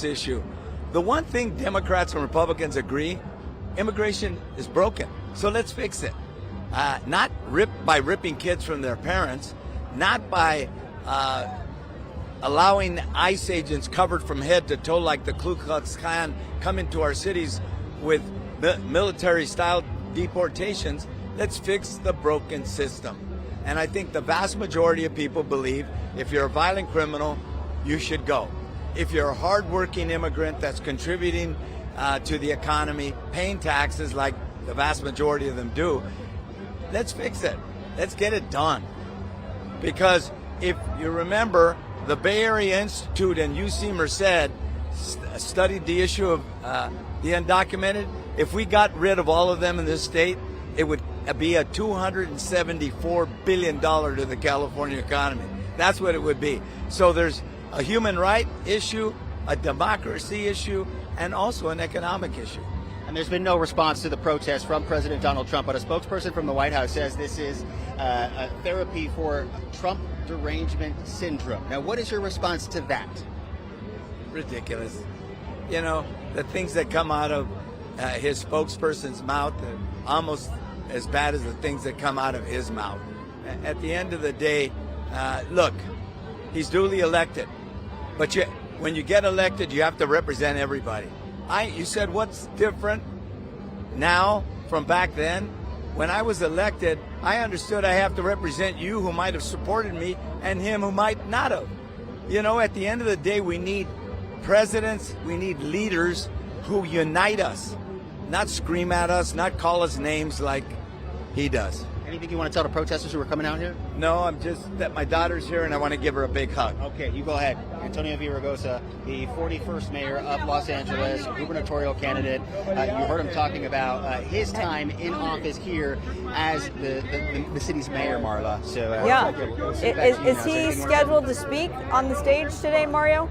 this issue. The one thing Democrats and Republicans agree, immigration is broken. So let's fix it. Not by ripping kids from their parents, not by allowing ICE agents covered from head to toe like the Ku Klux Klan come into our cities with military-style deportations. Let's fix the broken system. And I think the vast majority of people believe if you're a violent criminal, you should go. If you're a hardworking immigrant that's contributing to the economy, paying taxes like the vast majority of them do, let's fix it. Let's get it done. Because if you remember, the Bay Area Institute and UC Merced studied the issue of the undocumented. If we got rid of all of them in this state, it would be a $274 billion to the California economy. That's what it would be. So there's a human right issue, a democracy issue, and also an economic issue. And there's been no response to the protest from President Donald Trump, but a spokesperson from the White House says this is a therapy for Trump derangement syndrome. Now, what is your response to that? Ridiculous. You know, the things that come out of his spokesperson's mouth are almost as bad as the things that come out of his mouth. At the end of the day, look, he's duly elected, but when you get elected, you have to represent everybody. You said what's different now from back then? When I was elected, I understood I have to represent you who might have supported me and him who might not have. You know, at the end of the day, we need presidents, we need leaders who unite us, not scream at us, not call us names like he does. Anything you want to tell the protesters who are coming out here? No, I'm just that my daughter's here and I want to give her a big hug. Okay, you go ahead. Antonio Villaraigosa, the 41st mayor of Los Angeles, gubernatorial candidate. You heard him talking about his time in office here as the city's mayor, Marla. So yeah, is he scheduled to speak on the stage today, Mario?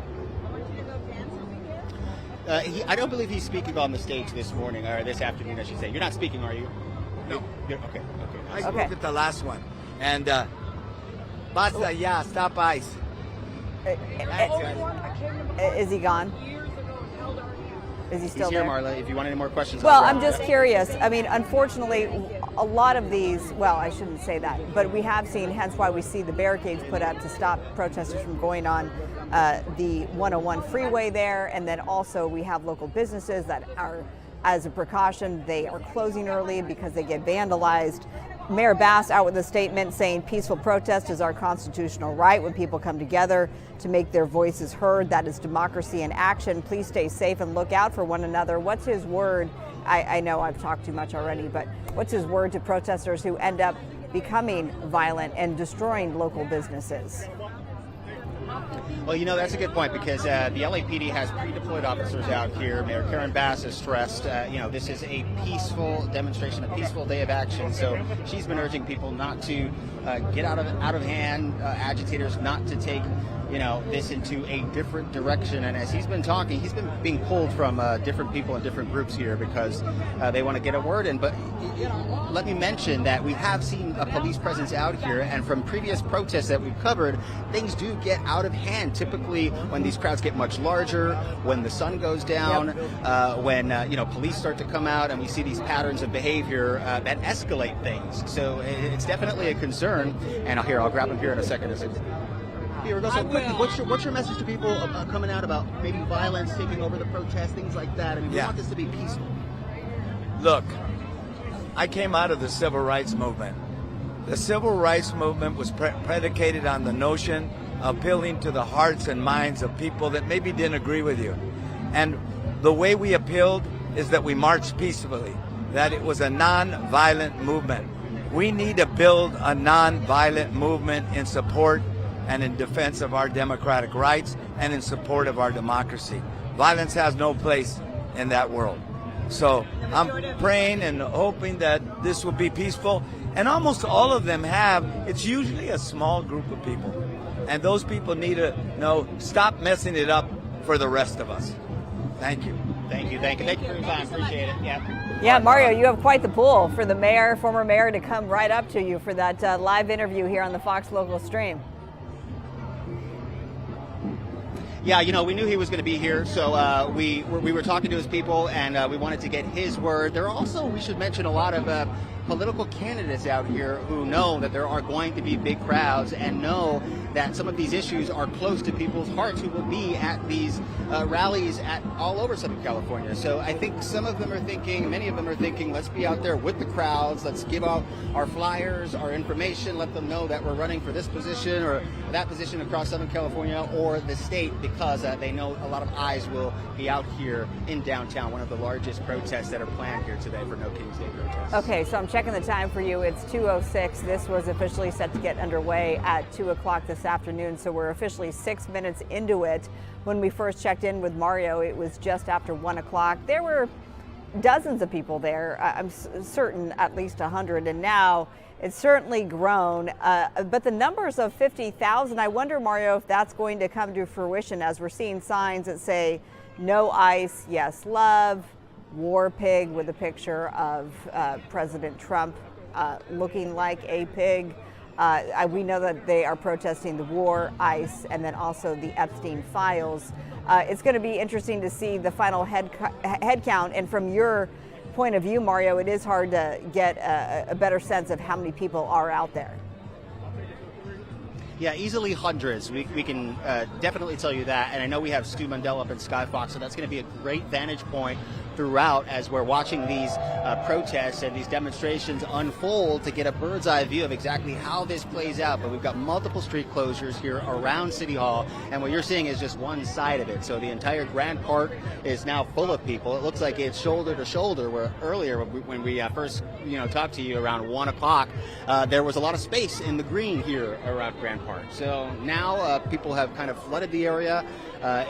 I don't believe he's speaking on the stage this morning or this afternoon, I should say. You're not speaking, are you? No. Okay. I spoke at the last one. And basta, yeah, stop ICE. Is he gone? Is he still He's here, there? Marla. If you want any more questions. Well, I'm just curious. I mean, unfortunately, a lot of these, well, I shouldn't say that, but we have seen, hence why we see the barricades put up to stop protesters from going on the 101 freeway there. And then also we have local businesses that are, as a precaution, they are closing early because they get vandalized. Mayor Bass out with a statement saying peaceful protest is our constitutional right when people come together to make their voices heard. That is democracy in action. Please stay safe and look out for one another. What's his word? I know I've talked too much already, but what's his word to protesters who end up becoming violent and destroying local businesses? Well, you know, that's a good point because the LAPD has pre-deployed officers out here. Mayor Karen Bass has stressed, this is a peaceful demonstration, a peaceful day of action. So she's been urging people not to get out of hand, agitators not to take, this into a different direction. And as he's been talking, he's been being pulled from different people and different groups here because they want to get a word in. But let me mention that we have seen a police presence out here, and from previous protests that we've covered, things do get out of hand. Typically, when these crowds get much larger, when the sun goes down, when police start to come out, and we see these patterns of behavior that escalate things. So it's definitely a concern. And I'll grab him here in a second. Here we go. So quickly, what's your message to people coming out about maybe violence taking over the protest, things like that? I mean, we want this to be peaceful. Look, I came out of the civil rights movement. The civil rights movement was predicated on the notion of appealing to the hearts and minds of people that maybe didn't agree with you. And the way we appealed is that we marched peacefully, that it was a non-violent movement. We need to build a non-violent movement in support and in defense of our democratic rights and in support of our democracy. Violence has no place in that world. So I'm praying and hoping that this will be peaceful. And almost all of them have. It's usually a small group of people. And those people need to stop messing it up for the rest of us. Thank you. Thank you for your time. Appreciate it. Yeah, Mario, you have quite the pull for the former mayor, to come right up to you for that live interview here on the Fox Local stream. Yeah, we knew he was going to be here, so we were talking to his people, and we wanted to get his word. There are also, we should mention, a lot of political candidates out here who know that there are going to be big crowds and know that some of these issues are close to people's hearts who will be at these rallies all over Southern California. So I think some of them are thinking, many of them are thinking, let's be out there with the crowds, let's give out our flyers, our information, let them know that we're running for this position or that position across Southern California or the state, because they know a lot of eyes will be out here in downtown, one of the largest protests that are planned here today for No King's Day protests. Okay, so I'm checking the time for you. It's 2:06. This was officially set to get underway at 2 o'clock this afternoon, so we're officially 6 minutes into it. When we first checked in with Mario, it was just after 1 o'clock. There were dozens of people there. I'm certain at least 100, and now it's certainly grown. But the numbers of 50,000, I wonder, Mario, if that's going to come to fruition as we're seeing signs that say no ICE, yes love, war pig with a picture of President Trump looking like a pig. We know that they are protesting the war, ICE, and then also the Epstein files. It's going to be interesting to see the final head count. And from your point of view, Mario, it is hard to get a better sense of how many people are out there. Yeah, easily hundreds. We can definitely tell you that. And I know we have Stu Mundell up in Skyfox, so that's going to be a great vantage point throughout as we're watching these protests and these demonstrations unfold to get a bird's eye view of exactly how this plays out. But we've got multiple street closures here around City Hall, and what you're seeing is just one side of it. So the entire Grand Park is now full of people. It looks like it's shoulder to shoulder, where earlier when we first talked to you around 1 o'clock, there was a lot of space in the green here around Grand Park. So now people have kind of flooded the area.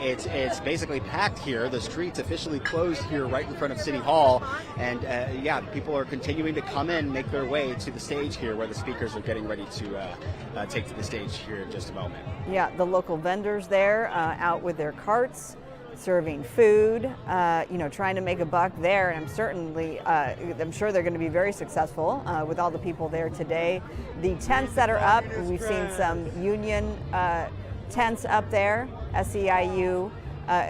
It's basically packed here. The streets officially closed here right in front of City Hall. And people are continuing to come in, make their way to the stage here where the speakers are getting ready to take to the stage here in just a moment. Yeah, the local vendors there out with their carts, serving food, trying to make a buck there. And I'm sure they're going to be very successul with all the people there today. The tents that are up, we've seen some union tents up there. SEIU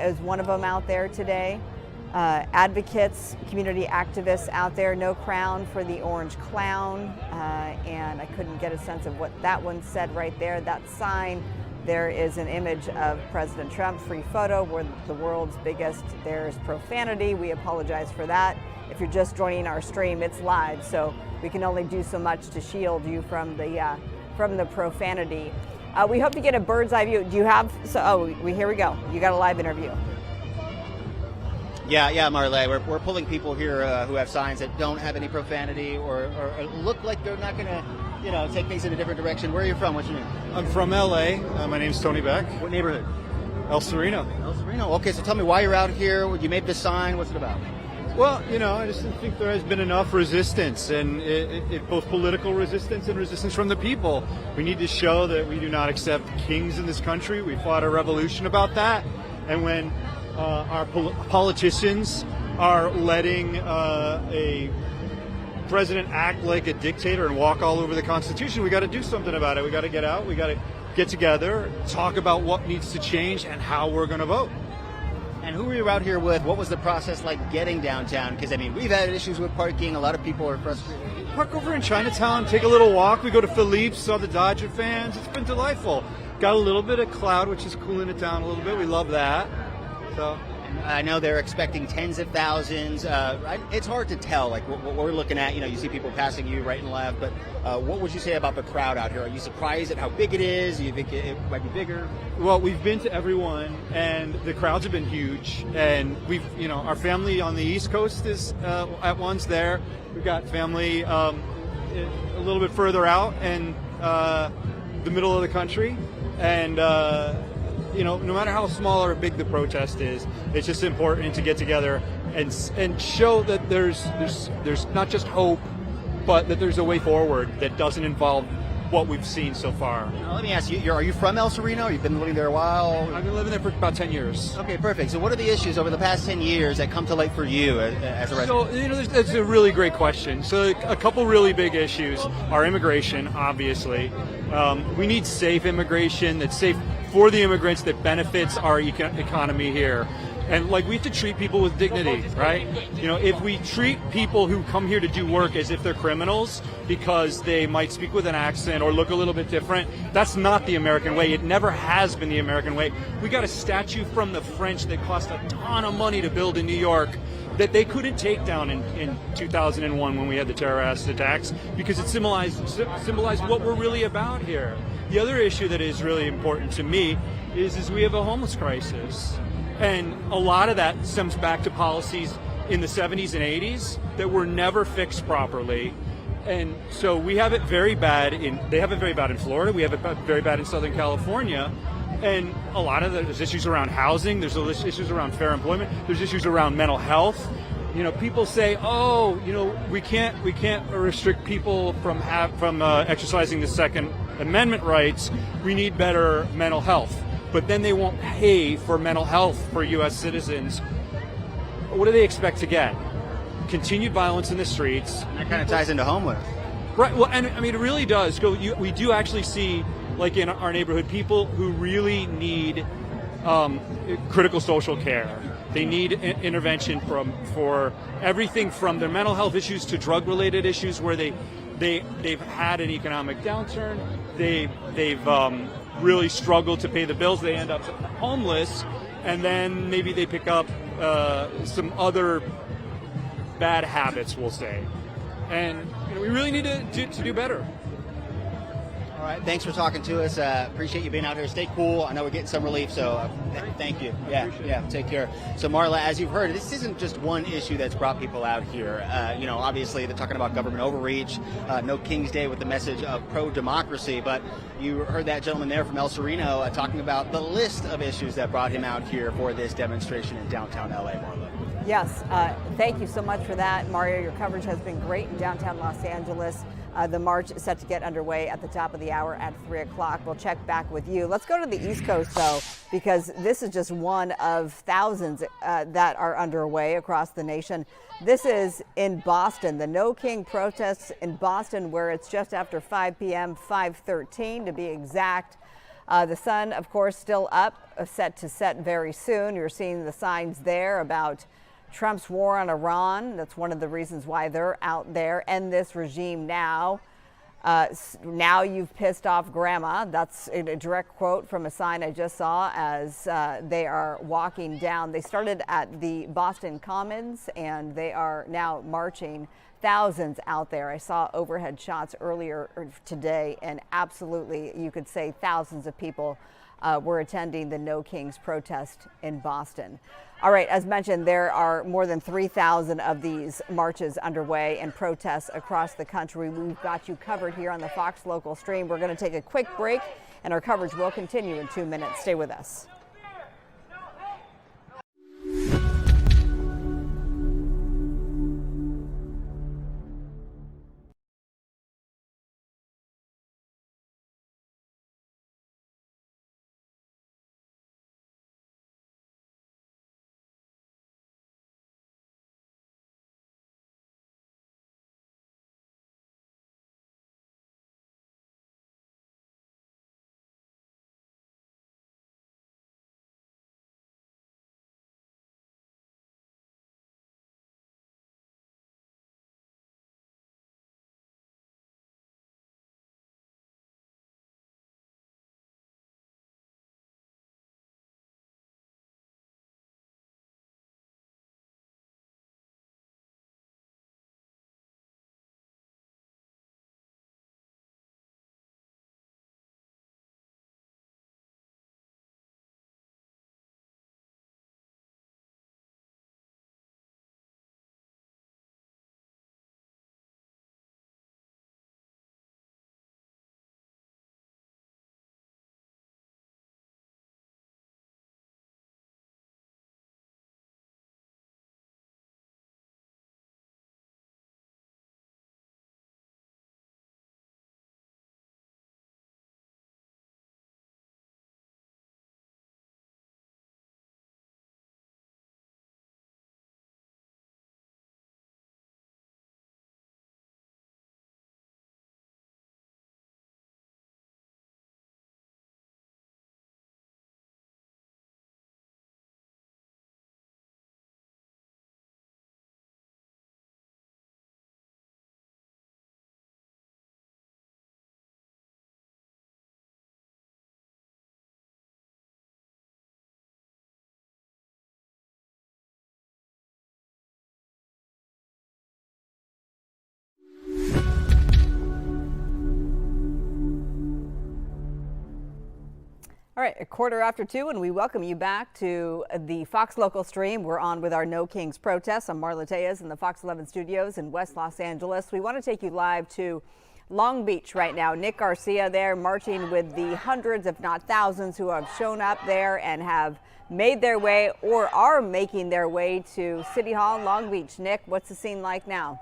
is one of them out there today. Advocates, community activists out there. No crown for the orange clown. And I couldn't get a sense of what that one said right there. That sign, there is an image of President Trump. Free photo. We're the world's biggest. There's profanity. We apologize for that. If you're just joining our stream, it's live, so we can only do so much to shield you from the profanity. We hope to get a bird's eye view. Do you have? Here we go. You got a live interview. Yeah, Marley. We're pulling people here who have signs that don't have any profanity or look like they're not going to, take things in a different direction. Where are you from? What's your name? I'm from LA. My name's Tony Beck. What neighborhood? El Sereno. El Sereno. Okay, so tell me why you're out here. You made this sign. What's it about? Well, I just think there has been enough resistance, and both political resistance and resistance from the people. We need to show that we do not accept kings in this country. We fought a revolution about that, and when our politicians are letting a president act like a dictator and walk all over the Constitution, we got to do something about it. We got to get out. We got to get together, talk about what needs to change and how we're going to vote. And who were you out here with? What was the process like getting downtown? Because, we've had issues with parking. A lot of people are frustrated. Park over in Chinatown, take a little walk. We go to Philippe's, saw the Dodger fans. It's been delightful. Got a little bit of cloud, which is cooling it down a little bit. We love that. So I know they're expecting tens of thousands. It's hard to tell, like what we're looking at. You see people passing you right and left. But what would you say about the crowd out here? Are you surprised at how big it is? Do you think it might be bigger? Well, we've been to everyone, and the crowds have been huge. And we've, our family on the East Coast is at once there. We've got family a little bit further out in the middle of the country, and. No matter how small or big the protest is, it's just important to get together and show that there's not just hope, but that there's a way forward that doesn't involve what we've seen so far. Now, let me ask you, are you from El Sereno? You've been living there a while? I've been living there for about 10 years. Okay, perfect. So what are the issues over the past 10 years that come to light for you as a resident? So, that's a really great question. So a couple really big issues are immigration, obviously. We need safe immigration that's safe for the immigrants that benefits our economy here. And like, we have to treat people with dignity, right? You know, if we treat people who come here to do work as if they're criminals because they might speak with an accent or look a little bit different, that's not the American way. It never has been the American way. We got a statue from the French that cost a ton of money to build in New York that they couldn't take down in 2001 when we had the terrorist attacks, because it symbolized what we're really about here. The other issue that is really important to me is we have a homeless crisis. And a lot of that stems back to policies in the 70s and 80s that were never fixed properly. And so we have it very bad they have it very bad in Florida, we have it very bad in Southern California. And a lot of there's issues around housing, there's issues around fair employment, there's issues around mental health. You know, people say, oh, you know, we can't restrict people from exercising the Second Amendment rights. We need better mental health. But then they won't pay for mental health for U.S. citizens. What do they expect to get? Continued violence in the streets. And that kind of ties into homeless. Right. Well, and I mean, it really does. We do actually see, like in our neighborhood, people who really need critical social care. They need intervention for everything from their mental health issues to drug-related issues where they've had an economic downturn. They've really struggled to pay the bills. They end up homeless, and then maybe they pick up some other bad habits, we'll say. And you know, we really need to do better. All right, thanks for talking to us. Appreciate you being out here. Stay cool. I know we're getting some relief, so thank you. Yeah, take care. So Marla, as you've heard, this isn't just one issue that's brought people out here. You know, obviously they're talking about government overreach, no King's Day with the message of pro-democracy, but you heard that gentleman there from El Sereno talking about the list of issues that brought him out here for this demonstration in downtown LA, Marla. Yes, thank you so much for that, Mario. Your coverage has been great in downtown Los Angeles. The march is set to get underway at the top of the hour at 3 o'clock. We'll check back with you. Let's go to the East Coast, though, because this is just one of thousands that are underway across the nation. This is in Boston, the No King protests in Boston, where it's just after 5 p.m., 5:13 to be exact. The sun, of course, still up, set to set very soon. You're seeing the signs there about Trump's war on Iran. That's one of the reasons why they're out there. End this regime now. Now you've pissed off grandma. That's a direct quote from a sign I just saw as they are walking down. They started at the Boston Commons and they are now marching. Thousands out there. I saw overhead shots earlier today, and absolutely you could say thousands of people were attending the No Kings protest in Boston. All right, as mentioned, there are more than 3,000 of these marches underway and protests across the country. We've got you covered here on the Fox Local Stream. We're going to take a quick break, and our coverage will continue in 2 minutes. Stay with us. All right, 2:15, and we welcome you back to the Fox Local Stream. We're on with our No Kings protests. I'm Marla Tejas in the Fox 11 studios in West Los Angeles. We want to take you live to Long Beach right now. Nick Garcia there marching with the hundreds, if not thousands, who have shown up there and have made their way or are making their way to City Hall in Long Beach. Nick, what's the scene like now?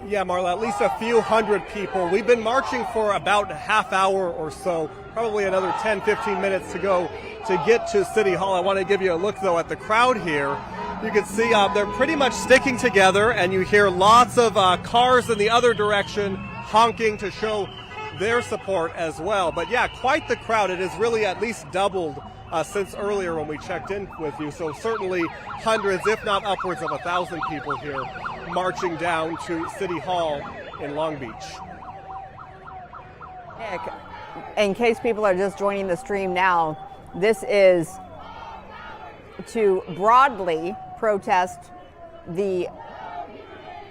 Yeah, Marla, at least a few hundred people. We've been marching for about a half hour or so, probably another 10, 15 minutes to go to get to City Hall. I want to give you a look, though, at the crowd here. You can see they're pretty much sticking together, and you hear lots of cars in the other direction honking to show their support as well. But yeah, quite the crowd. It has really at least doubled since earlier when we checked in with you. So certainly hundreds, if not upwards of 1,000 people here marching down to City Hall in Long Beach. Nick, in case people are just joining the stream now, this is to broadly protest the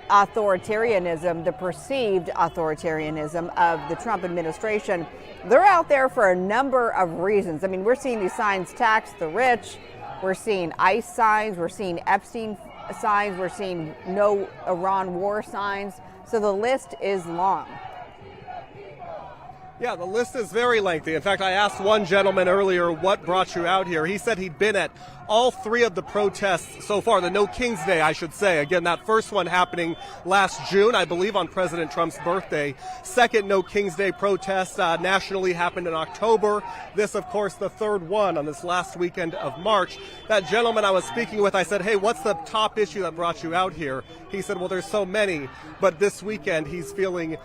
authoritarianism, the perceived authoritarianism of the Trump administration. They're out there for a number of reasons. I mean, we're seeing these signs, tax the rich, we're seeing ICE signs, we're seeing Epstein signs, we're seeing no Iran war signs. So the list is long. Yeah, the list is very lengthy. In fact, I asked one gentleman earlier what brought you out here. He said he'd been at all three of the protests so far, the No Kings Day, I should say. Again, that first one happening last June, I believe on President Trump's birthday. Second No Kings Day protest nationally happened in October. This, of course, the third one on this last weekend of March. That gentleman I was speaking with, I said, hey, what's the top issue that brought you out here? He said, well, there's so many, but this weekend he's feeling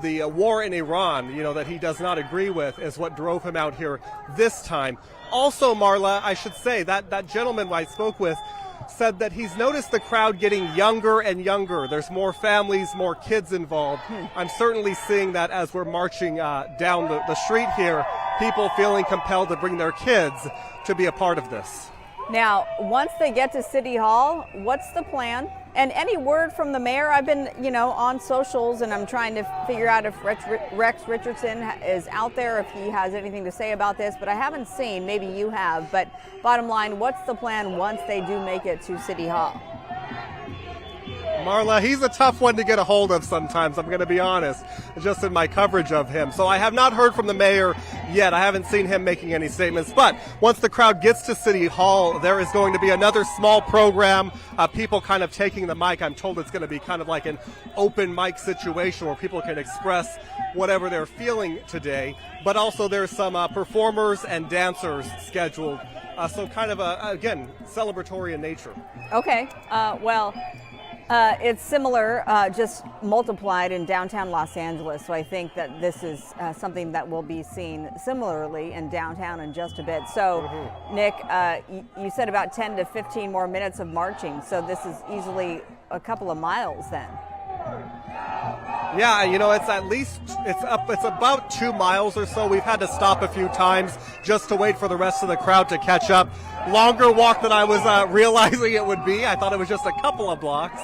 the war in Iran, that he does not agree with, is what drove him out here this time. Also, Marla, I should say that gentleman I spoke with said that he's noticed the crowd getting younger and younger. There's more families, more kids involved. I'm certainly seeing that as we're marching down the street here, people feeling compelled to bring their kids to be a part of this. Now, once they get to City Hall, what's the plan? And any word from the mayor? I've been, on socials, and I'm trying to figure out if Rex Richardson is out there, if he has anything to say about this, but I haven't seen. Maybe you have. But bottom line, what's the plan once they do make it to City Hall? Marla, he's a tough one to get a hold of sometimes, I'm going to be honest, just in my coverage of him. So I have not heard from the mayor yet. I haven't seen him making any statements. But once the crowd gets to City Hall, there is going to be another small program, people kind of taking the mic. I'm told it's going to be kind of like an open mic situation where people can express whatever they're feeling today. But also there's some performers and dancers scheduled. So kind of, again, celebratory in nature. Okay. It's similar, just multiplied in downtown Los Angeles. So I think that this is something that will be seen similarly in downtown in just a bit. So, Nick, you said about 10 to 15 more minutes of marching. So this is easily a couple of miles then. Yeah, it's about 2 miles or so. We've had to stop a few times just to wait for the rest of the crowd to catch up. Longer walk than I was realizing it would be. I thought it was just a couple of blocks,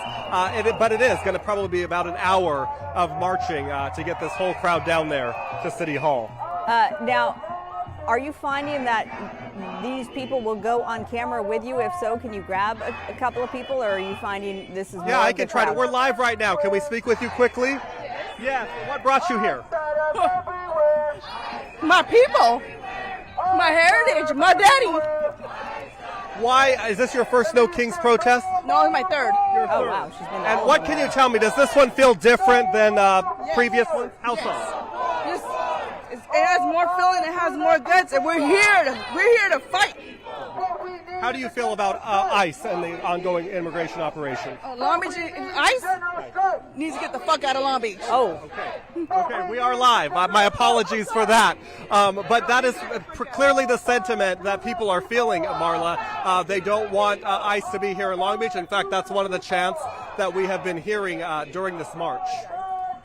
but it is going to probably be about an hour of marching to get this whole crowd down there to City Hall. Now, are you finding that these people will go on camera with you? If so, can you grab a couple of people, or are you finding this is more Yeah, I of the can try to. crowd? We're live right now. Can we speak with you quickly? Yeah. What brought you here? My people, my heritage, my daddy. Why? Is this your first No Kings protest? No, it's my third. Your Oh, third. wow, she's been there And all what the can way. you tell me? Does this one feel different than previous ones? How so? It has more feeling, it has more guts, and we're here to fight. How do you feel about ICE and the ongoing immigration operation? Long Beach ICE needs to get the fuck out of Long Beach. Oh, Okay, we are live. My apologies for that. But that is clearly the sentiment that people are feeling, Marla. They don't want ICE to be here in Long Beach. In fact, that's one of the chants that we have been hearing during this march.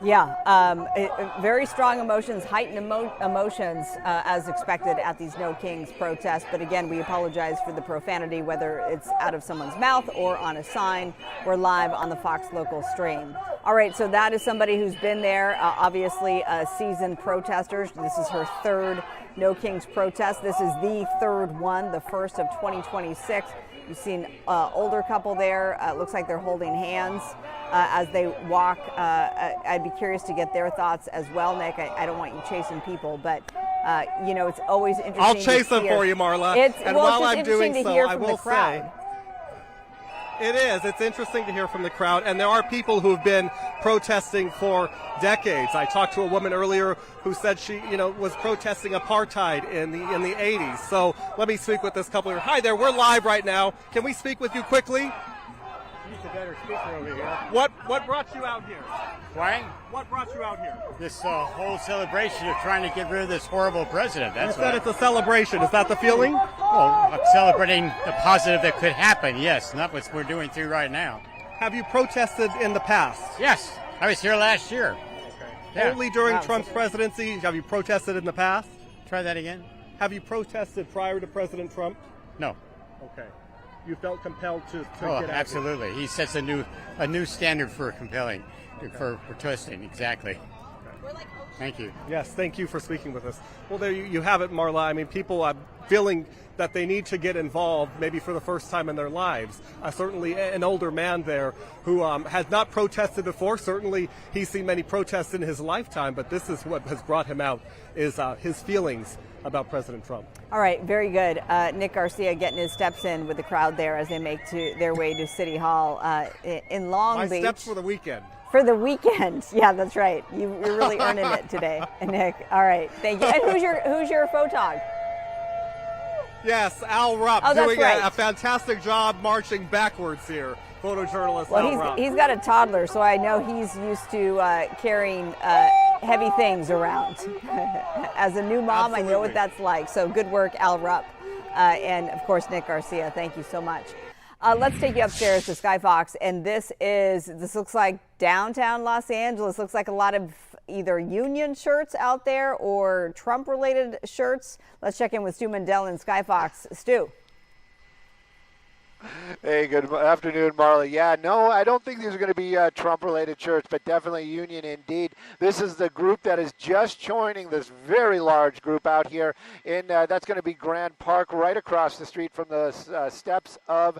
yeah. Very strong emotions, heightened emotions as expected at these No Kings protests. But again, we apologize for the profanity, whether it's out of someone's mouth or on a sign. We're live on the Fox Local stream. All right, so that is somebody who's been there, obviously a seasoned protester. This is her third No Kings protest. This is the third one, the first of 2026. You've seen older couple there. Looks like they're holding hands as they walk. I'd be curious to get their thoughts as well, Nick. I don't want you chasing people, but you know, it's always interesting. I'll chase them for you, Marla. And while I'm doing so, I will say, it is. It's interesting to hear from the crowd, and there are people who have been protesting for decades. I talked to a woman earlier who said she, was protesting apartheid in the 80s. So let me speak with this couple here. Hi there. We're live right now. Can we speak with you quickly? He's a better speaker over here. What brought you out here? Why? What brought you out here? This whole celebration of trying to get rid of this horrible president. That's You said it's a celebration. Is that the feeling? Oh, celebrating the positive that could happen. Yes, not what we're doing through right now. Have you protested in the past? Yes, I was here last year. Yeah. Only during Trump's presidency? Have you protested in the past? Try that again? Have you protested prior to President Trump? No. Okay. You felt compelled to get out absolutely. He sets a new standard for compelling, for protesting. Exactly. Thank you. Yes, thank you for speaking with us. Well, there you have it, Marla. I mean, people are feeling that they need to get involved maybe for the first time in their lives. Certainly an older man there who has not protested before. Certainly he's seen many protests in his lifetime, but this is what has brought him out, is his feelings about President Trump. All right, very good. Nick Garcia getting his steps in with the crowd there as they make their way to City Hall in Long Beach. My steps for the weekend. For the weekend, yeah, that's right. You're really earning it today, Nick. All right, thank you. And who's your photog? Yes, Al Rupp, doing a fantastic job marching backwards here. Photojournalist Al Rupp. He's got a toddler, so I know he's used to carrying heavy things around. As a new mom, Absolutely. I know what that's like. So good work, Al Rupp. And of course, Nick Garcia, thank you so much. Let's take you upstairs to Sky Fox, and this looks like downtown Los Angeles. Looks like a lot of either union shirts out there or Trump-related shirts. Let's check in with Stu Mandel in Sky Fox. Stu. Hey, good afternoon, Marla. Yeah, no, I don't think these are going to be Trump-related shirts, but definitely union indeed. This is the group that is just joining this very large group out here in that's going to be Grand Park, right across the street from the steps of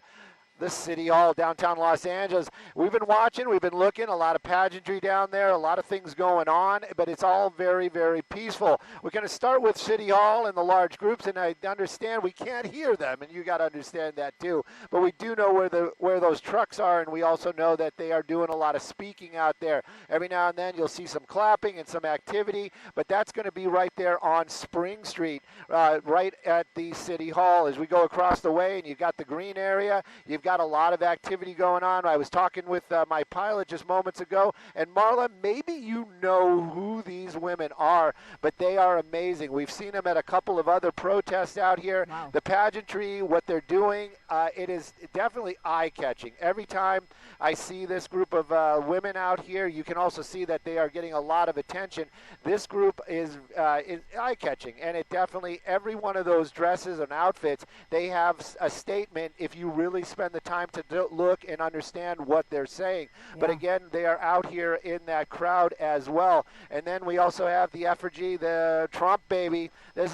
the City Hall, downtown Los Angeles. We've been watching, we've been looking, a lot of pageantry down there, a lot of things going on, but it's all very, very peaceful. We're going to start with City Hall and the large groups, and I understand we can't hear them, and you got to understand that too. But we do know where those trucks are, and we also know that they are doing a lot of speaking out there. Every now and then you'll see some clapping and some activity, but that's going to be right there on Spring Street, right at the City Hall. As we go across the way, and you've got the green area, you've got a lot of activity going on. I was talking with my pilot just moments ago, and Marla, maybe you know who these women are, but they are amazing. We've seen them at a couple of other protests out here. Wow. The pageantry, what they're doing, it is definitely eye-catching. Every time I see this group of women out here, you can also see that they are getting a lot of attention. This group is eye-catching, and it definitely, every one of those dresses and outfits, they have a statement if you really spend the time to look and understand what they're saying. Yeah. But again, they are out here in that crowd as well. And then we also have the effigy, the Trump baby. There's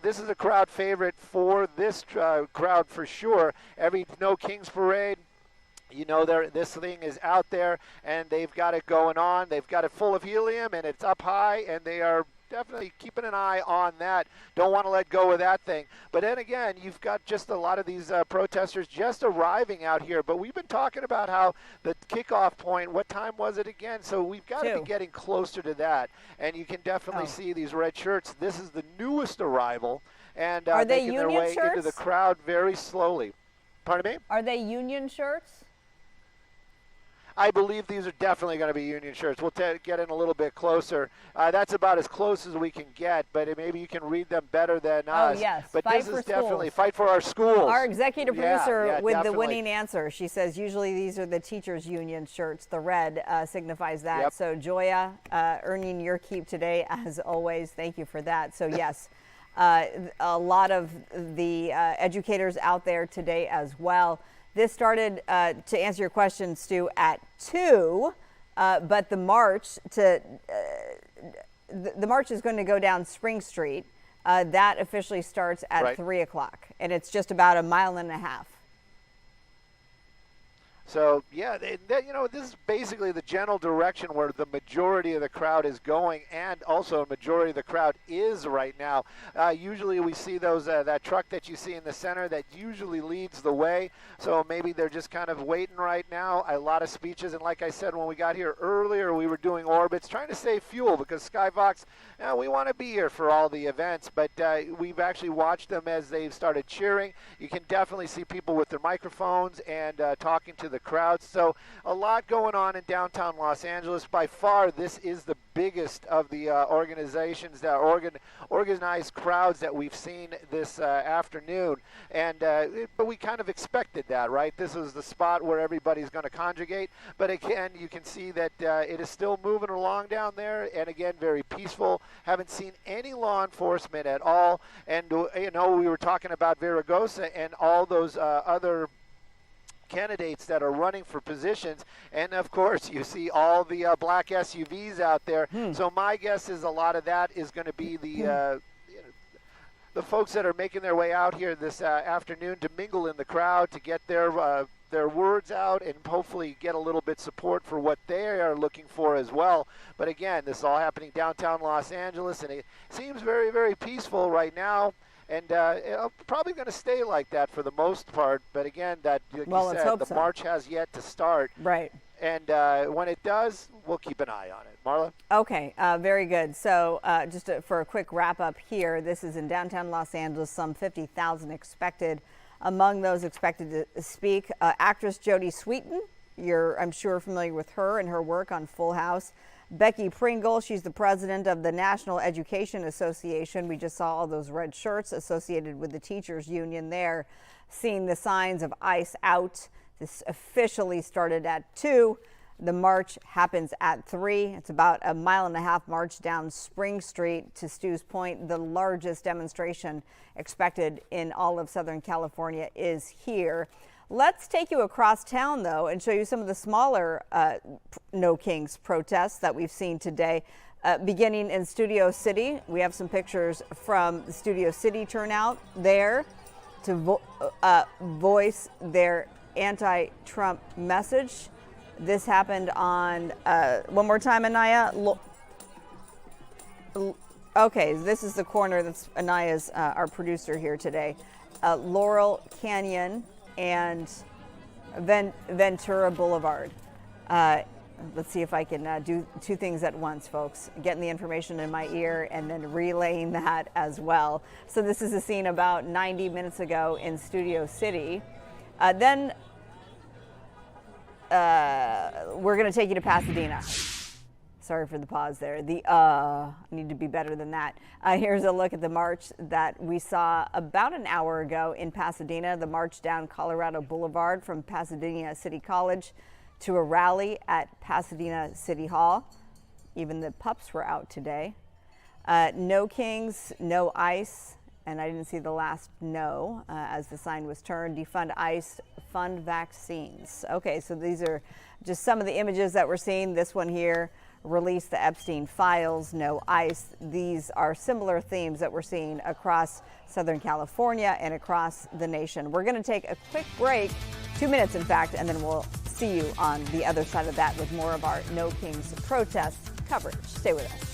this is a crowd favorite for this crowd for sure. Every No Kings Parade, this thing is out there, and they've got it going on. They've got it full of helium, and it's up high, and they are definitely keeping an eye on that. Don't want to let go of that thing. But then again, you've got just a lot of these protesters just arriving out here. But we've been talking about how the kickoff point, what time was it again? So we've got to be getting closer to that. And you can definitely see these red shirts. This is the newest arrival. And are they making union their way shirts? into the crowd very slowly. Pardon me? Are they union shirts? I believe these are definitely going to be union shirts. We'll get in a little bit closer. That's about as close as we can get, but maybe you can read them better than us. Oh, yes. But Fight this for is definitely schools. Fight for our schools. Our executive producer with definitely. the winning answer. She says usually these are the teachers' union shirts. The red signifies that. Yep. So, Joya, earning your keep today, as always. Thank you for that. So, yes, a lot of the educators out there today as well. This started, to answer your question, Stu, at 2, but the march is going to go down Spring Street That officially starts at Right. 3 o'clock, and it's just about a mile and a half. So yeah, this is basically the general direction where the majority of the crowd is going, and also a majority of the crowd is right now. Usually we see those that truck that you see in the center that usually leads the way. So maybe they're just kind of waiting right now. A lot of speeches, and like I said when we got here earlier, we were doing orbits, trying to save fuel because Skybox, we want to be here for all the events, but we've actually watched them as they've started cheering. You can definitely see people with their microphones and talking to the crowds. So a lot going on in downtown Los Angeles. By far, this is the biggest of the organizations that organized crowds that we've seen this afternoon. And but we kind of expected that, right? This is the spot where everybody's going to congregate. But again, you can see that it is still moving along down there, and again, very peaceful. Haven't seen any law enforcement at all. And we were talking about Viragosa and all those other candidates that are running for positions, and of course you see all the black SUVs out there. So my guess is a lot of that is going to be the folks that are making their way out here this afternoon to mingle in the crowd, to get their words out and hopefully get a little bit support for what they are looking for as well. But again, this is all happening downtown Los Angeles, and it seems very, very peaceful right now. And probably going to stay like that for the most part. But again, like you said, the march has yet to start. Right. And when it does, we'll keep an eye on it. Marla? Okay, very good. So just for a quick wrap up here, this is in downtown Los Angeles, some 50,000 expected. Among those expected to speak, actress Jodie Sweetin. You're, I'm sure, familiar with her and her work on Full House. Becky Pringle, she's the president of the National Education Association. We just saw all those red shirts associated with the teachers union there, seeing the signs of ICE out. This officially started at 2. The march happens at 3. It's about a mile and a half march down Spring Street to Stu's Point. The largest demonstration expected in all of Southern California is here. Let's take you across town, though, and show you some of the smaller No Kings protests that we've seen today. Beginning in Studio City, we have some pictures from the Studio City turnout there to voice their anti-Trump message. This happened on, one more time, Anaya. Okay, this is the corner that's Anaya's, our producer here today. Laurel Canyon and Ventura Boulevard. Let's see if I can do two things at once, folks. Getting the information in my ear and then relaying that as well. So this is a scene about 90 minutes ago in Studio City. Then we're going to take you to Pasadena. Sorry for the pause there. I need to be better than that. Here's a look at the march that we saw about an hour ago in Pasadena. The march down Colorado Boulevard from Pasadena City College to a rally at Pasadena City Hall. Even the pups were out today. No Kings, no ICE, and I didn't see the last no as the sign was turned. Defund ICE, fund vaccines. Okay, so these are just some of the images that we're seeing. This one here, release the Epstein files, no ICE. These are similar themes that we're seeing across Southern California and across the nation. We're going to take a quick break, 2 minutes in fact, and then we'll see you on the other side of that with more of our No Kings protest coverage. Stay with us.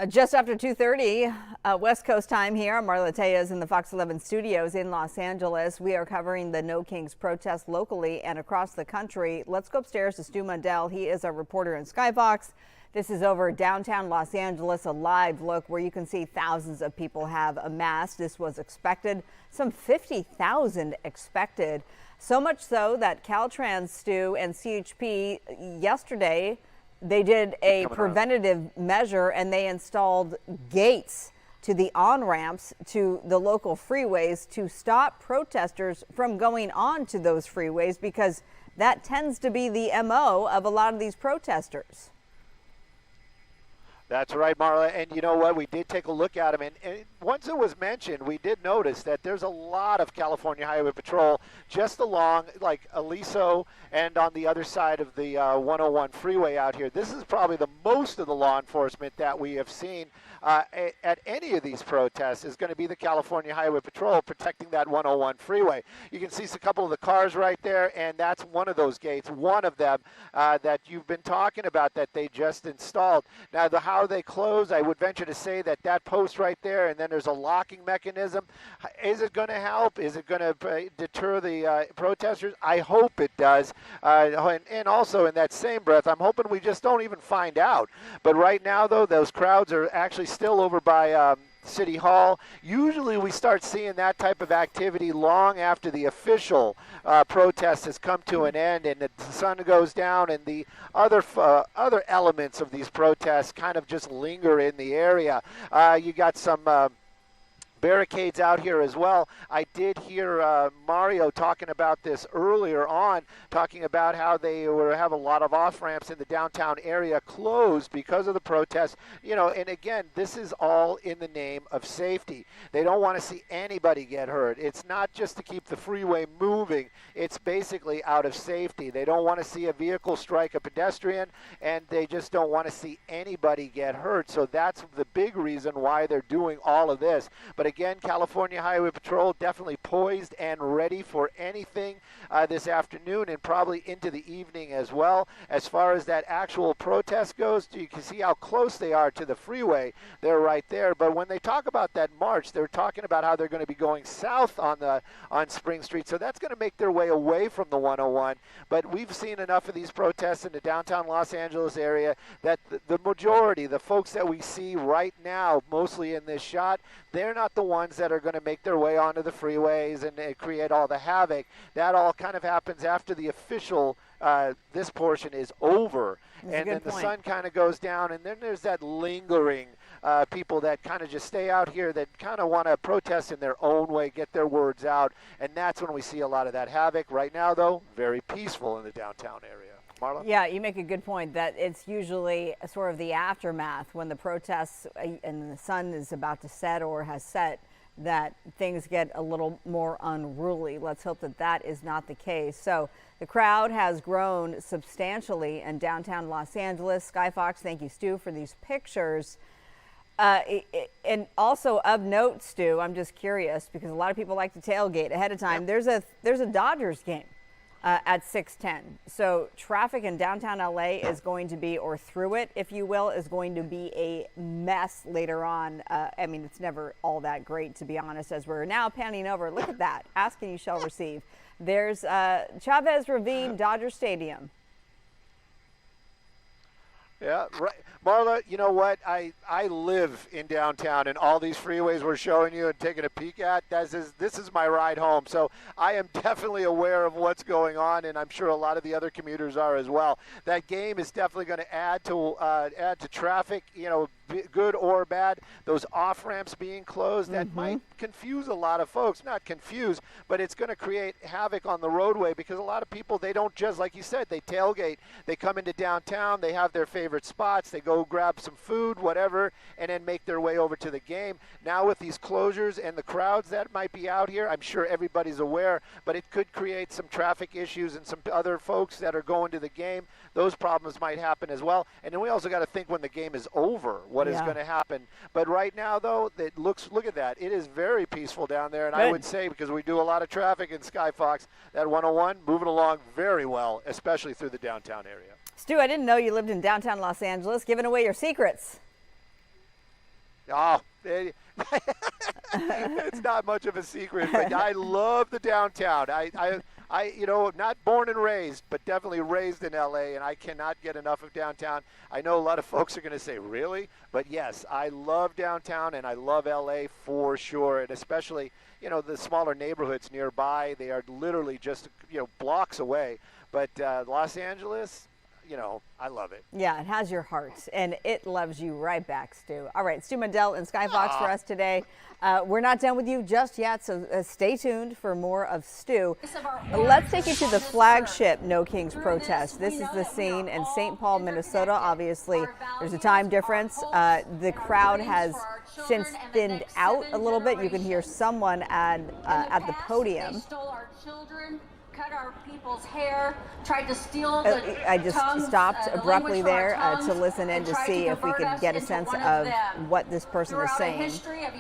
Just after 2:30 West Coast time here. I'm Marla Tejas in the Fox 11 studios in Los Angeles. We are covering the No Kings protest locally and across the country. Let's go upstairs to Stu Mundell. He is our reporter in Skyfox. This is over downtown Los Angeles, a live look where you can see thousands of people have amassed. This was expected, some 50,000 expected. So much so that Caltrans, Stu, and CHP yesterday, they did a preventative measure and they installed gates to the on-ramps to the local freeways to stop protesters from going on to those freeways, because that tends to be the MO of a lot of these protesters. That's right, Marla. And you know what? We did take a look at them. And once it was mentioned, we did notice that there's a lot of California Highway Patrol just along, like, Aliso and on the other side of the 101 freeway out here. This is probably the most of the law enforcement that we have seen at any of these protests is going to be the California Highway Patrol protecting that 101 freeway. You can see a couple of the cars right there, and that's one of those gates, one of them that you've been talking about that they just installed. Now, how they close, I would venture to say that post right there, and then there's a locking mechanism. Is it going to help? Is it going to deter the protesters? I hope it does. And also in that same breath, I'm hoping we just don't even find out. But right now, though, those crowds are actually still over by City Hall. Usually we start seeing that type of activity long after the official protest has come to an end and the sun goes down and the other elements of these protests kind of just linger in the area. You got some barricades out here as well. I did hear Mario talking about this earlier on, talking about how they have a lot of off-ramps in the downtown area closed because of the protests. You know, and again, this is all in the name of safety. They don't want to see anybody get hurt. It's not just to keep the freeway moving. It's basically out of safety. They don't want to see a vehicle strike a pedestrian, and they just don't want to see anybody get hurt. So that's the big reason why they're doing all of this. But again, California Highway Patrol definitely poised and ready for anything this afternoon and probably into the evening as well. As far as that actual protest goes, you can see how close they are to the freeway. They're right there. But when they talk about that march, they're talking about how they're going to be going south on Spring Street. So that's going to make their way away from the 101. But we've seen enough of these protests in the downtown Los Angeles area that the majority, the folks that we see right now, mostly in this shot, they're not the ones that are going to make their way onto the freeways and create all the havoc. That all kind of happens after the official, this portion is over. And then the sun kind of goes down, and then there's that lingering people that kind of just stay out here that kind of want to protest in their own way, get their words out, and that's when we see a lot of that havoc. Right now, though, very peaceful in the downtown area. Marla? Yeah, you make a good point that it's usually sort of the aftermath when the protests and the sun is about to set or has set that things get a little more unruly. Let's hope that that is not the case. So the crowd has grown substantially in downtown Los Angeles. Skyfox, thank you, Stu, for these pictures. And also of note, Stu, I'm just curious because a lot of people like to tailgate ahead of time. Yep. There's a Dodgers game at 6:10. So traffic in downtown LA is going to be, or through it, if you will, is going to be a mess later on. I mean, it's never all that great, to be honest, as we're now panning over. Look at that. Ask and you shall receive. There's Chavez Ravine Dodger Stadium. Yeah, right. Marla, you know what? I live in downtown, and all these freeways we're showing you and taking a peek at, this is my ride home. So I am definitely aware of what's going on, and I'm sure a lot of the other commuters are as well. That game is definitely going to add to traffic, you know, good or bad. Those off-ramps being closed, that might confuse a lot of folks. Not confuse, but it's going to create havoc on the roadway because a lot of people, they don't just, like you said, they tailgate. They come into downtown, they have their favorite spots, they go grab some food, whatever, and then make their way over to the game. Now with these closures and the crowds that might be out here, I'm sure everybody's aware, but it could create some traffic issues and some other folks that are going to the game. Those problems might happen as well. And then we also got to think when the game is over, what is going to happen. But right now, though, look at that. It is very peaceful down there. And I would say, because we do a lot of traffic in Skyfox, that 101 moving along very well, especially through the downtown area. Stu, I didn't know you lived in downtown Los Angeles, giving away your secrets. Oh, it's not much of a secret, but I love the downtown. Not born and raised, but definitely raised in LA, and I cannot get enough of downtown. I know a lot of folks are going to say, really? But yes, I love downtown, and I love LA for sure, and especially, the smaller neighborhoods nearby. They are literally just, blocks away. But Los Angeles, I love it. Yeah, it has your heart, and it loves you right back, Stu. All right, Stu Mundell and Sky Fox for us today. We're not done with you just yet, so stay tuned for more of Stu. Let's take you to the flagship No Kings protest. This is the scene in St. Paul, Minnesota. Obviously, there's a time difference. The crowd has since thinned out a little bit. You can hear someone at the podium. Cut our people's hair, tried to steal the I just stopped abruptly there to listen in to see if we could get a sense of what this person is saying.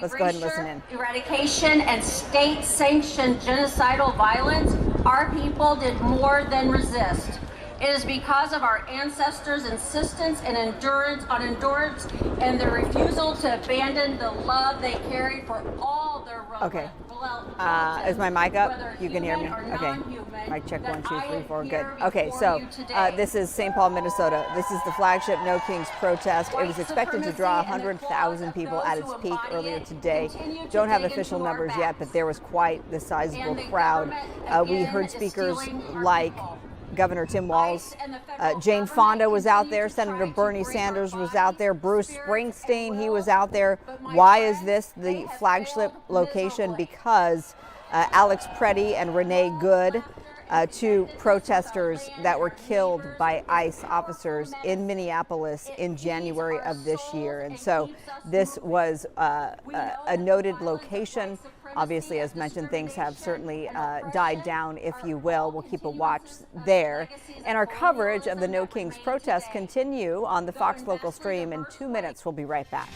Let's go ahead and listen in. Eradication and state-sanctioned genocidal violence, our people did more than resist. It is because of our ancestors' insistence and endurance and their refusal to abandon the love they carried for all their Okay. Is my mic up? You can hear me? Okay. Mic check 1, 2, 3, 4. Good. Okay, so this is St. Paul, Minnesota. This is the flagship No Kings protest. It was expected to draw 100,000 people at its peak earlier today. Don't have official numbers yet, but there was quite the sizable crowd. We heard speakers like Governor Tim Walz, Jane Fonda was out there, Senator Bernie Sanders was out there, Bruce Springsteen, he was out there. Why is this the flagship location? Because Alex Preddy and Renee Good, two protesters that were killed by ICE officers in Minneapolis in January of this year. And so this was a noted location. Obviously, as mentioned, things have certainly died down, if you will. We'll keep a watch there. And our coverage of the No Kings protest continue on the Fox Local stream. In 2 minutes, we'll be right back.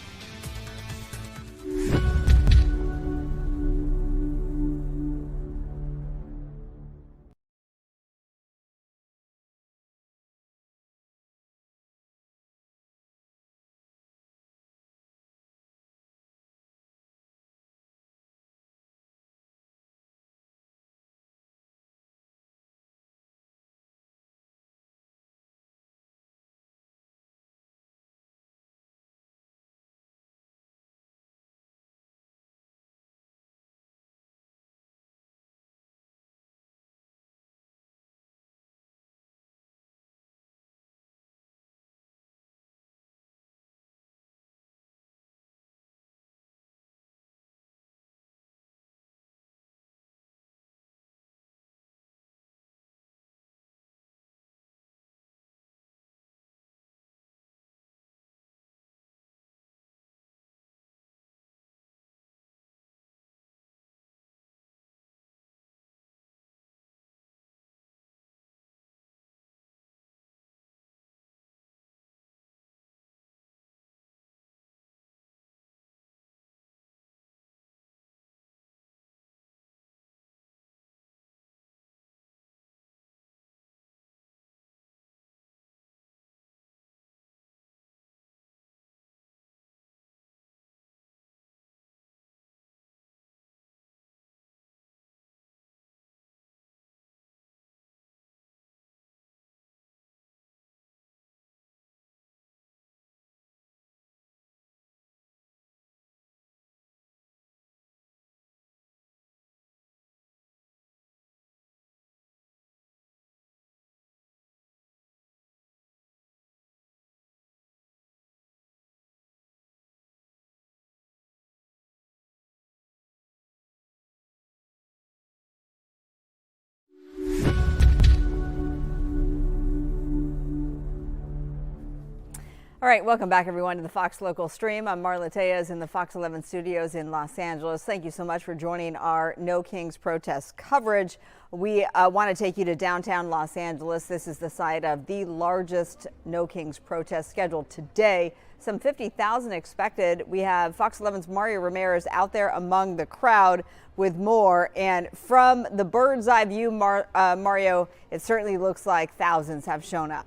All right, welcome back, everyone, to the Fox Local stream. I'm Marla Tejas in the Fox 11 studios in Los Angeles. Thank you so much for joining our No Kings protest coverage. We want to take you to downtown Los Angeles. This is the site of the largest No Kings protest scheduled today. Some 50,000 expected. We have Fox 11's Mario Ramirez out there among the crowd with more. And from the bird's eye view, Mario, it certainly looks like thousands have shown up.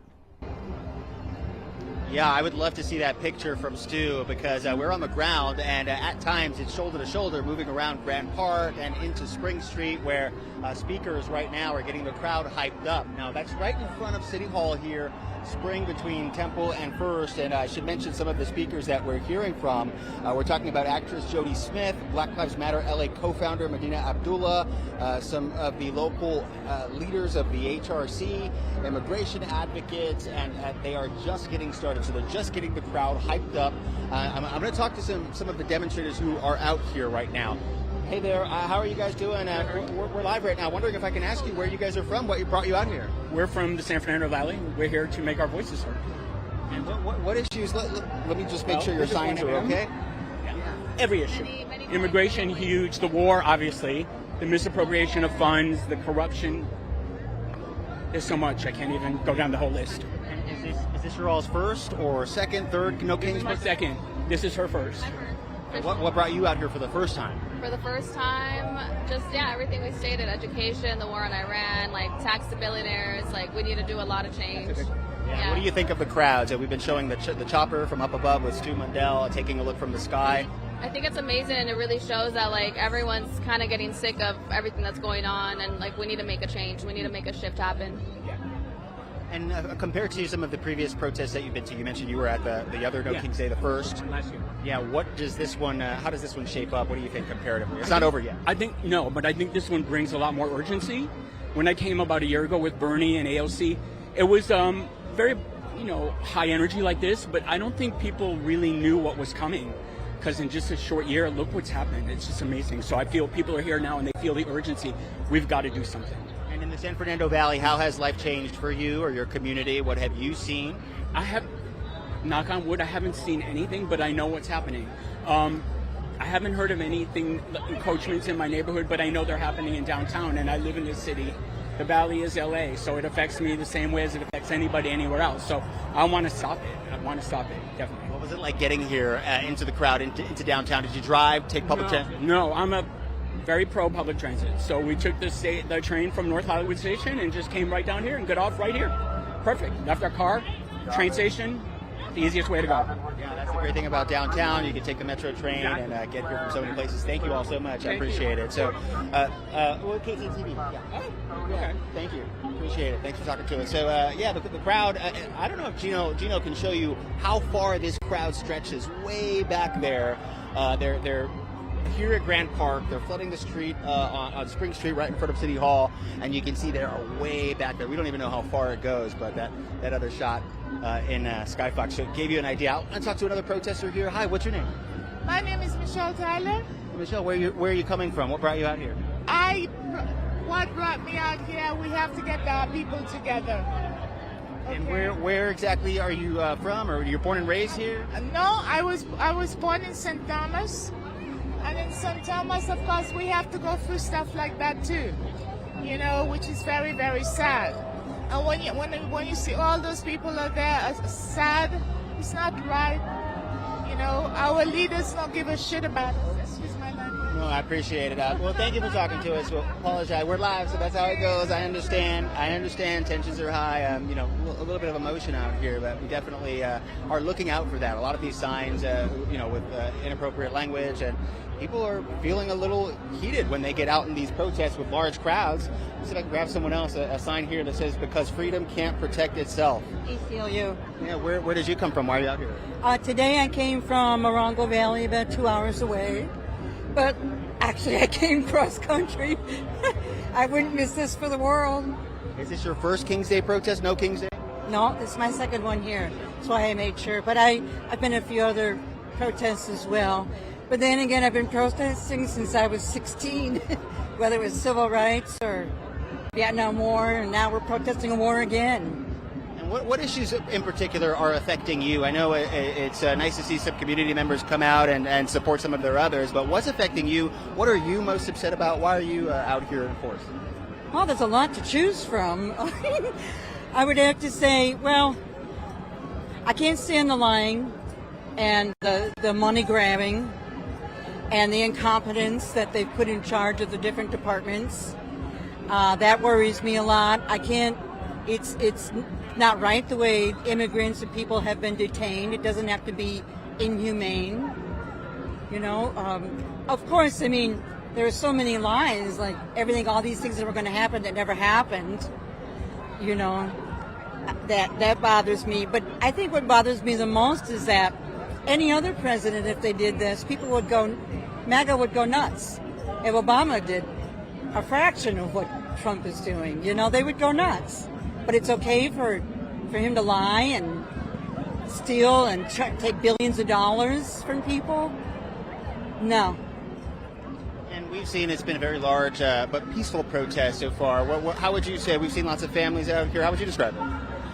Yeah, I would love to see that picture from Stu because we're on the ground and at times it's shoulder to shoulder moving around Grand Park and into Spring Street where speakers right now are getting the crowd hyped up. Now that's right in front of City Hall here, Spring between Temple and First, and I should mention some of the speakers that we're hearing from. We're talking about actress Jodie Smith, Black Lives Matter LA co-founder Medina Abdullah, some of the local leaders of the HRC, immigration advocates, and they are just getting started. So they're just getting the crowd hyped up. I'm going to talk to some of the demonstrators who are out here right now. Hey there, how are you guys doing? We're live right now. Wondering if I can ask you where you guys are from, what brought you out here? We're from the San Fernando Valley. We're here to make our voices heard. And what issues? Let me just make sure your signs are okay. Every issue. Immigration, huge. The war, obviously. The misappropriation of funds, the corruption. There's so much. I can't even go down the whole list. And is this your all's first or second, third? No Kings? My second. This is her first. What brought you out here for the first time? For the first time, just, everything we stated, education, the war in Iran, like tax to billionaires, like we need to do a lot of change. Yeah. What do you think of the crowds? We've been showing the chopper from up above with Stu Mundell taking a look from the sky. I think it's amazing, and it really shows that like everyone's kind of getting sick of everything that's going on, and like we need to make a change. We need to make a shift happen. Yeah. And compared to some of the previous protests that you've been to, you mentioned you were at the other No King's Day, the first. Last year. Yeah. What does this one? How does this one shape up? What do you think comparatively? It's not over yet. I think but I think this one brings a lot more urgency. When I came about a year ago with Bernie and AOC, it was very high energy like this, but I don't think people really knew what was coming. Because in just a short year, look what's happened. It's just amazing. So I feel people are here now and they feel the urgency. We've got to do something. And in the San Fernando Valley, how has life changed for you or your community? What have you seen? I have, knock on wood, I haven't seen anything, but I know what's happening. I haven't heard of anything, encroachments in my neighborhood, but I know they're happening in downtown, and I live in this city. The Valley is LA, so it affects me the same way as it affects anybody anywhere else. So I want to stop it. I want to stop it, definitely. What was it like getting here into the crowd, into downtown? Did you drive, take public transit? No, I'm a very pro public transit. So we took the train from North Hollywood Station and just came right down here and got off right here. Perfect. Left our car, train station, the easiest way to go. Yeah, that's the great thing about downtown. You can take the metro train and get here from so many places. Thank you all so much. I appreciate it. So, KCTV. Yeah. Okay. Thank you. Appreciate it. Thanks for talking to us. So, the crowd, I don't know if Gino can show you how far this crowd stretches way back there. They're here at Grand Park. They're flooding the street on Spring Street right in front of City Hall, and you can see they are way back there. We don't even know how far it goes, but that other shot in Skyfox gave you an idea. I'll talk to another protester here. Hi, what's your name? My name is Michelle Tyler. Michelle, where are you coming from? What brought you out here? What brought me out here, we have to get our people together. Okay. And where exactly are you from? Or you're born and raised here? No, I was born in St. Thomas. And in St. Thomas, of course, we have to go through stuff like that too, which is very, very sad. And when you see all those people out there sad, it's not right. Our leaders don't give a shit about us. Excuse my language. No, I appreciate it. Well, thank you for talking to us. We'll apologize. We're live, so that's how it goes. I understand. Tensions are high. A little bit of emotion out here, but we definitely are looking out for that. A lot of these signs, with inappropriate language, and people are feeling a little heated when they get out in these protests with large crowds. Let's see if I can grab someone else. A sign here that says, "Because freedom can't protect itself." ACLU. Yeah, where did you come from? Why are you out here? Today I came from Morongo Valley, about 2 hours away. But actually I came cross country. I wouldn't miss this for the world. Is this your first King's Day protest? No King's Day? No, this is my second one here. That's why I made sure. But I've been at a few other protests as well. But then again, I've been protesting since I was 16, whether it was civil rights or Vietnam War, and now we're protesting a war again. And what issues in particular are affecting you? I know it's nice to see some community members come out and support some of their others, but what's affecting you? What are you most upset about? Why are you out here in force? Well, there's a lot to choose from. I would have to say, well, I can't stand the lying and the money grabbing and the incompetence that they've put in charge of the different departments. That worries me a lot. I can't, it's not right the way immigrants and people have been detained. It doesn't have to be inhumane. You know, of course, I mean, there are so many lies, like everything, all these things that were going to happen that never happened. You know, that bothers me. But I think what bothers me the most is that any other president, if they did this, MAGA would go nuts. If Obama did a fraction of what Trump is doing, you know, they would go nuts. But it's okay for him to lie and steal and take billions of dollars from people? No. And we've seen it's been a very large but peaceful protest so far. How would you say? We've seen lots of families out here. How would you describe it?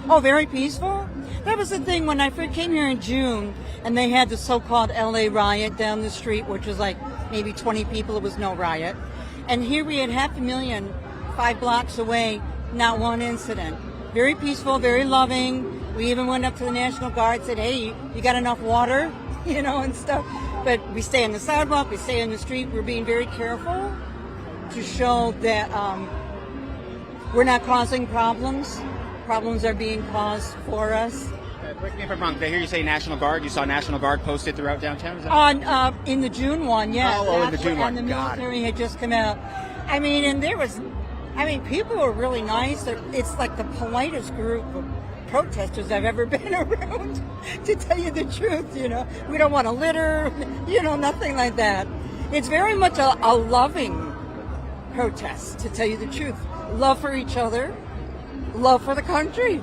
Oh, very peaceful. That was the thing when I first came here in June, and they had the so-called LA riot down the street, which was like maybe 20 people. It was no riot. And here we had 500,000, 5 blocks away, not one incident. Very peaceful, very loving. We even went up to the National Guard, said, hey, you got enough water? You know, and stuff. But we stay on the sidewalk, we stay on the street. We're being very careful to show that we're not causing problems. Problems are being caused for us. Correct me if I'm wrong. Did I hear you say National Guard? You saw National Guard posted throughout downtown? Is that In the June one, yes. Oh, in the June one. And the military had just come out. I mean, and people were really nice. It's like the politest group of protesters I've ever been around, to tell you the truth, you know. We don't want to litter, you know, nothing like that. It's very much a loving protest, to tell you the truth. Love for each other, love for the country.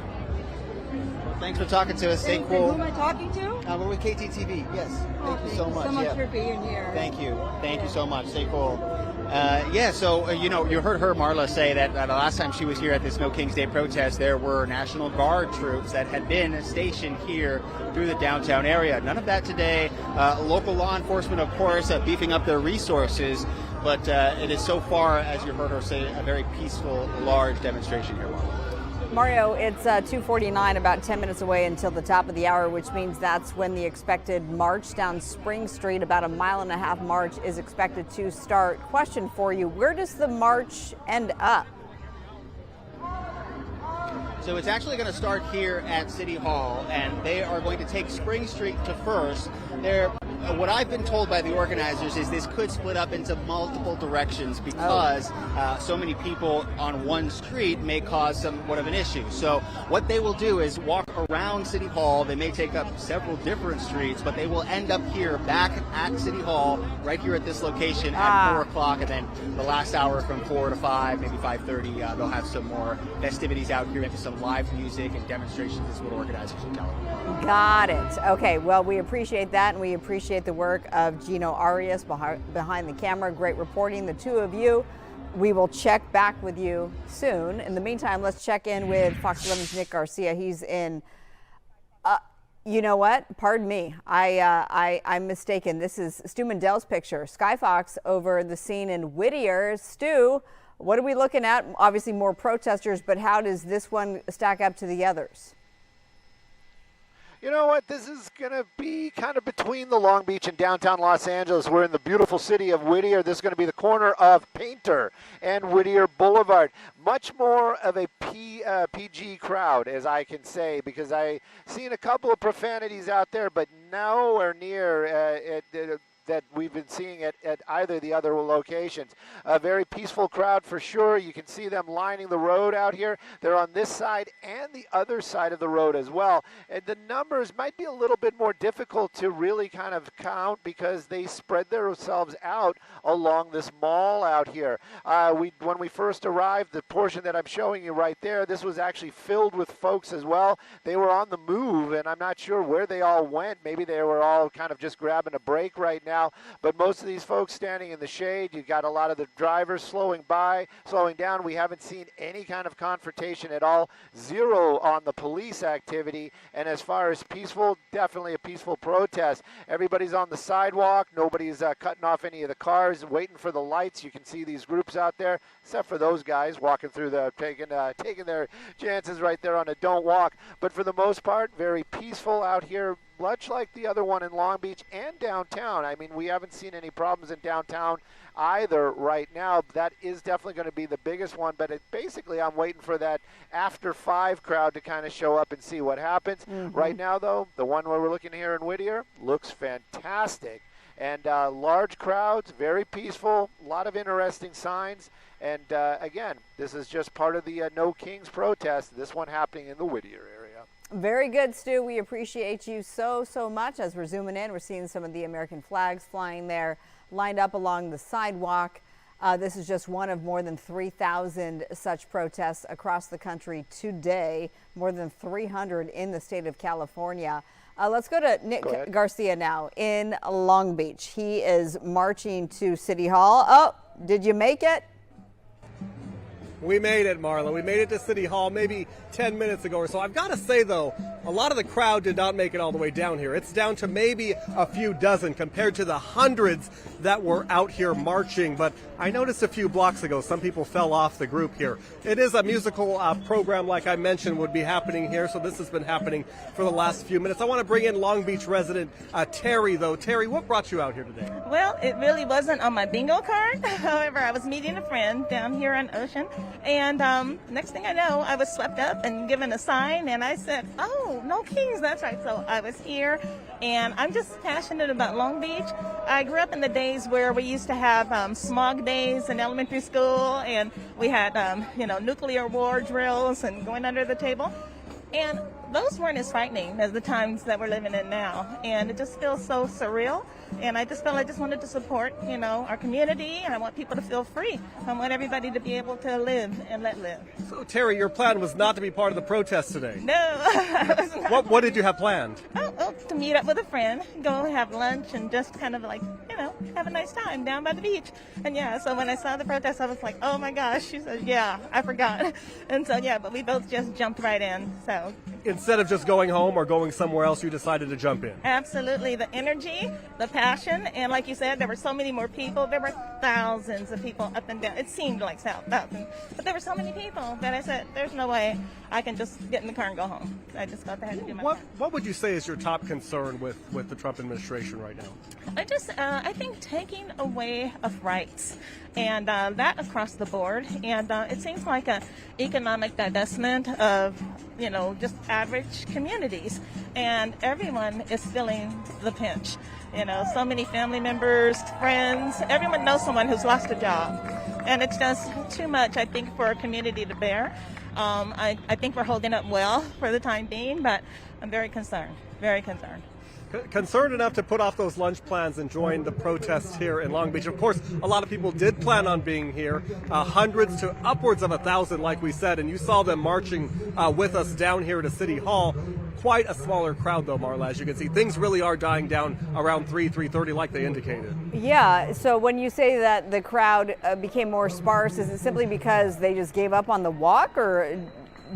Thanks for talking to us. Stay cool. Who am I talking to? We're with KTTV. Yes. Thank you so much. So much for being here. Thank you. Thank you so much. Stay cool. You heard her, Marla, say that the last time she was here at this No King's Day protest, there were National Guard troops that had been stationed here through the downtown area. None of that today. Local law enforcement, of course, beefing up their resources. But it is so far, as you heard her say, a very peaceful, large demonstration here, Marla. Mario, it's 2:49, about 10 minutes away until the top of the hour, which means that's when the expected march down Spring Street, about a 1.5 mile march, is expected to start. Question for you, where does the march end up? So it's actually going to start here at City Hall, and they are going to take Spring Street to First. What I've been told by the organizers is this could split up into multiple directions because so many people on one street may cause somewhat of an issue. So what they will do is walk around City Hall. They may take up several different streets, but they will end up here back at City Hall, right here at this location at 4 o'clock, and then the last hour from 4 to 5, maybe 5:30, they'll have some more festivities out here, maybe some live music and demonstrations, is what organizers are telling me. Got it. Okay, well, we appreciate that, and we appreciate the work of Gino Arias behind the camera. Great reporting, the two of you. We will check back with you soon. In the meantime, let's check in with Fox 11's Nick Garcia. He's in, you know what? Pardon me. I'm mistaken. This is Stu Mandel's picture. Sky Fox over the scene in Whittier. Stu, what are we looking at? Obviously more protesters, but how does this one stack up to the others? You know what? This is going to be kind of between the Long Beach and downtown Los Angeles. We're in the beautiful city of Whittier. This is going to be the corner of Painter and Whittier Boulevard. Much more of a PG crowd, as I can say, because I've seen a couple of profanities out there, but nowhere near that we've been seeing at either of the other locations. A very peaceful crowd for sure. You can see them lining the road out here. They're on this side and the other side of the road as well. And the numbers might be a little bit more difficult to really kind of count because they spread themselves out along this mall out here. When we first arrived, the portion that I'm showing you right there, this was actually filled with folks as well. They were on the move, and I'm not sure where they all went. Maybe they were all kind of just grabbing a break right now. But most of these folks standing in the shade. You've got a lot of the drivers slowing down. We haven't seen any kind of confrontation at all. Zero on the police activity. And as far as peaceful, definitely a peaceful protest. Everybody's on the sidewalk. Nobody's cutting off any of the cars, waiting for the lights. You can see these groups out there, except for those guys walking through taking their chances right there on a don't walk. But for the most part, very peaceful out here. much like the other one in Long Beach and downtown. I mean, we haven't seen any problems in downtown either right now. That is definitely going to be the biggest one, but basically I'm waiting for that after 5 crowd to kind of show up and see what happens. Right now, though, the one where we're looking here in Whittier looks fantastic. And large crowds, very peaceful, a lot of interesting signs. And again, this is just part of the No Kings protest, this one happening in the Whittier area. Very good, Stu. We appreciate you so much. As we're zooming in, we're seeing some of the American flags flying there, lined up along the sidewalk. This is just one of more than 3,000 such protests across the country today, more than 300 in the state of California. Let's go to Nick Garcia now in Long Beach. He is marching to City Hall. Oh, did you make it? We made it, Marla. We made it to City Hall maybe 10 minutes ago or so. I've got to say, though, a lot of the crowd did not make it all the way down here. It's down to maybe a few dozen compared to the hundreds that were out here marching. But I noticed a few blocks ago some people fell off the group here. It is a musical program, like I mentioned, would be happening here. So this has been happening for the last few minutes. I want to bring in Long Beach resident Terry, though. Terry, what brought you out here today? Well, it really wasn't on my bingo card. However, I was meeting a friend down here on Ocean. And next thing I know, I was swept up and given a sign, and I said, oh, No Kings, that's right. So I was here, and I'm just passionate about Long Beach. I grew up in the days where we used to have smog days in elementary school, and we had, nuclear war drills and going under the table. And those weren't as frightening as the times that we're living in now. And it just feels so surreal. And I just felt I just wanted to support, our community. And I want people to feel free. I want everybody to be able to live and let live. So, Terry, your plan was not to be part of the protest today. No, I was not. What did you have planned? Oh, to meet up with a friend, go have lunch, and just kind of have a nice time down by the beach. And so when I saw the protest, I was like, oh my gosh. She said, yeah, I forgot. And so, but we both just jumped right in. So instead of just going home or going somewhere else, you decided to jump in. Absolutely. The energy, the passion, and like you said, there were so many more people. There were thousands of people up and down. It seemed like thousands, but there were so many people that I said, there's no way I can just get in the car and go home. I just thought I had to do my part. What would you say is your top concern with the Trump administration right now? I think taking away of rights, and that across the board. And it seems like an economic divestment of, just average communities. And everyone is feeling the pinch. So many family members, friends, everyone knows someone who's lost a job. And it's just too much, I think, for a community to bear. I think we're holding up well for the time being, but I'm very concerned, very concerned. Concerned enough to put off those lunch plans and join the protests here in Long Beach. Of course, a lot of people did plan on being here, hundreds to upwards of 1,000, like we said, and you saw them marching with us down here to City Hall. Quite a smaller crowd, though, Marla, as you can see. Things really are dying down around 3:30, like they indicated. Yeah, so when you say that the crowd became more sparse, is it simply because they just gave up on the walk, or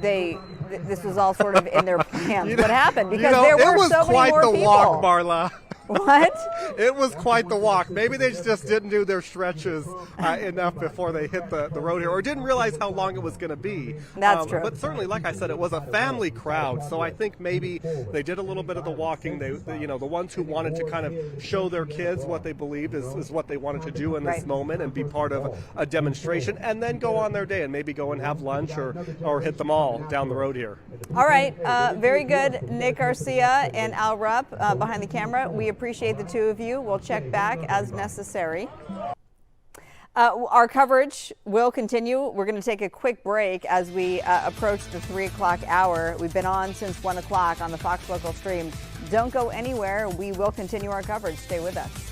this was all sort of in their plans? What happened? Because there were so many more people. It was quite the walk, Marla. What? It was quite the walk. Maybe they just didn't do their stretches enough before they hit the road here, or didn't realize how long it was going to be. That's true. But certainly, like I said, it was a family crowd, so I think maybe they did a little bit of the walking. The ones who wanted to kind of show their kids what they believed is what they wanted to do in this moment and be part of a demonstration, and then go on their day and maybe go and have lunch or hit the mall down the road here. All right, very good, Nick Garcia and Al Rupp behind the camera. We appreciate the two of you. We'll check back as necessary. Our coverage will continue. We're going to take a quick break as we approach the 3 o'clock hour. We've been on since 1 o'clock on the Fox Local stream. Don't go anywhere. We will continue our coverage. Stay with us.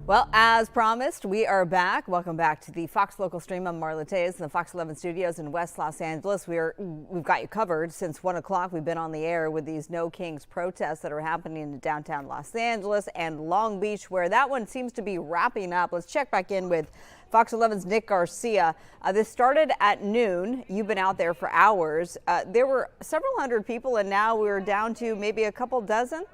Well, as promised, we are back. Welcome back to the Fox Local Stream. I'm Marla Tejas in the Fox 11 studios in West Los Angeles. We've got you covered since 1 o'clock. We've been on the air with these No Kings protests that are happening in downtown Los Angeles and Long Beach, where that one seems to be wrapping up. Let's check back in with Fox 11's Nick Garcia. This started at noon. You've been out there for hours. There were several hundred people, and now we're down to maybe a couple dozen.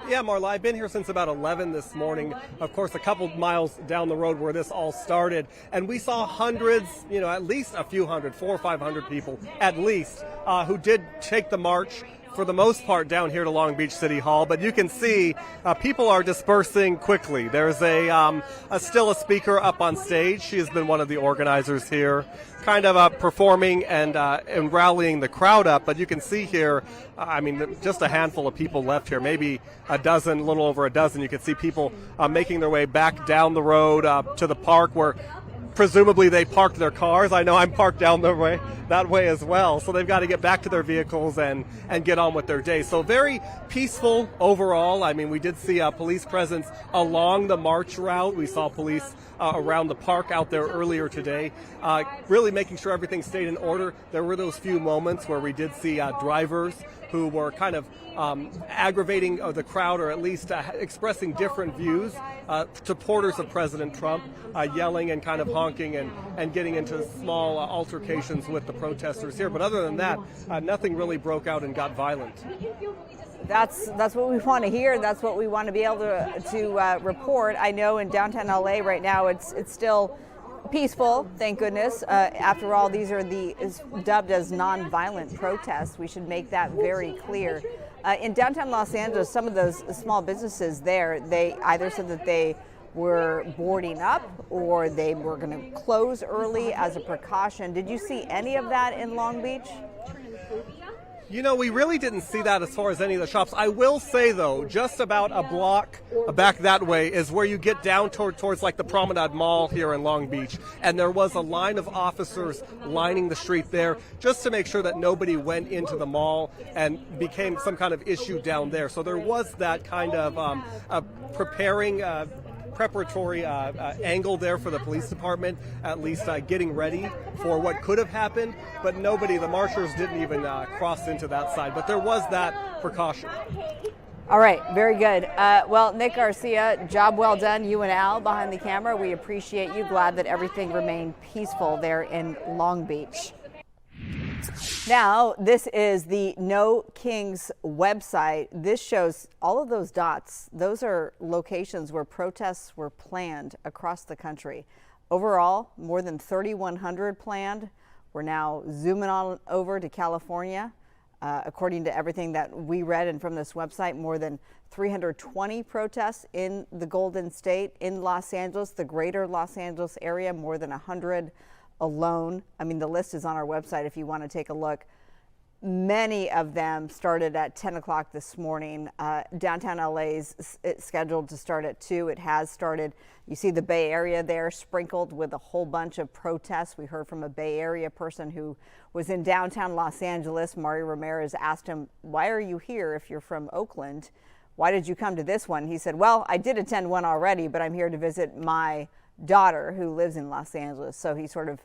Yeah, Marla, I've been here since about 11 this morning. Of course, a couple miles down the road where this all started. And we saw hundreds, at least a few hundred, 400 or 500 people at least, who did take the march for the most part down here to Long Beach City Hall. But you can see people are dispersing quickly. There's still a speaker up on stage. She has been one of the organizers here, kind of performing and rallying the crowd up. But you can see here, just a handful of people left here, maybe a dozen, a little over a dozen. You can see people making their way back down the road to the park where presumably they parked their cars. I know I'm parked down that way as well. So they've got to get back to their vehicles and get on with their day. So very peaceful overall. We did see a police presence along the march route. We saw police around the park out there earlier today, really making sure everything stayed in order. There were those few moments where we did see drivers who were kind of aggravating the crowd, or at least expressing different views, supporters of President Trump, yelling and kind of honking and getting into small altercations with the protesters here. But other than that, nothing really broke out and got violent. That's what we want to hear. That's what we want to be able to report. I know in downtown LA right now it's still peaceful, thank goodness. After all, these are dubbed as non-violent protests. We should make that very clear. In downtown Los Angeles, some of those small businesses there, they either said that they were boarding up or they were going to close early as a precaution. Did you see any of that in Long Beach? We really didn't see that as far as any of the shops. I will say, though, just about a block back that way is where you get down towards like the Promenade Mall here in Long Beach. And there was a line of officers lining the street there just to make sure that nobody went into the mall and became some kind of issue down there. So there was that kind of preparatory angle there for the police department, at least getting ready for what could have happened, but the marchers didn't even cross into that side, but there was that precaution. All right, very good. Well, Nick Garcia, job well done. You and Al behind the camera, we appreciate you. Glad that everything remained peaceful there in Long Beach. Now, this is the No Kings website. This shows all of those dots. Those are locations where protests were planned across the country. Overall, more than 3,100 planned. We're now zooming on over to California. According to everything that we read and from this website, more than 320 protests in the Golden State, in Los Angeles, the greater Los Angeles area, more than 100 alone. The list is on our website if you want to take a look. Many of them started at 10 o'clock this morning. Downtown LA's scheduled to start at 2. It has started. You see the Bay Area there sprinkled with a whole bunch of protests. We heard from a Bay Area person who was in downtown Los Angeles. Mario Ramirez asked him, "Why are you here if you're from Oakland? Why did you come to this one?" He said, "Well, I did attend one already, but I'm here to visit my daughter who lives in Los Angeles." So he sort of,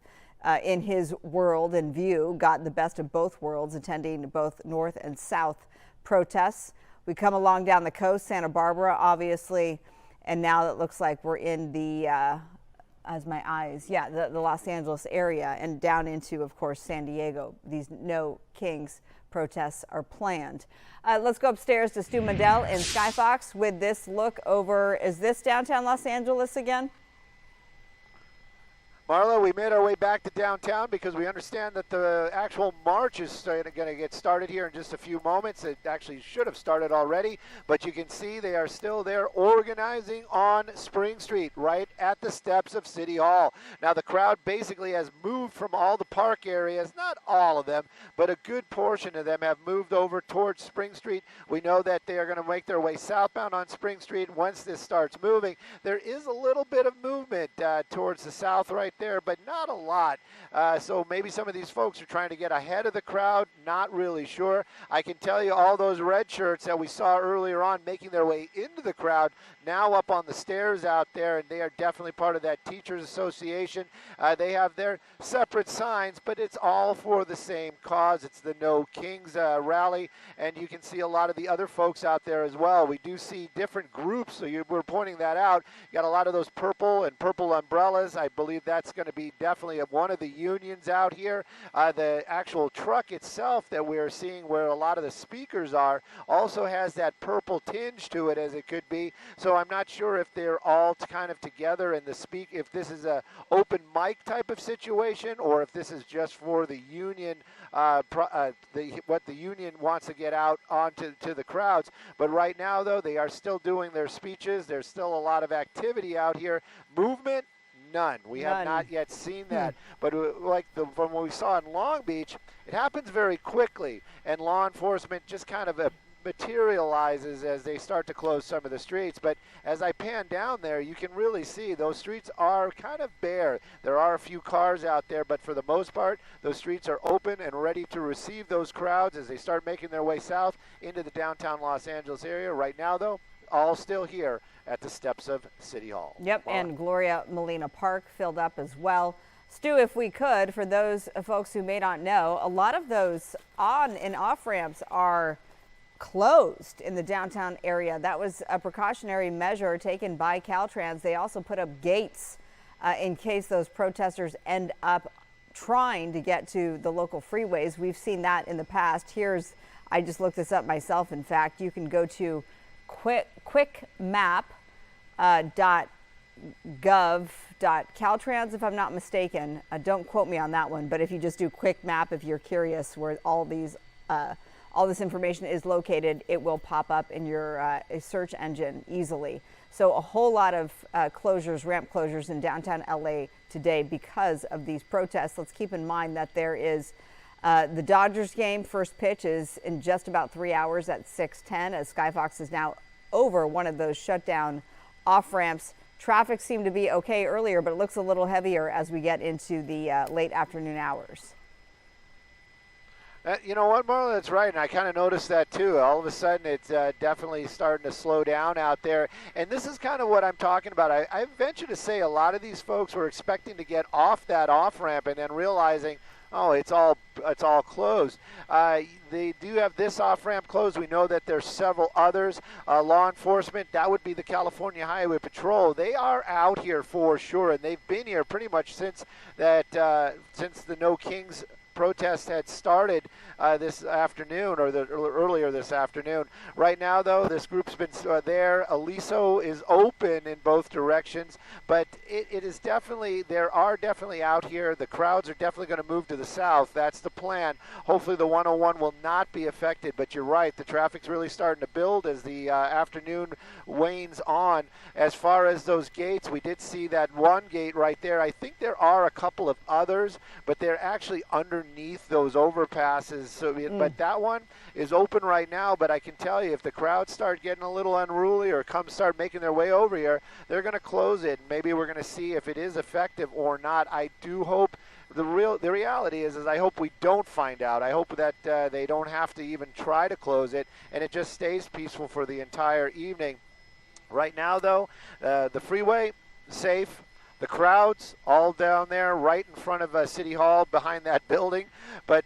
in his world and view, got the best of both worlds, attending both North and South protests. We come along down the coast, Santa Barbara, obviously, and now it looks like we're in the, the Los Angeles area and down into, of course, San Diego. These No Kings protests are planned. Let's go upstairs to Stu Mandel in Skyfox with this look over. Is this downtown Los Angeles again? Marla, we made our way back to downtown because we understand that the actual march is going to get started here in just a few moments. It actually should have started already, but you can see they are still there organizing on Spring Street, right at the steps of City Hall. Now, the crowd basically has moved from all the park areas, not all of them, but a good portion of them have moved over towards Spring Street. We know that they are going to make their way southbound on Spring Street once this starts moving. There is a little bit of movement towards towards the south right there, but not a lot. So maybe some of these folks are trying to get ahead of the crowd. Not really sure. I can tell you all those red shirts that we saw earlier on making their way into the crowd, now up on the stairs out there, and they are definitely part of that Teachers Association. They have their separate signs, but it's all for the same cause. It's the No Kings rally, and you can see a lot of the other folks out there as well. We do see different groups, so we're pointing that out. You got a lot of those purple and purple umbrellas. I believe that's going to be definitely one of the unions out here. The actual truck itself that we're seeing where a lot of the speakers are also has that purple tinge to it, as it could be. So I'm not sure if they're all kind of together in the if this is a open mic type of situation, or if this is just for the union, what the union wants to get out onto the crowds. But right now, though, they are still doing their speeches. There's still a lot of activity out here. Movement, none. We have not yet seen that. But from what we saw in Long Beach, it happens very quickly, and law enforcement just kind of materializes as they start to close some of the streets. But as I pan down there, you can really see those streets are kind of bare. There are a few cars out there, but for the most part, those streets are open and ready to receive those crowds as they start making their way south into the downtown Los Angeles area. Right now, though, all still here at the steps of City Hall. Yep, and Gloria Molina Park filled up as well. Stu, if we could, for those folks who may not know, a lot of those on and off ramps are closed in the downtown area. That was a precautionary measure taken by Caltrans. They also put up gates in case those protesters end up trying to get to the local freeways. We've seen that in the past. I just looked this up myself. In fact, you can go to quickmap.gov.caltrans, if I'm not mistaken. Don't quote me on that one, but if you just do quick map, if you're curious where all this information is located, it will pop up in your search engine easily. So a whole lot of closures, ramp closures in downtown LA today because of these protests. Let's keep in mind that there is the Dodgers game. First pitch is in just about 3 hours at 6:10, as Skyfox is now over one of those shutdown off ramps. Traffic seemed to be okay earlier, but it looks a little heavier as we get into the late afternoon hours. You know what, Marla, that's right, and I kind of noticed that too. All of a sudden, it's definitely starting to slow down out there, and this is kind of what I'm talking about. I venture to say a lot of these folks were expecting to get off that off-ramp and then realizing, oh, it's all closed. They do have this off-ramp closed. We know that there's several others. Law enforcement, that would be the California Highway Patrol. They are out here for sure, and they've been here pretty much since the No Kings protest had started this afternoon, or earlier this afternoon. Right now, though, this group's been there. Aliso is open in both directions, but it is definitely, there are definitely out here. The crowds are definitely going to move to the south. That's the plan. Hopefully the 101 will not be affected, but you're right. The traffic's really starting to build as the afternoon wanes on. As far as those gates, we did see that one gate right there. I think there are a couple of others, but they're actually underneath those overpasses. So, but that one is open right now. But I can tell you, if the crowds start getting a little unruly or start making their way over here, they're going to close it. Maybe we're going to see if it is effective or not. I do hope. The reality is I hope we don't find out. I hope that they don't have to even try to close it, and it just stays peaceful for the entire evening. Right now, though, the freeway, safe. The crowds all down there right in front of City Hall behind that building. But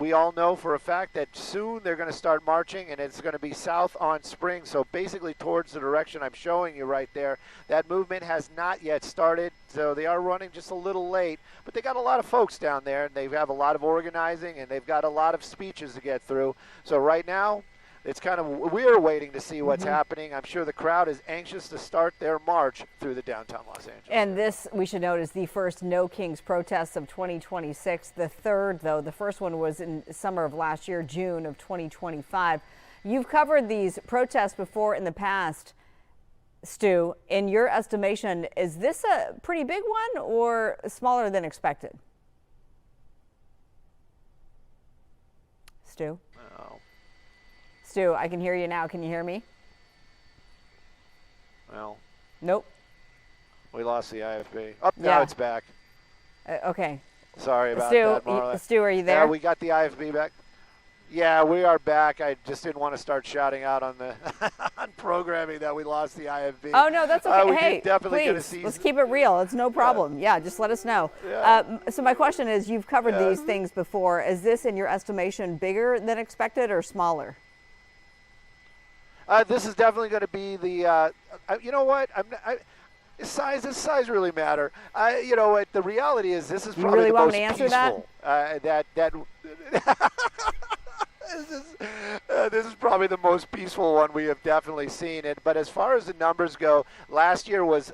we all know for a fact that soon they're going to start marching, and it's going to be south on Spring. So basically towards the direction I'm showing you right there. That movement has not yet started, so they are running just a little late. But they got a lot of folks down there, and they have a lot of organizing, and they've got a lot of speeches to get through. So right now, it's kind of, we're waiting to see what's happening. I'm sure the crowd is anxious to start their march through the downtown Los Angeles. And this, we should note, is the first No Kings protests of 2026. The third, though, the first one was in summer of last year, June of 2025. You've covered these protests before in the past, Stu. In your estimation, is this a pretty big one or smaller than expected? Stu? Stu, I can hear you now. Can you hear me? Well. Nope. We lost the IFB. Oh, Yeah. now it's back. Okay. Sorry about Stu, that, Marla. Stu, are you there? Yeah, we got the IFB back. Yeah, we are back. I just didn't want to start shouting out on the on programming that we lost the IFB. Oh, no, that's okay. We hey, definitely please, gonna see. let's keep it real. It's no problem. Yeah, just let us know. Yeah. So my question is, you've covered these things before. Is this, in your estimation, bigger than expected or smaller? This is definitely going to be the. You know what? Does size really matter? You know what? The reality is, this is probably really the want most me to answer peaceful. that? This is probably the most peaceful one we have definitely seen. But as far as the numbers go, last year was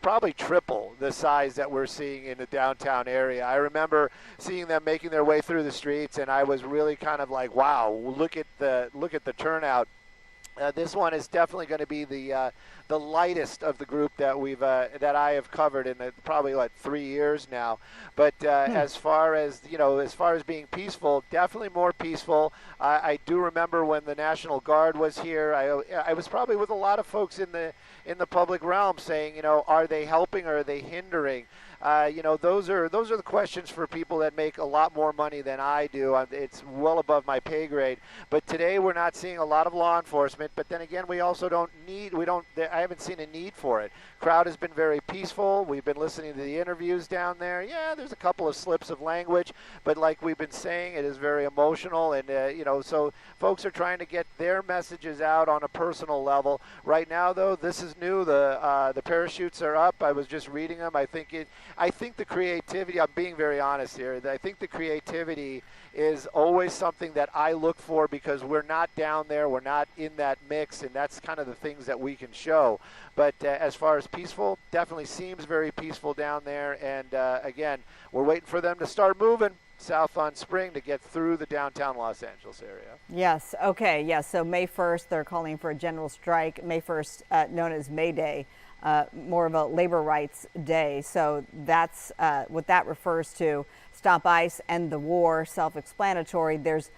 probably triple the size that we're seeing in the downtown area. I remember seeing them making their way through the streets, and I was really kind of like, wow, look at the turnout. This one is definitely going to be the lightest of the group that that I have covered in probably 3 years now. But as far as being peaceful, definitely more peaceful. I do remember when the National Guard was here. I was probably with a lot of folks in the public realm saying, are they helping or are they hindering? Those are the questions for people that make a lot more money than I do. It's well above my pay grade. But today we're not seeing a lot of law enforcement. But then again, we also I haven't seen a need for it. Crowd has been very peaceful. We've been listening to the interviews down there. Yeah, there's a couple of slips of language, but like we've been saying, it is very emotional, and so folks are trying to get their messages out on a personal level. Right now, though, this is new. The parachutes are up. I was just reading them. I think the creativity. I'm being very honest here. I think the creativity is always something that I look for because we're not down there, we're not in that mix, and that's kind of the things that we can show. But as far as peaceful, definitely seems very peaceful down there. And again, we're waiting for them to start moving south on Spring to get through the downtown Los Angeles area. Yes. Okay. Yes. So May 1st, they're calling for a general strike. May 1st, known as May Day, more of a labor rights day. So that's what that refers to. Stop ICE, end the war, self-explanatory. There's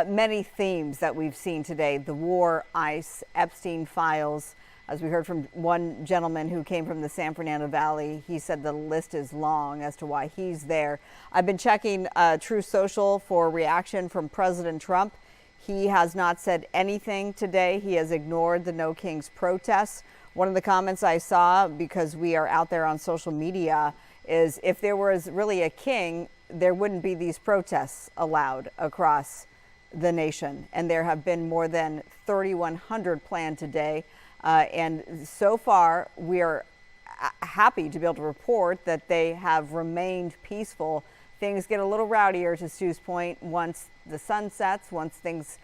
many themes that we've seen today. The war, ICE, Epstein files. As we heard from one gentleman who came from the San Fernando Valley, he said the list is long as to why he's there. I've been checking Truth Social for reaction from President Trump. He has not said anything today. He has ignored the No Kings protests. One of the comments I saw, because we are out there on social media, is if there was really a king, there wouldn't be these protests allowed across the nation. And there have been more than 3,100 planned today. And so far, we are happy to be able to report that they have remained peaceful. Things get a little rowdier, to Stu's point, once the sun sets, once things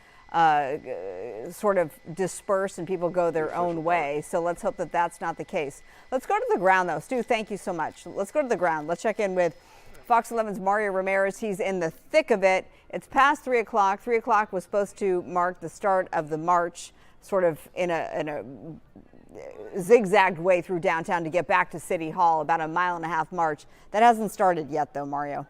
sort of disperse and people go their own way. So let's hope that that's not the case. Let's go to the ground, though. Stu, thank you so much. Let's go to the ground. Let's check in with Fox 11's Mario Ramirez. He's in the thick of it. It's past 3 o'clock. 3 o'clock was supposed to mark the start of the march, sort of in a zigzagged way through downtown to get back to City Hall, about a 1.5 mile march. That hasn't started yet, though, Mario.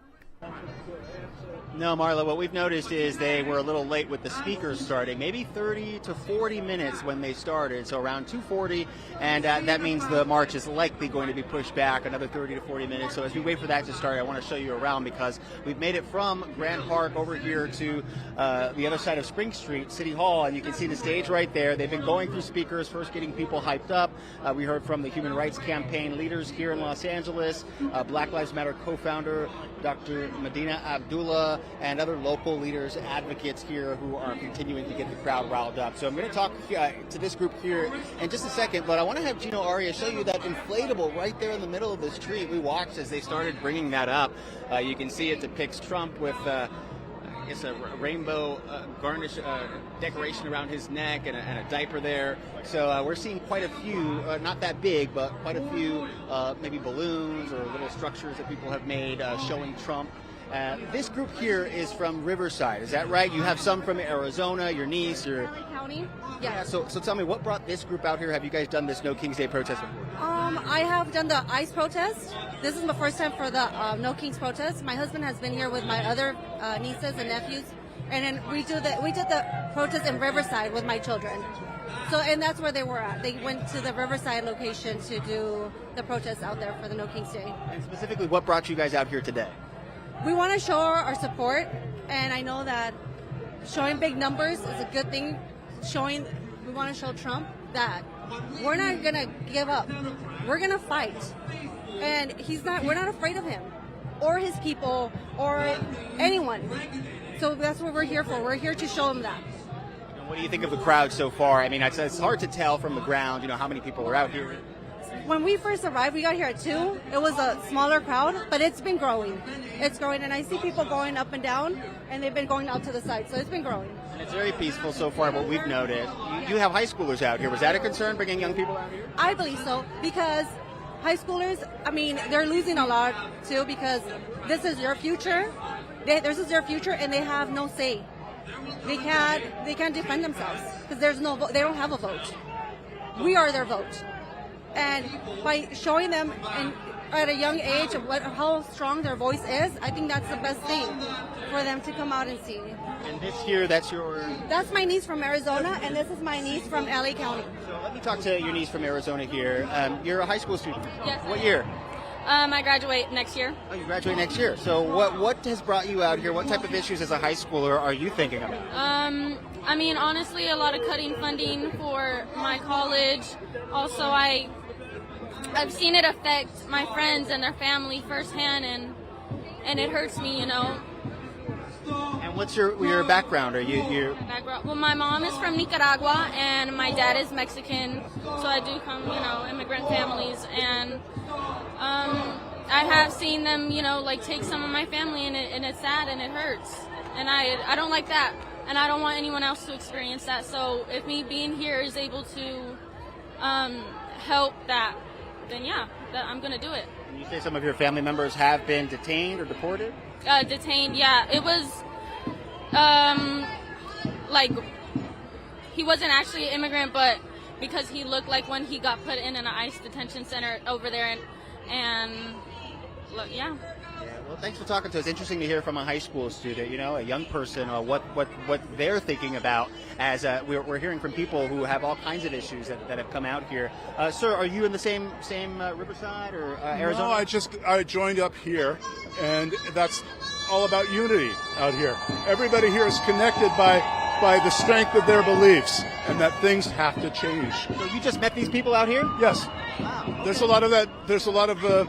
No, Marla, what we've noticed is they were a little late with the speakers starting, maybe 30 to 40 minutes when they started, so around 2:40, and that means the march is likely going to be pushed back another 30 to 40 minutes. So as we wait for that to start, I want to show you around because we've made it from Grand Park over here to the other side of Spring Street, City Hall, and you can see the stage right there. They've been going through speakers, first getting people hyped up. We heard from the Human Rights Campaign leaders here in Los Angeles, Black Lives Matter co-founder Dr. Medina Abdullah, and other local leaders, advocates here who are continuing to get the crowd riled up. So I'm going to talk to this group here in just a second, but I want to have Gino Aria show you that inflatable right there in the middle of the street. We watched as they started bringing that up. You can see it depicts Trump with it's a rainbow garnish decoration around his neck and a diaper there. So we're seeing quite a few, not that big, but quite a few maybe balloons or little structures that people have made showing Trump. This group here is from Riverside, is that right? You have some from Arizona, your niece, your... LA County? Yeah. So tell me, what brought this group out here? Have you guys done this No Kings Day protest before? I have done the ICE protest. This is my first time for the No Kings protest. My husband has been here with my other nieces and nephews And then we did the protest in Riverside with my children. So, and that's where they were at. They went to the Riverside location to do the protest out there for the No Kings Day. And specifically, what brought you guys out here today? We want to show our support, and I know that showing big numbers is a good thing. We want to show Trump that we're not going to give up. We're going to fight. And we're not afraid of him or his people or anyone. So that's what we're here for. We're here to show him that. What do you think of the crowd so far? I mean, it's hard to tell from the ground, how many people are out here. When we first arrived, we got here at 2. It was a smaller crowd, but it's been growing. It's growing, and I see people going up and down, and they've been going out to the side, so it's been growing. And it's very peaceful so far, what we've noticed. You have high schoolers out here. Was that a concern, bringing young people out here? I believe so, because high schoolers, they're losing a lot, too, because this is their future. This is their future, and they have no say. They can't defend themselves, because they don't have a vote. We are their vote. And by showing them at a young age how strong their voice is, I think that's the best thing for them to come out and see. And this here, that's my niece from Arizona, and this is my niece from LA County. So let me talk to your niece from Arizona here. You're a high school student. Yes. What year? I graduate next year. Oh, you graduate next year. So what has brought you out here? What type of issues as a high schooler are you thinking about? Honestly, a lot of cutting funding for my college. Also, I've seen it affect my friends and their family firsthand, and it hurts me, And what's your background? Are you background? Well, my mom is from Nicaragua, and my dad is Mexican, so I do come, immigrant families, and I have seen them, take some of my family, and it's sad and it hurts, and I don't like that, and I don't want anyone else to experience that. So if me being here is able to help that, then I'm gonna do it. You say some of your family members have been detained or deported? Detained, yeah. It was he wasn't actually an immigrant, but because he looked like when he got put in an ICE detention center over there, and look, yeah. Well, thanks for talking to us. Interesting to hear from a high school student, a young person, what they're thinking about. As we're hearing from people who have all kinds of issues that have come out here. Sir, are you in the same Riverside or Arizona? No, I joined up here, and that's all about unity out here. Everybody here is connected by the strength of their beliefs, and that things have to change. So you just met these people out here? Yes. Wow. There's a lot of that. There's a lot of a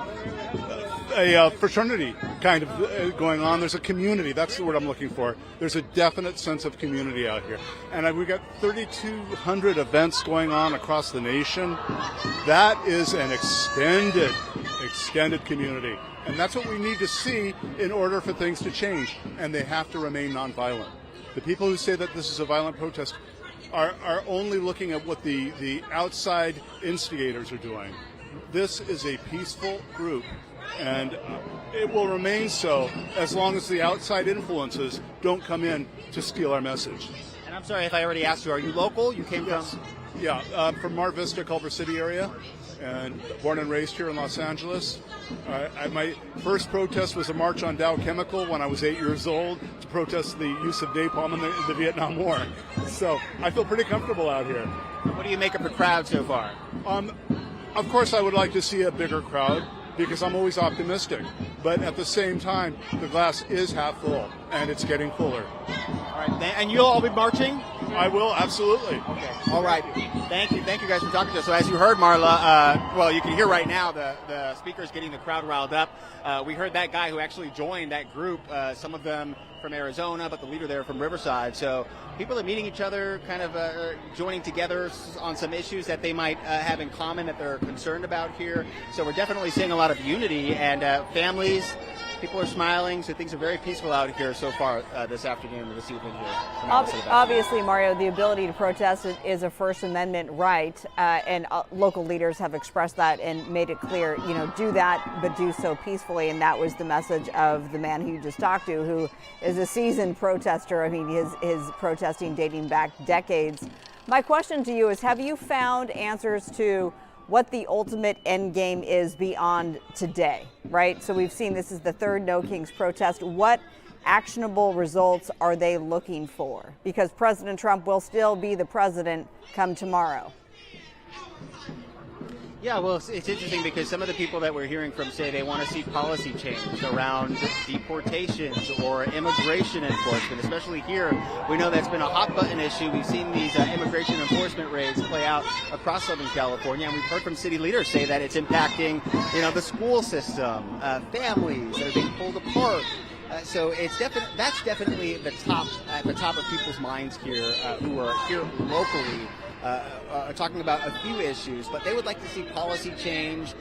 fraternity kind of going on. There's a community. That's the word I'm looking for. There's a definite sense of community out here. And we got 3,200 events going on across the nation. That is an extended community. And that's what we need to see in order for things to change. And they have to remain nonviolent. The people who say that this is a violent protest are only looking at what the outside instigators are doing. This is a peaceful group, and it will remain so as long as the outside influences don't come in to steal our message. And I'm sorry if I already asked you, are you local? You came from? Yeah, from Mar Vista, Culver City area, and born and raised here in Los Angeles. My first protest was a march on Dow Chemical when I was 8 years old to protest the use of napalm in the Vietnam War. So I feel pretty comfortable out here. What do you make of the crowd so far? Of course, I would like to see a bigger crowd because I'm always optimistic. But at the same time, the glass is half full, and it's getting fuller. All right, and you'll all be marching? I will, absolutely. Okay. All right. Thank you guys for talking to us. So as you heard, Marla, you can hear right now the speakers getting the crowd riled up. We heard that guy who actually joined that group, some of them from Arizona, but the leader there from Riverside. So people are meeting each other, kind of joining together on some issues that they might have in common that they're concerned about here. So we're definitely seeing a lot of unity, and families, people are smiling, so things are very peaceful out here so far this afternoon and this evening here. Obviously, Mario, the ability to protest is a First Amendment right, and local leaders have expressed that and made it clear, do that, but do so peacefully, and that was the message of the man who you just talked to, who is a seasoned protester. I mean, his protesting dating back decades. My question to you is, have you found answers to what the ultimate end game is beyond today, right? So we've seen this is the third No Kings protest. What actionable results are they looking for? Because President Trump will still be the president come tomorrow. Yeah, well, it's interesting because some of the people that we're hearing from say they want to see policy change around deportations or immigration enforcement, especially here. We know that's been a hot button issue. We've seen these immigration enforcement raids play out across Southern California, and we've heard from city leaders say that it's impacting, the school system, families that are being pulled apart. So that's definitely at the top of people's minds here who are here locally. Talking about a few issues, but they would like to see policy change.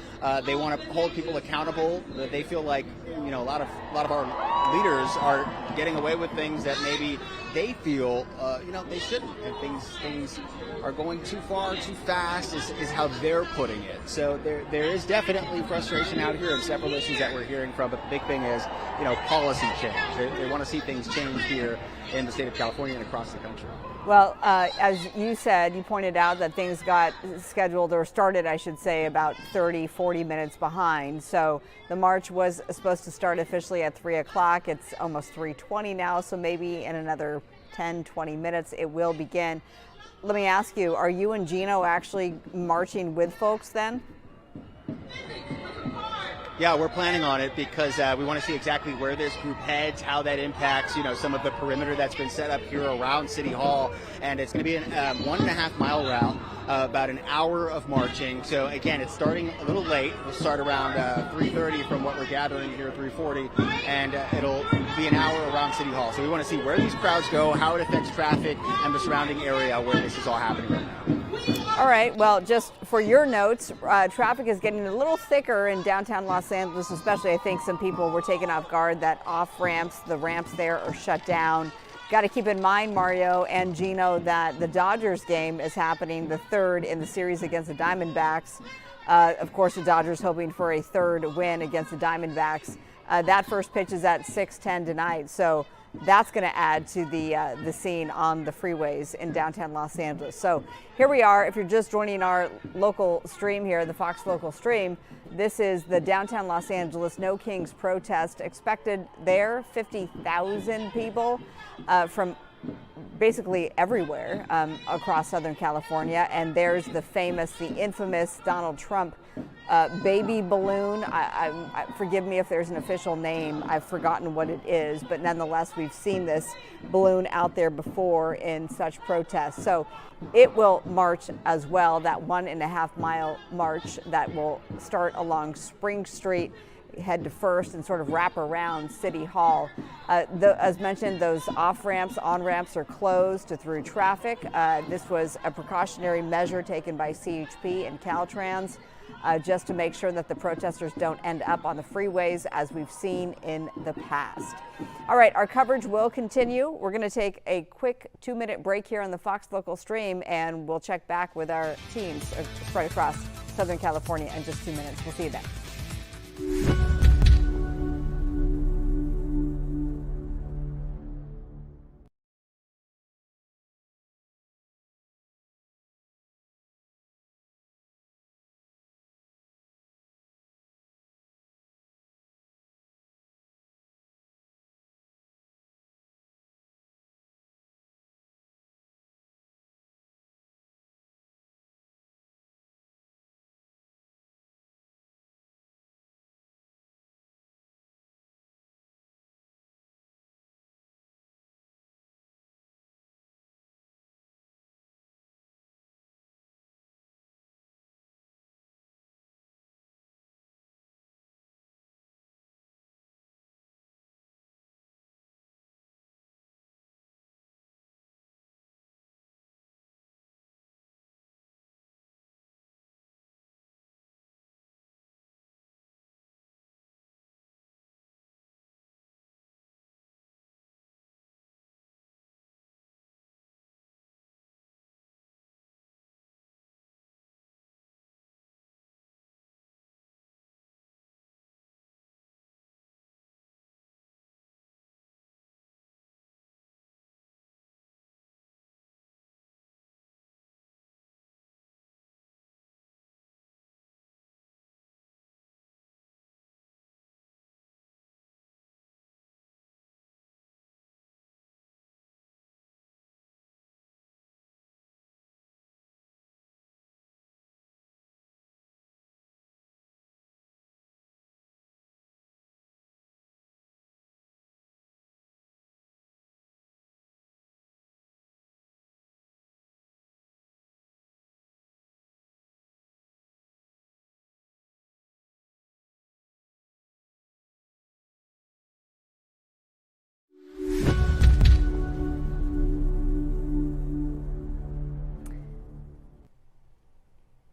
They want to hold people accountable. They feel like a lot of our leaders are getting away with things that maybe they feel they shouldn't, and things are going too far, too fast is how they're putting it. So there is definitely frustration out here in several issues that we're hearing from. But the big thing is policy change. They want to see things change here in the state of California and across the country. Well, as you said, you pointed out that things got scheduled or started, I should say, about 30, 40 minutes behind. So the march was supposed to start officially at 3 o'clock. It's almost 3:20 now, so maybe in another 10, 20 minutes it will begin. Let me ask you, are you and Gino actually marching with folks then? Yeah, we're planning on it because we want to see exactly where this group heads, how that impacts, some of the perimeter that's been set up here around City Hall. And it's going to be a 1.5 mile route, about an hour of marching. So again, it's starting a little late. We'll start around 3:30 from what we're gathering here, 3:40, and it'll be an hour around City Hall. So we want to see where these crowds go, how it affects traffic, and the surrounding area where this is all happening right now. All right, well, just for your notes, traffic is getting a little thicker in downtown Los Angeles, especially. I think some people were taken off guard that the ramps there are shut down. Got to keep in mind, Mario and Gino, that the Dodgers game is happening, the third in the series against the Diamondbacks. Of course, the Dodgers hoping for a third win against the Diamondbacks. That first pitch is at 6:10 tonight, so that's going to add to the scene on the freeways in downtown Los Angeles. So here we are. If you're just joining our local stream here, the Fox local stream, this is the downtown Los Angeles No Kings protest. Expected there 50,000 people from basically everywhere across Southern California. And there's the infamous Donald Trump baby balloon. Forgive me if there's an official name. I've forgotten what it is, but nonetheless, we've seen this balloon out there before in such protests. So it will march as well, that 1.5 mile march that will start along Spring Street, head to First, and sort of wrap around City Hall. As mentioned, those off-ramps, on-ramps are closed to through traffic. This was a precautionary measure taken by CHP and Caltrans, just to make sure that the protesters don't end up on the freeways as we've seen in the past. All right, our coverage will continue. We're going to take a quick 2-minute break here on the Fox local stream, and we'll check back with our teams spread across Southern California in just 2 minutes. We'll see you then.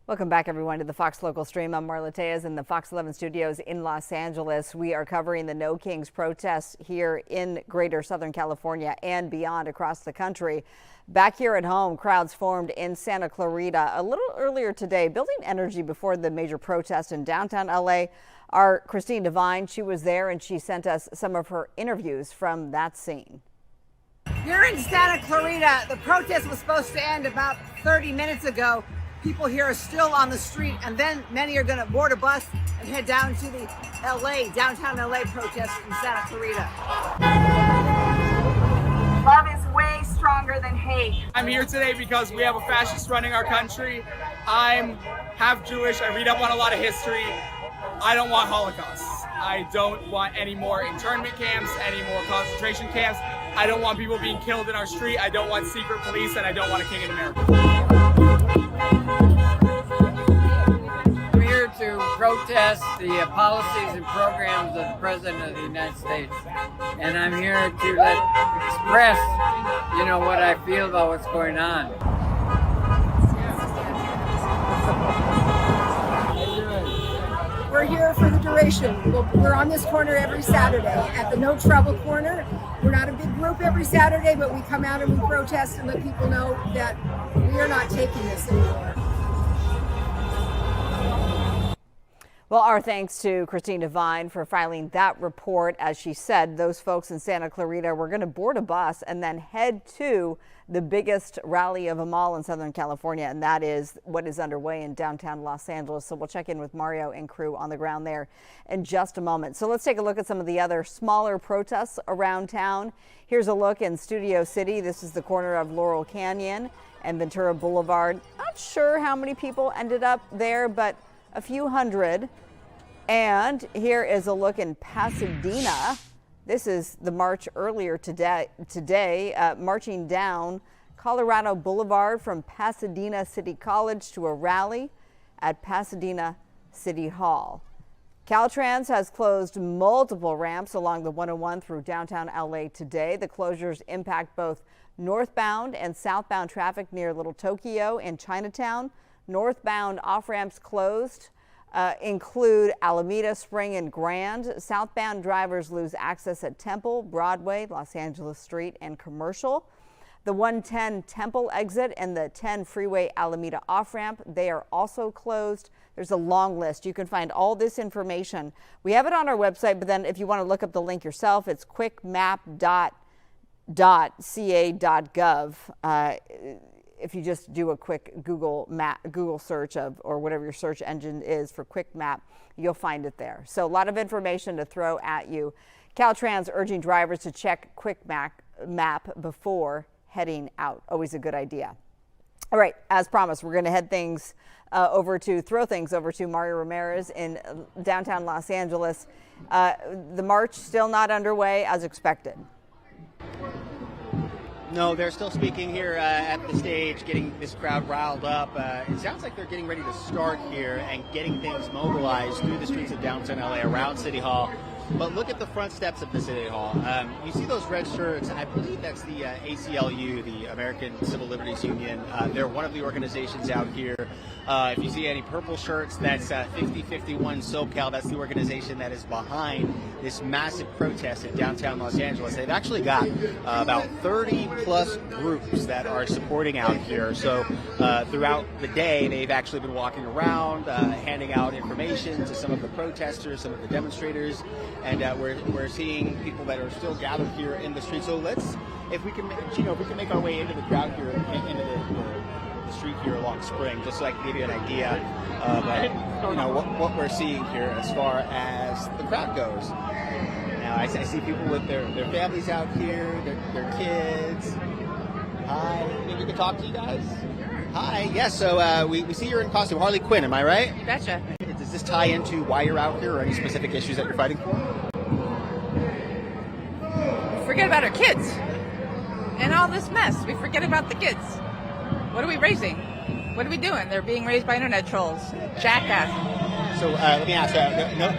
Welcome back, everyone, to the Fox Local Stream. I'm Marla Tejas in the Fox 11 studios in Los Angeles. We are covering the No Kings protests here in Greater Southern California and beyond across the country. Back here at home, crowds formed in Santa Clarita a little earlier today, building energy before the major protest in downtown LA. Our Christine Devine, she was there and she sent us some of her interviews from that scene. Here in Santa Clarita, the protest was supposed to end about 30 minutes ago. People here are still on the street, and then many are going to board a bus and head down to the downtown LA protest in Santa Clarita. Love is way stronger than hate. I'm here today because we have a fascist running our country. I'm half Jewish. I read up on a lot of history. I don't want Holocausts. I don't want any more internment camps, any more concentration camps. I don't want people being killed in our street. I don't want secret police, and I don't want a king in America. I'm here to protest the policies and programs of the President of the United States. And I'm here to express, what I feel about what's going on. We're here for the duration. We're on this corner every Saturday at the No Trouble corner. We're not a big group every Saturday, but we come out and we protest and let people know that we are not taking this anymore. Well, our thanks to Christine Devine for filing that report. As she said, those folks in Santa Clarita were going to board a bus and then head to the biggest rally of them all in Southern California, and that is what is underway in downtown Los Angeles. So we'll check in with Mario and crew on the ground there in just a moment. So let's take a look at some of the other smaller protests around town. Here's a look in Studio City. This is the corner of Laurel Canyon and Ventura Boulevard. Not sure how many people ended up there, but a few hundred. And here is a look in Pasadena. This is the march earlier today, marching down Colorado Boulevard from Pasadena City College to a rally at Pasadena City Hall. Caltrans has closed multiple ramps along the 101 through downtown LA today. The closures impact both northbound and southbound traffic near Little Tokyo and Chinatown. Northbound off-ramps closed include Alameda, Spring, and Grand. Southbound drivers lose access at Temple, Broadway, Los Angeles Street, and Commercial. The 110 Temple exit and the 10 Freeway Alameda off-ramp, they are also closed. There's a long list. You can find all this information. We have it on our website, but then if you want to look up the link yourself, it's quickmap.ca.gov. If you just do a quick Google search or whatever your search engine is for Quick Map, you'll find it there. So a lot of information to throw at you. Caltrans urging drivers to check Quick Map before heading out. Always a good idea. All right, as promised, we're going to throw things over to Mario Ramirez in downtown Los Angeles. The march still not underway as expected. No, they're still speaking here at the stage, getting this crowd riled up. It sounds like they're getting ready to start here and getting things mobilized through the streets of downtown LA around City Hall. But look at the front steps of the City Hall. You see those red shirts. I believe that's the ACLU, the American Civil Liberties Union. They're one of the organizations out here. If you see any purple shirts, that's 5051 SoCal. That's the organization that is behind this massive protest in downtown Los Angeles. They've actually got about 30-plus groups that are supporting out here. So throughout the day, they've actually been walking around, handing out information to some of the protesters, some of the demonstrators. And we're seeing people that are still gathered here in the street. So if we can make our way into the crowd here, into the street here along Spring, just so I can give you an idea of what we're seeing here as far as the crowd goes. Now I see people with their families out here, their kids. Hi, maybe we can talk to you guys. Hi, yes. So we see you're in costume, Harley Quinn. Am I right? You betcha. Does this tie into why you're out here or any specific issues that you're fighting for? We forget about our kids and all this mess. We forget about the kids. What are we raising? What are we doing? They're being raised by internet trolls, jackasses. So let me ask,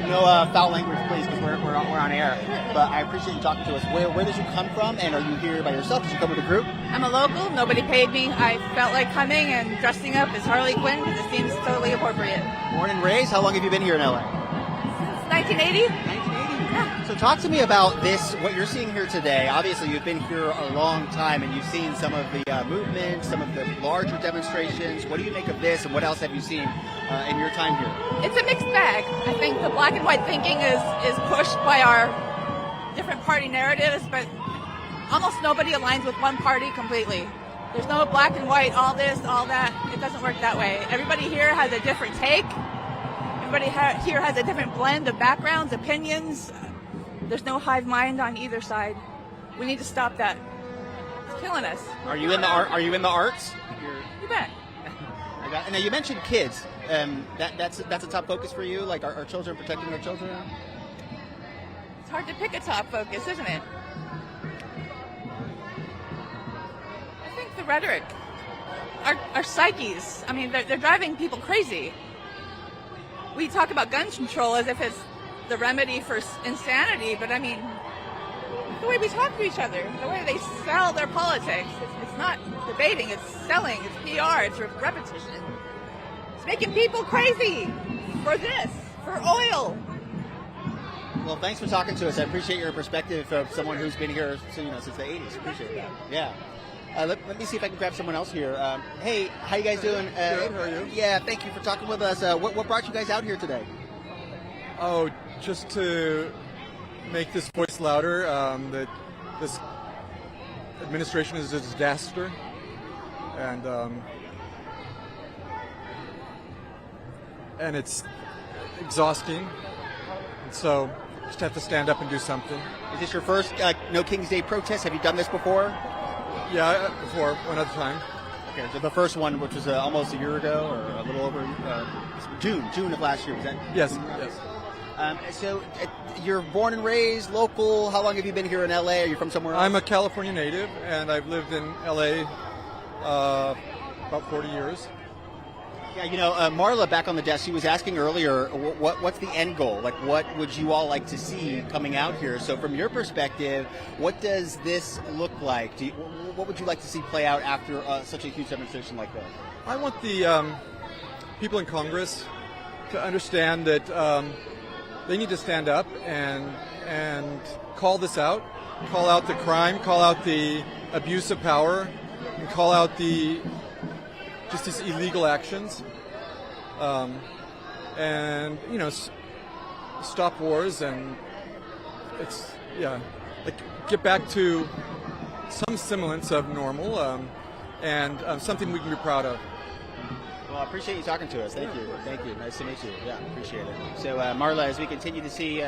no foul language, please, because we're on air. But I appreciate you talking to us. Where did you come from, and are you here by yourself? Did you come with a group? I'm a local. Nobody paid me. I felt like coming and dressing up as Harley Quinn because it seems totally appropriate. Born and raised? How long have you been here in LA? Since 1980. So talk to me about this, what you're seeing here today. Obviously, you've been here a long time, and you've seen some of the movement, some of the larger demonstrations. What do you make of this, and what else have you seen in your time here? It's a mixed bag. I think the black and white thinking is pushed by our different party narratives, but almost nobody aligns with one party completely. There's no black and white, all this, all that. It doesn't work that way. Everybody here has a different take. Everybody here has a different blend of backgrounds, opinions. There's no hive mind on either side. We need to stop that. It's killing us. Are you in the art? Are you in the arts? You bet. Now you mentioned kids. That's a top focus for you. Like, are children protecting their children? It's hard to pick a top focus, isn't it? I think the rhetoric, our psyches. I mean, they're driving people crazy. We talk about gun control as if it's the remedy for insanity, but I mean, the way we talk to each other, the way they sell their politics, it's not debating, it's selling, it's PR, it's repetition. It's making people crazy for this, for oil. Well, thanks for talking to us. I appreciate your perspective of someone who's been here since the 80s. Appreciate that. Yeah. Let me see if I can grab someone else here. Hey, how you guys doing? Good, how are you? Yeah, thank you for talking with us. What brought you guys out here today? Oh, just to make this voice louder, that this administration is a disaster, and it's exhausting, and so just have to stand up and do something. Is this your first No King's Day protest? Have you done this before? Yeah, before, one other time. Okay, so the first one, which was almost a year ago, or a little over June of last year, was that? Yes. So you're born and raised, local. How long have you been here in LA? Are you from somewhere else? I'm a California native, and I've lived in LA about 40 years. Yeah, Marla back on the desk, she was asking earlier, what's the end goal? Like, what would you all like to see coming out here? So from your perspective, what does this look like? What would you like to see play out after such a huge demonstration like this? I want the people in Congress to understand that they need to stand up and call this out, call out the crime, call out the abuse of power, and call out these illegal actions, and stop wars, and get back to some semblance of normal, and something we can be proud of. Well, I appreciate you talking to us. Thank you. Nice to meet you. Yeah, appreciate it. So, Marla, as we continue to see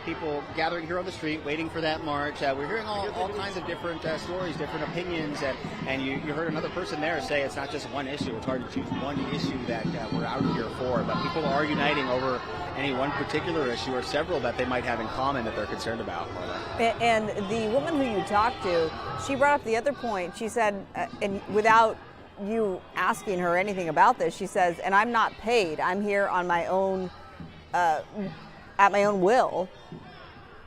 people gathering here on the street, waiting for that march, we're hearing all kinds of different stories, different opinions, and you heard another person there say it's not just one issue. It's hard to choose one issue that we're out here for, but people are uniting over any one particular issue or several that they might have in common that they're concerned about, Marla. And the woman who you talked to, she brought up the other point. She said, and without you asking her anything about this, she says, and I'm not paid. I'm here on my own, at my own will.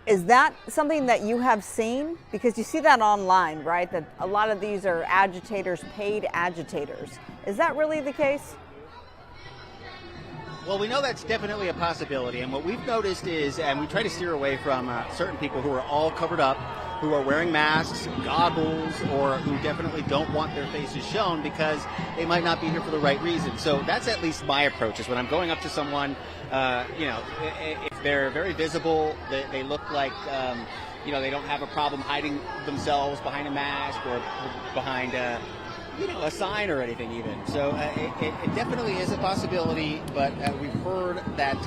Is that something that you have seen? Because you see that online, right? That a lot of these are agitators, paid agitators. Is that really the case? Well, we know that's definitely a possibility, and what we've noticed is, and we try to steer away from certain people who are all covered up, who are wearing masks, goggles, or who definitely don't want their faces shown because they might not be here for the right reason. So that's at least my approach, is when I'm going up to someone, if they're very visible, they look like, they don't have a problem hiding themselves behind a mask or behind a sign or anything even. So it definitely is a possibility, but we've heard that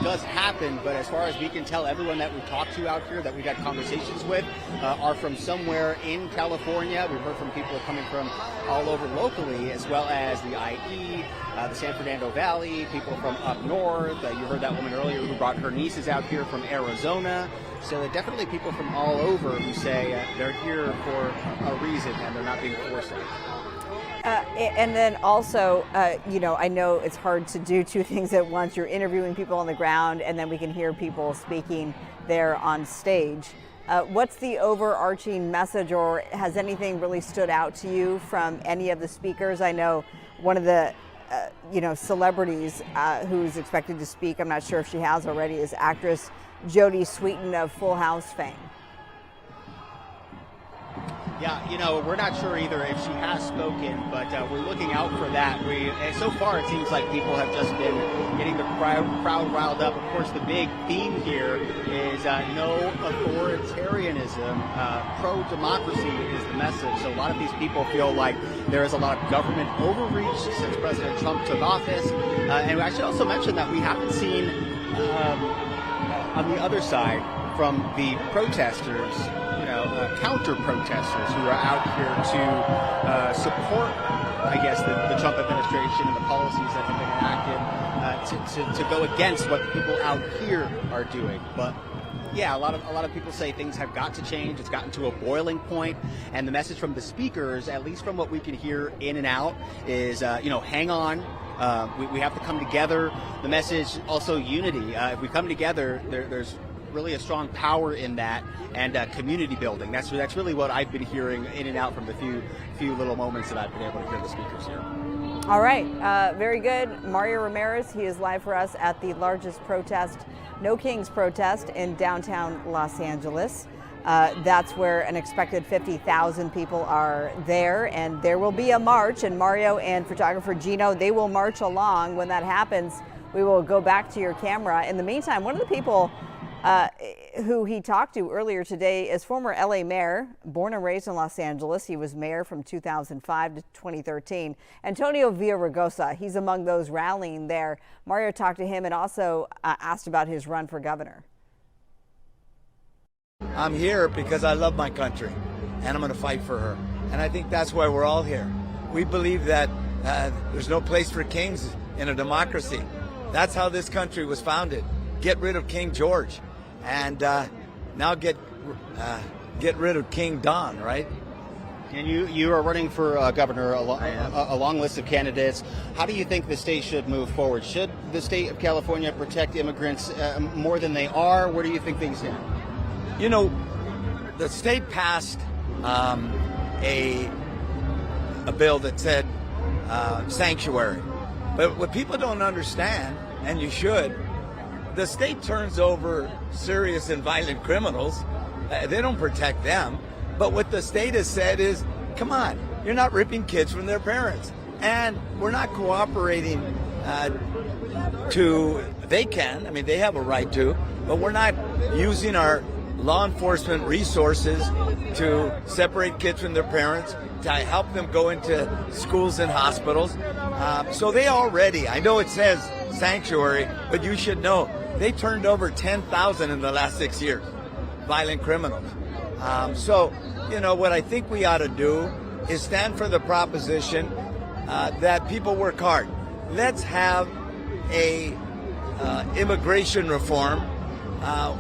does happen. But as far as we can tell, everyone that we've talked to out here, that we've had conversations with, are from somewhere in California. We've heard from people coming from all over locally, as well as the IE, the San Fernando Valley, people from up north. You heard that woman earlier who brought her nieces out here from Arizona. So definitely people from all over who say they're here for a reason and they're not being forced out. And then also, I know it's hard to do two things at once. You're interviewing people on the ground, and then we can hear people speaking there on stage. What's the overarching message, or has anything really stood out to you from any of the speakers? I know one of the celebrities who's expected to speak, I'm not sure if she has already, is actress Jodie Sweetin of Full House fame. Yeah, we're not sure either if she has spoken, but we're looking out for that. And so far, it seems like people have just been getting the crowd riled up. Of course, the big theme here is no authoritarianism. Pro-democracy is the message. So a lot of these people feel like there is a lot of government overreach since President Trump took office. And I should also mention that we haven't seen on the other side from the protesters, counter-protesters who are out here to support, I guess, the Trump administration and the policies that have been enacted to go against what people out here are doing. But yeah, a lot of people say things have got to change. It's gotten to a boiling point, and the message from the speakers, at least from what we can hear in and out, is hang on. We have to come together. The message also unity. If we come together, there's really a strong power in that, and community building. That's really what I've been hearing in and out from the few little moments that I've been able to hear the speakers here. All right, very good. Mario Ramirez, he is live for us at the largest protest, No Kings protest in downtown Los Angeles. That's where an expected 50,000 people are there, and there will be a march, and Mario and photographer Gino, they will march along. When that happens, we will go back to your camera. In the meantime, one of the people who he talked to earlier today is former LA mayor, born and raised in Los Angeles. He was mayor from 2005 to 2013. Antonio Villaraigosa, he's among those rallying there. Mario talked to him and also asked about his run for governor. I'm here because I love my country, and I'm going to fight for her. And I think that's why we're all here. We believe that there's no place for kings in a democracy. That's how this country was founded. Get rid of King George. And now get rid of King Don, right? And you are running for governor, a long list of candidates. How do you think the state should move forward? Should the state of California protect immigrants more than they are? Where do you think things stand? The state passed a bill that said sanctuary. But what people don't understand, and you should, the state turns over serious and violent criminals. They don't protect them. But what the state has said is, come on, you're not ripping kids from their parents. And we're not cooperating they can, they have a right to, but we're not using our law enforcement resources to separate kids from their parents, to help them go into schools and hospitals. So they already, I know it says sanctuary, but you should know, they turned over 10,000 in the last 6 years, violent criminals. So, what I think we ought to do is stand for the proposition that people work hard. Let's have a immigration reform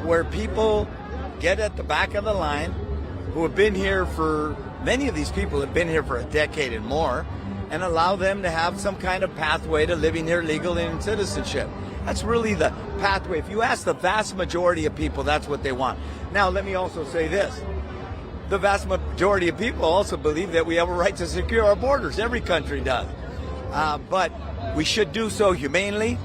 where people get at the back of the line who have been here many of these people have been here for a decade and more, and allow them to have some kind of pathway to living here legally and citizenship. That's really the pathway. If you ask the vast majority of people, that's what they want. Now, let me also say this. The vast majority of people also believe that we have a right to secure our borders. Every country does. But we should do so humanely.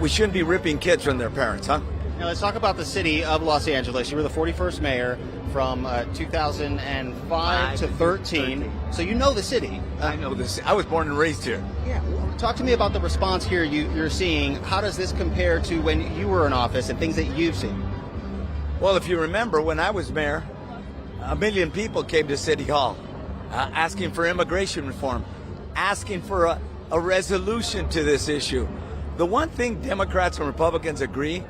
We shouldn't be ripping kids from their parents, huh? Now, let's talk about the city of Los Angeles. You were the 41st mayor from 2005 to 13. So you know the city. I know this. I was born and raised here. Yeah. Talk to me about the response here you're seeing. How does this compare to when you were in office and things that you've seen? Well, if you remember, when I was mayor, 1 million people came to City Hall asking for immigration reform, asking for a resolution to this issue. The one thing Democrats and Republicans agree,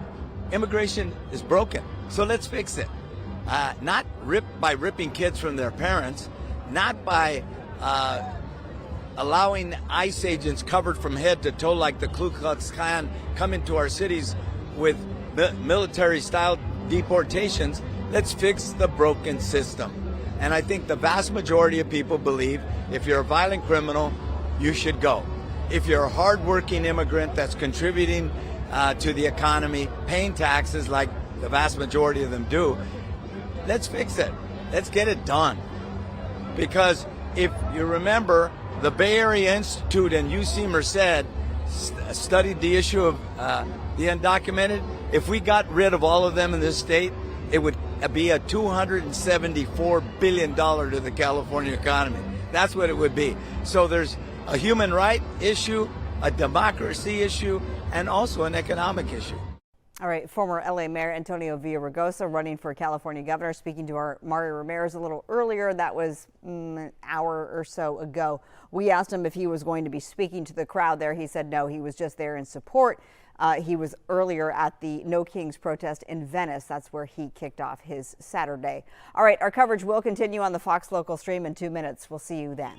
immigration is broken. So let's fix it. Not by ripping kids from their parents, not by allowing ICE agents covered from head to toe like the Ku Klux Klan come into our cities with military-style deportations. Let's fix the broken system. And I think the vast majority of people believe if you're a violent criminal, you should go. If you're a hardworking immigrant that's contributing to the economy, paying taxes like the vast majority of them do, let's fix it. Let's get it done. Because if you remember, the Bay Area Institute and UC Merced studied the issue of the undocumented. If we got rid of all of them in this state, it would be a $274 billion to the California economy. That's what it would be. So there's a human right issue, a democracy issue, and also an economic issue. All right, former LA Mayor Antonio Villaraigosa running for California governor, speaking to our Mario Ramirez a little earlier. That was an hour or so ago. We asked him if he was going to be speaking to the crowd there. He said no, he was just there in support. He was earlier at the No Kings protest in Venice. That's where he kicked off his Saturday. All right, our coverage will continue on the Fox Local stream in 2 minutes. We'll see you then.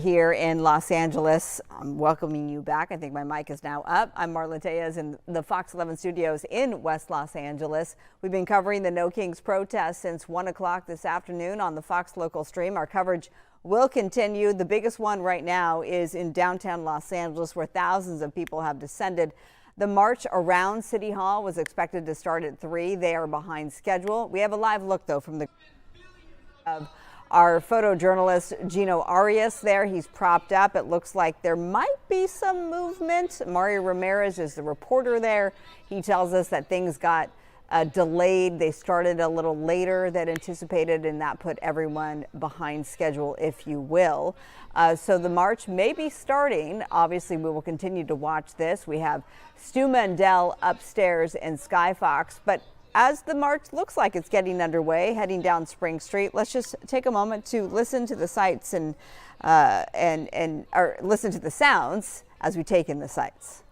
Here in Los Angeles. I'm welcoming you back. I think my mic is now up. I'm Marla Tejas in the Fox 11 studios in West Los Angeles. We've been covering the No Kings protest since 1 o'clock this afternoon on the Fox local stream. Our coverage will continue. The biggest one right now is in downtown Los Angeles, where thousands of people have descended. The march around City Hall was expected to start at 3. They are behind schedule. We have a live look, though, from the our photojournalist Gino Arias there. He's propped up. It looks like there might be some movement. Mario Ramirez is the reporter there. He tells us that things got delayed. They started a little later than anticipated, and that put everyone behind schedule, if you will. So the march may be starting. Obviously, we will continue to watch this. We have Stu Mandel upstairs in Sky Fox, but as the march looks like it's getting underway, heading down Spring Street, let's just take a moment to listen to the sights and or listen to the sounds as we take in the sights.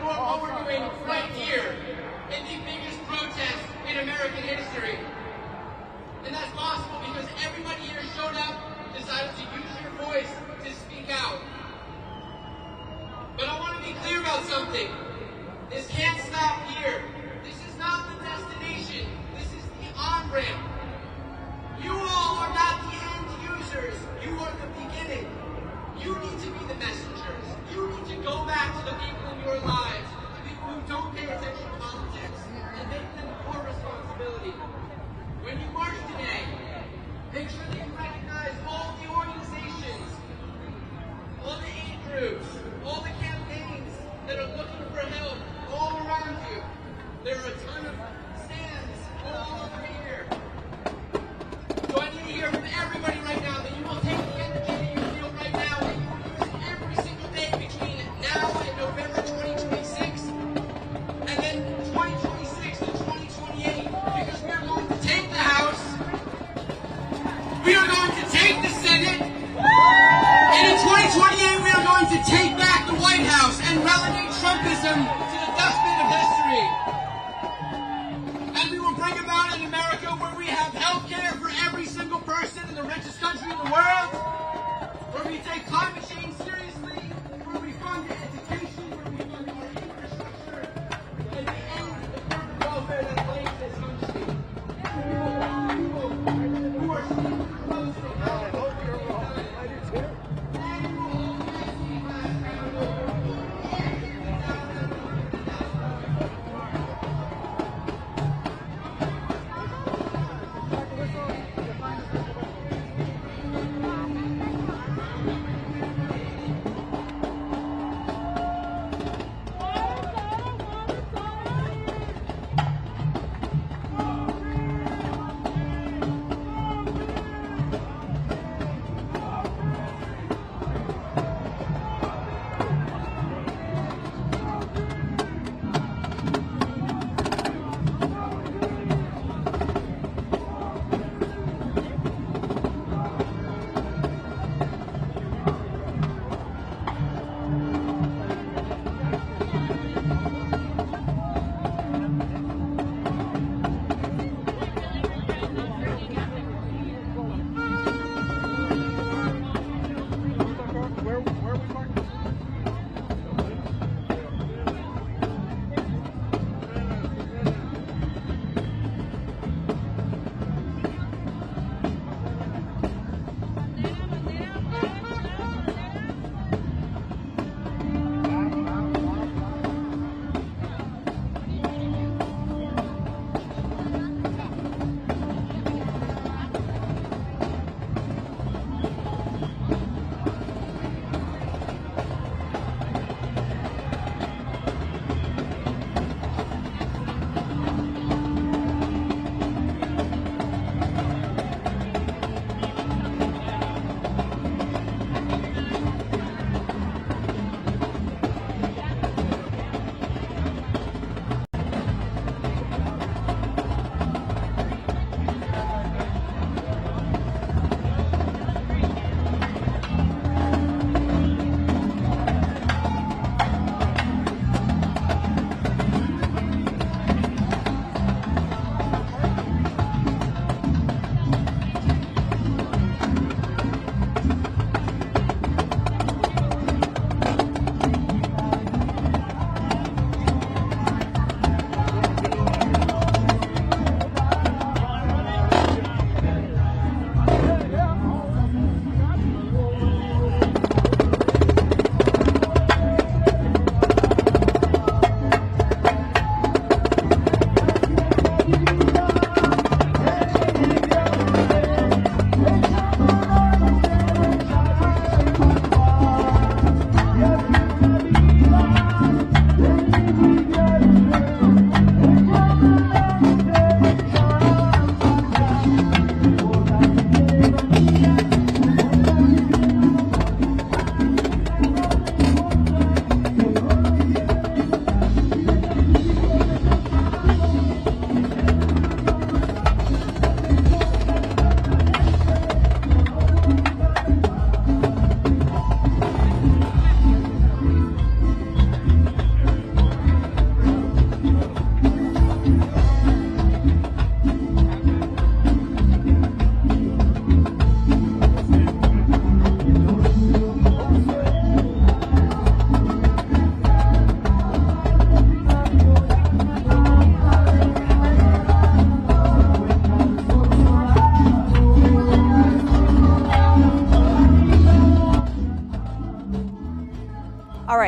What we're doing right here in the biggest protest in American history. And that's possible because everybody here showed up, decided to use your voice to speak out. But I want to be clear about something. This can't stop here. This is not the destination. This is the on-ramp. You all are not the end users. You are the beginning. You need to be the messengers. You make sure that you recognize all the organizations, all the aid groups, all the campaigns that are looking for help all around you. There are a ton of stands all over here. So I need to hear from everybody right now that you will take the energy that you feel right now and you will use it every single day between now and November 2026 and then 2026 to 2028, because we are going to take the House, we are going to take the Senate, and in 2028 we are going to take back the White House and relegate Trumpism to the dustbin of history. And we will bring about an America where we have health care for every single person in the richest country in the world, where we take climate change seriously, where we fund education, where we fund our infrastructure, and we end the corporate welfare that plagues this country. People who are seeking close to health.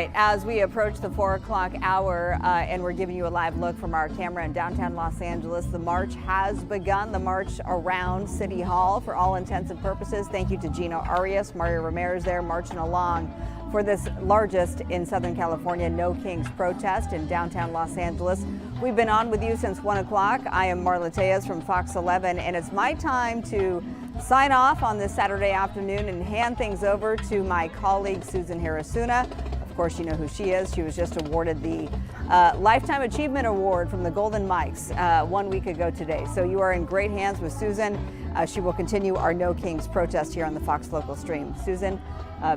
right, as we approach the 4 o'clock hour and we're giving you a live look from our camera in downtown Los Angeles, the march has begun, the march around City Hall for all intents and purposes. Thank you to Gino Arias, Mario Ramirez there marching along for this largest in Southern California No Kings protest in downtown Los Angeles. We've been on with you since 1 o'clock. I am Marla Tejas from Fox 11, and it's my time to sign off on this Saturday afternoon and hand things over to my colleague Susan Harasuna. Of course, you know who she is. She was just awarded the Lifetime Achievement Award from the Golden Mics 1 week ago today. So you are in great hands with Susan. She will continue our No Kings protest here on the Fox Local stream. Susan,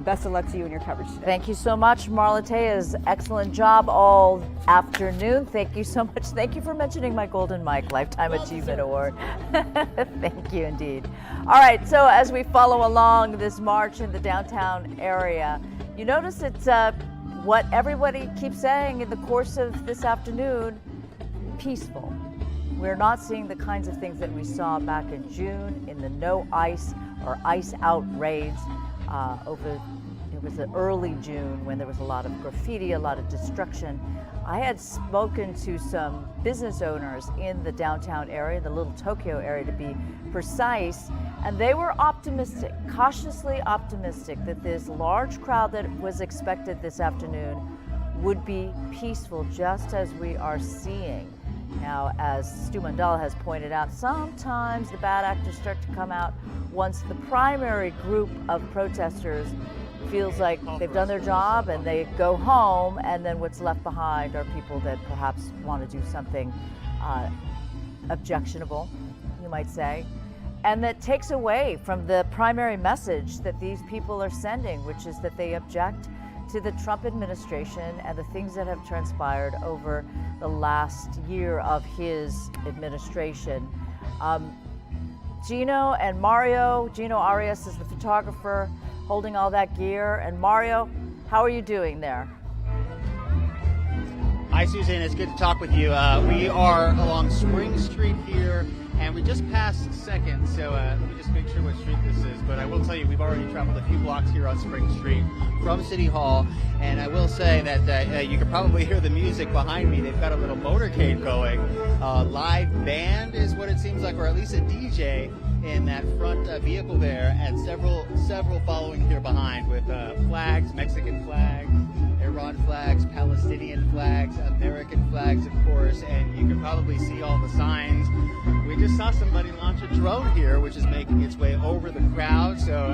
best of luck to you in your coverage today. Thank you so much, Marla Tejas. Excellent job all afternoon. Thank you so much. Thank you for mentioning my Golden Mic Lifetime Achievement Award. Thank you indeed. All right, so as we follow along this march in the downtown area, you notice it's what everybody keeps saying in the course of this afternoon, peaceful. We're not seeing the kinds of things that we saw back in June in the no ice or ice out raids it was early June when there was a lot of graffiti, a lot of destruction. I had spoken to some business owners in the downtown area, the Little Tokyo area to be precise, and they were optimistic, cautiously optimistic that this large crowd that was expected this afternoon would be peaceful, just as we are seeing. Now, as Stu Mandel has pointed out, sometimes the bad actors start to come out once the primary group of protesters feels like they've done their job and they go home, and then what's left behind are people that perhaps want to do something objectionable, you might say, and that takes away from the primary message that these people are sending, which is that they object to the Trump administration and the things that have transpired over the last year of his administration. Gino and Mario, Gino Arias is the photographer holding all that gear. And Mario, how are you doing there? Hi, Susan. It's good to talk with you. We are along Spring Street here, and we just passed 2nd, so let me just make sure what street this is. But I will tell you, we've already traveled a few blocks here on Spring Street from City Hall, and I will say that you can probably hear the music behind me. They've got a little motorcade going. Live band is what it seems like, or at least a DJ in that front vehicle there, and several following here behind with flags, Mexican flags, Iran flags, Palestinian flags, American flags, of course, and you can probably see all the signs. We just saw somebody launch a drone here, which is making its way over the crowd. So,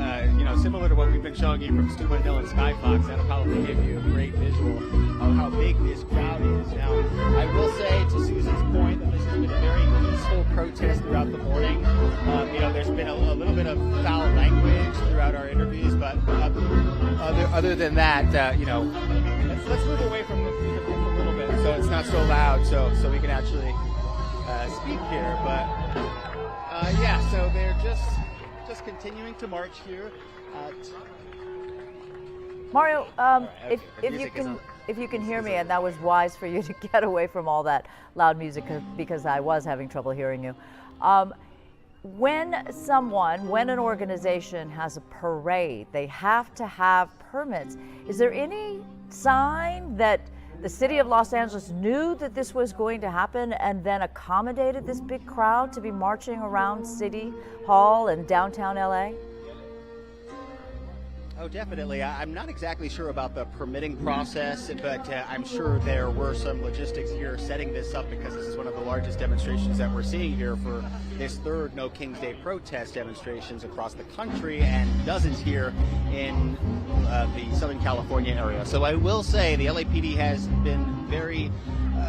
similar to what we've been showing you from Stu Mandel and Skyfox, that'll probably give you a great visual of how big this crowd is. Now, I will say, to Susan's point, that this has been a very peaceful protest throughout the morning. There's been a little bit of foul language throughout our interviews, but other than that, let's move away from the a little bit so it's not so loud, so we can actually speak here. But so they're just continuing to march here. Mario, if you can hear me, and that was wise for you to get away from all that loud music because I was having trouble hearing you. When an organization has a parade, they have to have permits. Is there any sign that the city of Los Angeles knew that this was going to happen and then accommodated this big crowd to be marching around City Hall and downtown LA? Oh, definitely. I'm not exactly sure about the permitting process, but I'm sure there were some logistics here setting this up, because this is one of the largest demonstrations that we're seeing here for this third No Kings Day protest demonstrations across the country, and dozens here in the Southern California area. So I will say the LAPD has been very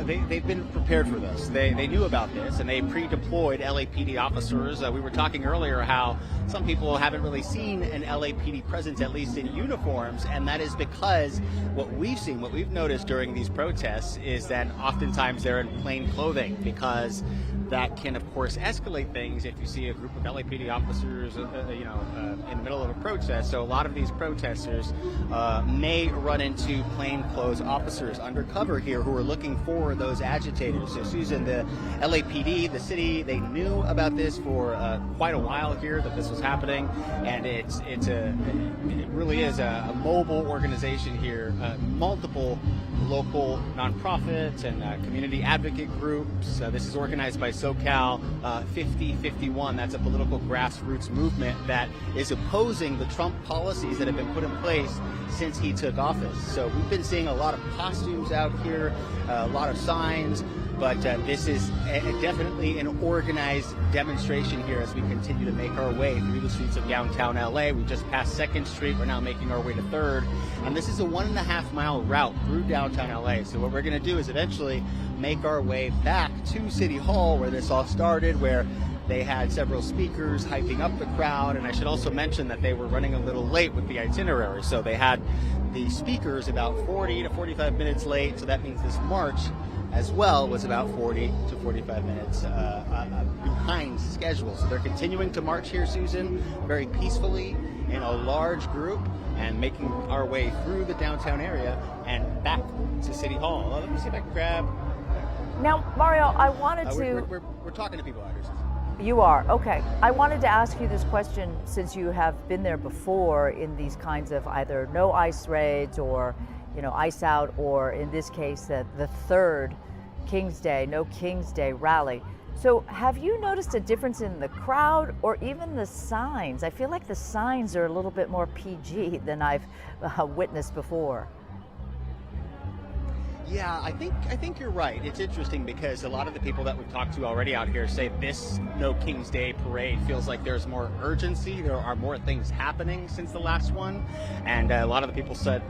they've been prepared for this. They knew about this, and they pre-deployed LAPD officers. We were talking earlier how some people haven't really seen an LAPD presence, at least in uniforms, and that is because what we've noticed during these protests is that oftentimes they're in plain clothing, because that can, of course, escalate things if you see a group of LAPD officers, in the middle of of a protest. So a lot of these protesters may run into plainclothes officers undercover here who are looking for those agitators. So Susan, the LAPD, the city, they knew about this for quite a while here, that this was happening, and it really is a mobile organization here, multiple local nonprofits and community advocate groups. This is organized by SoCal 5051. That's a political grassroots movement that is opposing the Trump policies that have been put in place since he took office. So we've been seeing a lot of costumes out here, a lot of signs, but this is definitely an organized demonstration here as we continue to make our way through the streets of downtown LA. We just passed 2nd Street. We're now making our way to 3rd. And this is a 1.5 mile route through downtown LA. So what we're going to do is eventually make our way back to City Hall, where this all started, where they had several speakers hyping up the crowd. And I should also mention that they were running a little late with the itinerary. So they had the speakers about 40 to 45 minutes late. So that means this march as well was about 40 to 45 minutes behind schedule. So they're continuing to march here, Susan, very peacefully in a large group and making our way through the downtown area and back to City Hall. Let me see if I can grab. Now, Mario, I wanted to... We're talking to people out here, Susan. You are, okay. I wanted to ask you this question, since you have been there before in these kinds of either no ICE raids or ICE out, or in this case, the 3rd King's Day, no King's Day rally. So have you noticed a difference in the crowd or even the signs? I feel like the signs are a little bit more PG than I've witnessed before. Yeah, I think you're right. It's interesting because a lot of the people that we've talked to already out here say this No King's Day parade feels like there's more urgency. There are more things happening since the last one. And a lot of the people said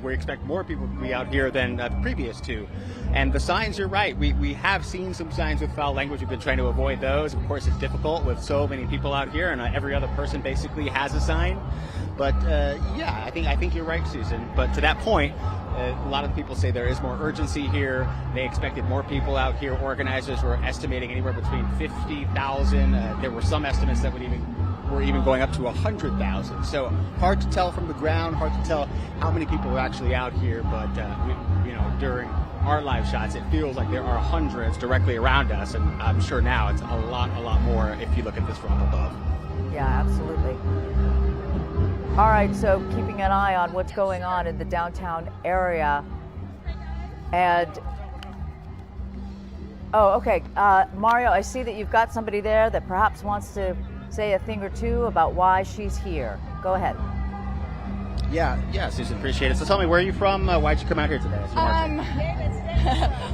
we expect more people to be out here than the previous two. And the signs, you're right. We have seen some signs with foul language. We've been trying to avoid those. Of course, it's difficult with so many people out here, and every other person basically has a sign. But yeah, I think you're right, Susan. But to that point, a lot of people say there is more urgency here. They expected more people out here. Organizers were estimating anywhere between 50,000. There were some estimates that were even going up to 100,000. So hard to tell from the ground, hard to tell how many people are actually out here. But during our live shots, it feels like there are hundreds directly around us, and I'm sure now it's a lot more if you look at this from above. Yeah, absolutely. All right, so keeping an eye on what's going on in the downtown area. And, okay, Mario, I see that you've got somebody there that perhaps wants to say a thing or two about why she's here. Go ahead. Yeah, Susan, appreciate it. So tell me, where are you from? Why'd you come out here today?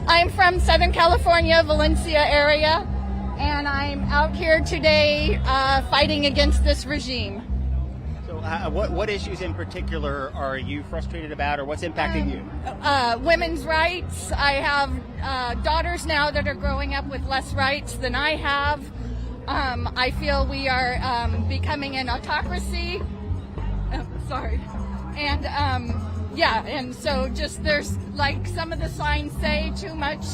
I'm from Southern California, Valencia area, and I'm out here today fighting against this regime. What issues in particular are you frustrated about, or what's impacting you? Women's rights. I have daughters now that are growing up with less rights than I have. I feel we are becoming an autocracy. Sorry. And and so just there's like some of the signs say too much.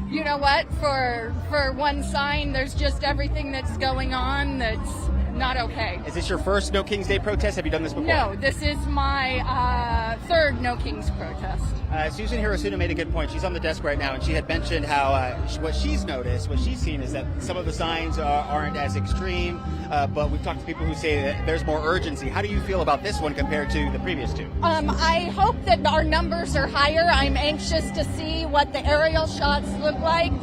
You know what? For one sign, there's just everything that's going on that's not okay. Is this your first No King's Day protest? Have you done this before? No, this is my third No King's protest. Susan Hirosuna made a good point. She's on the desk right now, and she had mentioned how what she's noticed, what she's seen, is that some of the signs aren't as extreme, but we've talked to people who say that there's more urgency. How do you feel about this one compared to the previous two? I hope that our numbers are higher. I'm anxious to see what the aerial shots look like.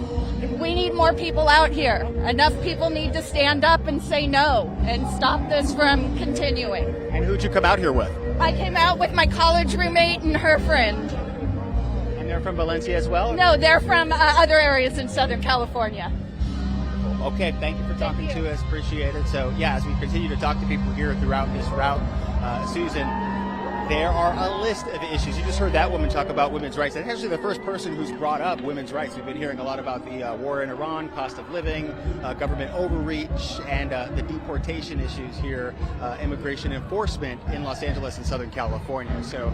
We need more people out here. Enough people need to stand up and say no and stop this from continuing. And who'd you come out here with? I came out with my college roommate and her friend. And they're from Valencia as well? No, they're from other areas in Southern California. Okay, thank you for talking to us. Appreciate it. So, yeah, as we continue to talk to people here throughout this route, Susan, there are a list of issues. You just heard that woman talk about women's rights. And actually the first person who's brought up women's rights. We've been hearing a lot about the war in Iran, cost of living, government overreach, and the deportation issues here, immigration enforcement in Los Angeles and Southern California. So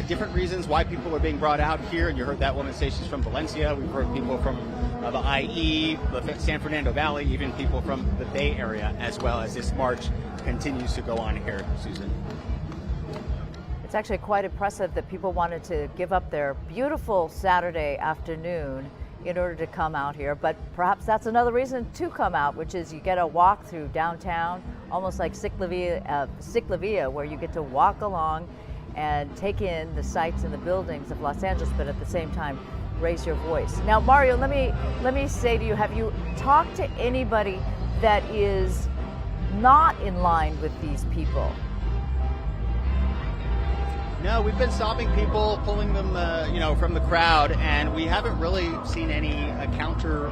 different reasons why people are being brought out here. And you heard that woman say she's from Valencia. We've heard people from the IE, the San Fernando Valley, even people from the Bay Area, as well as this march continues to go on here, Susan. It's actually quite impressive that people wanted to give up their beautiful Saturday afternoon in order to come out here, but perhaps that's another reason to come out, which is you get a walk through downtown, almost like Ciclavia, where you get to walk along and take in the sights and the buildings of Los Angeles, but at the same time raise your voice. Now, Mario, let me say to you, have you talked to anybody that is not in line with these people? No, we've been stopping people, pulling them, from the crowd, and we haven't really seen any counter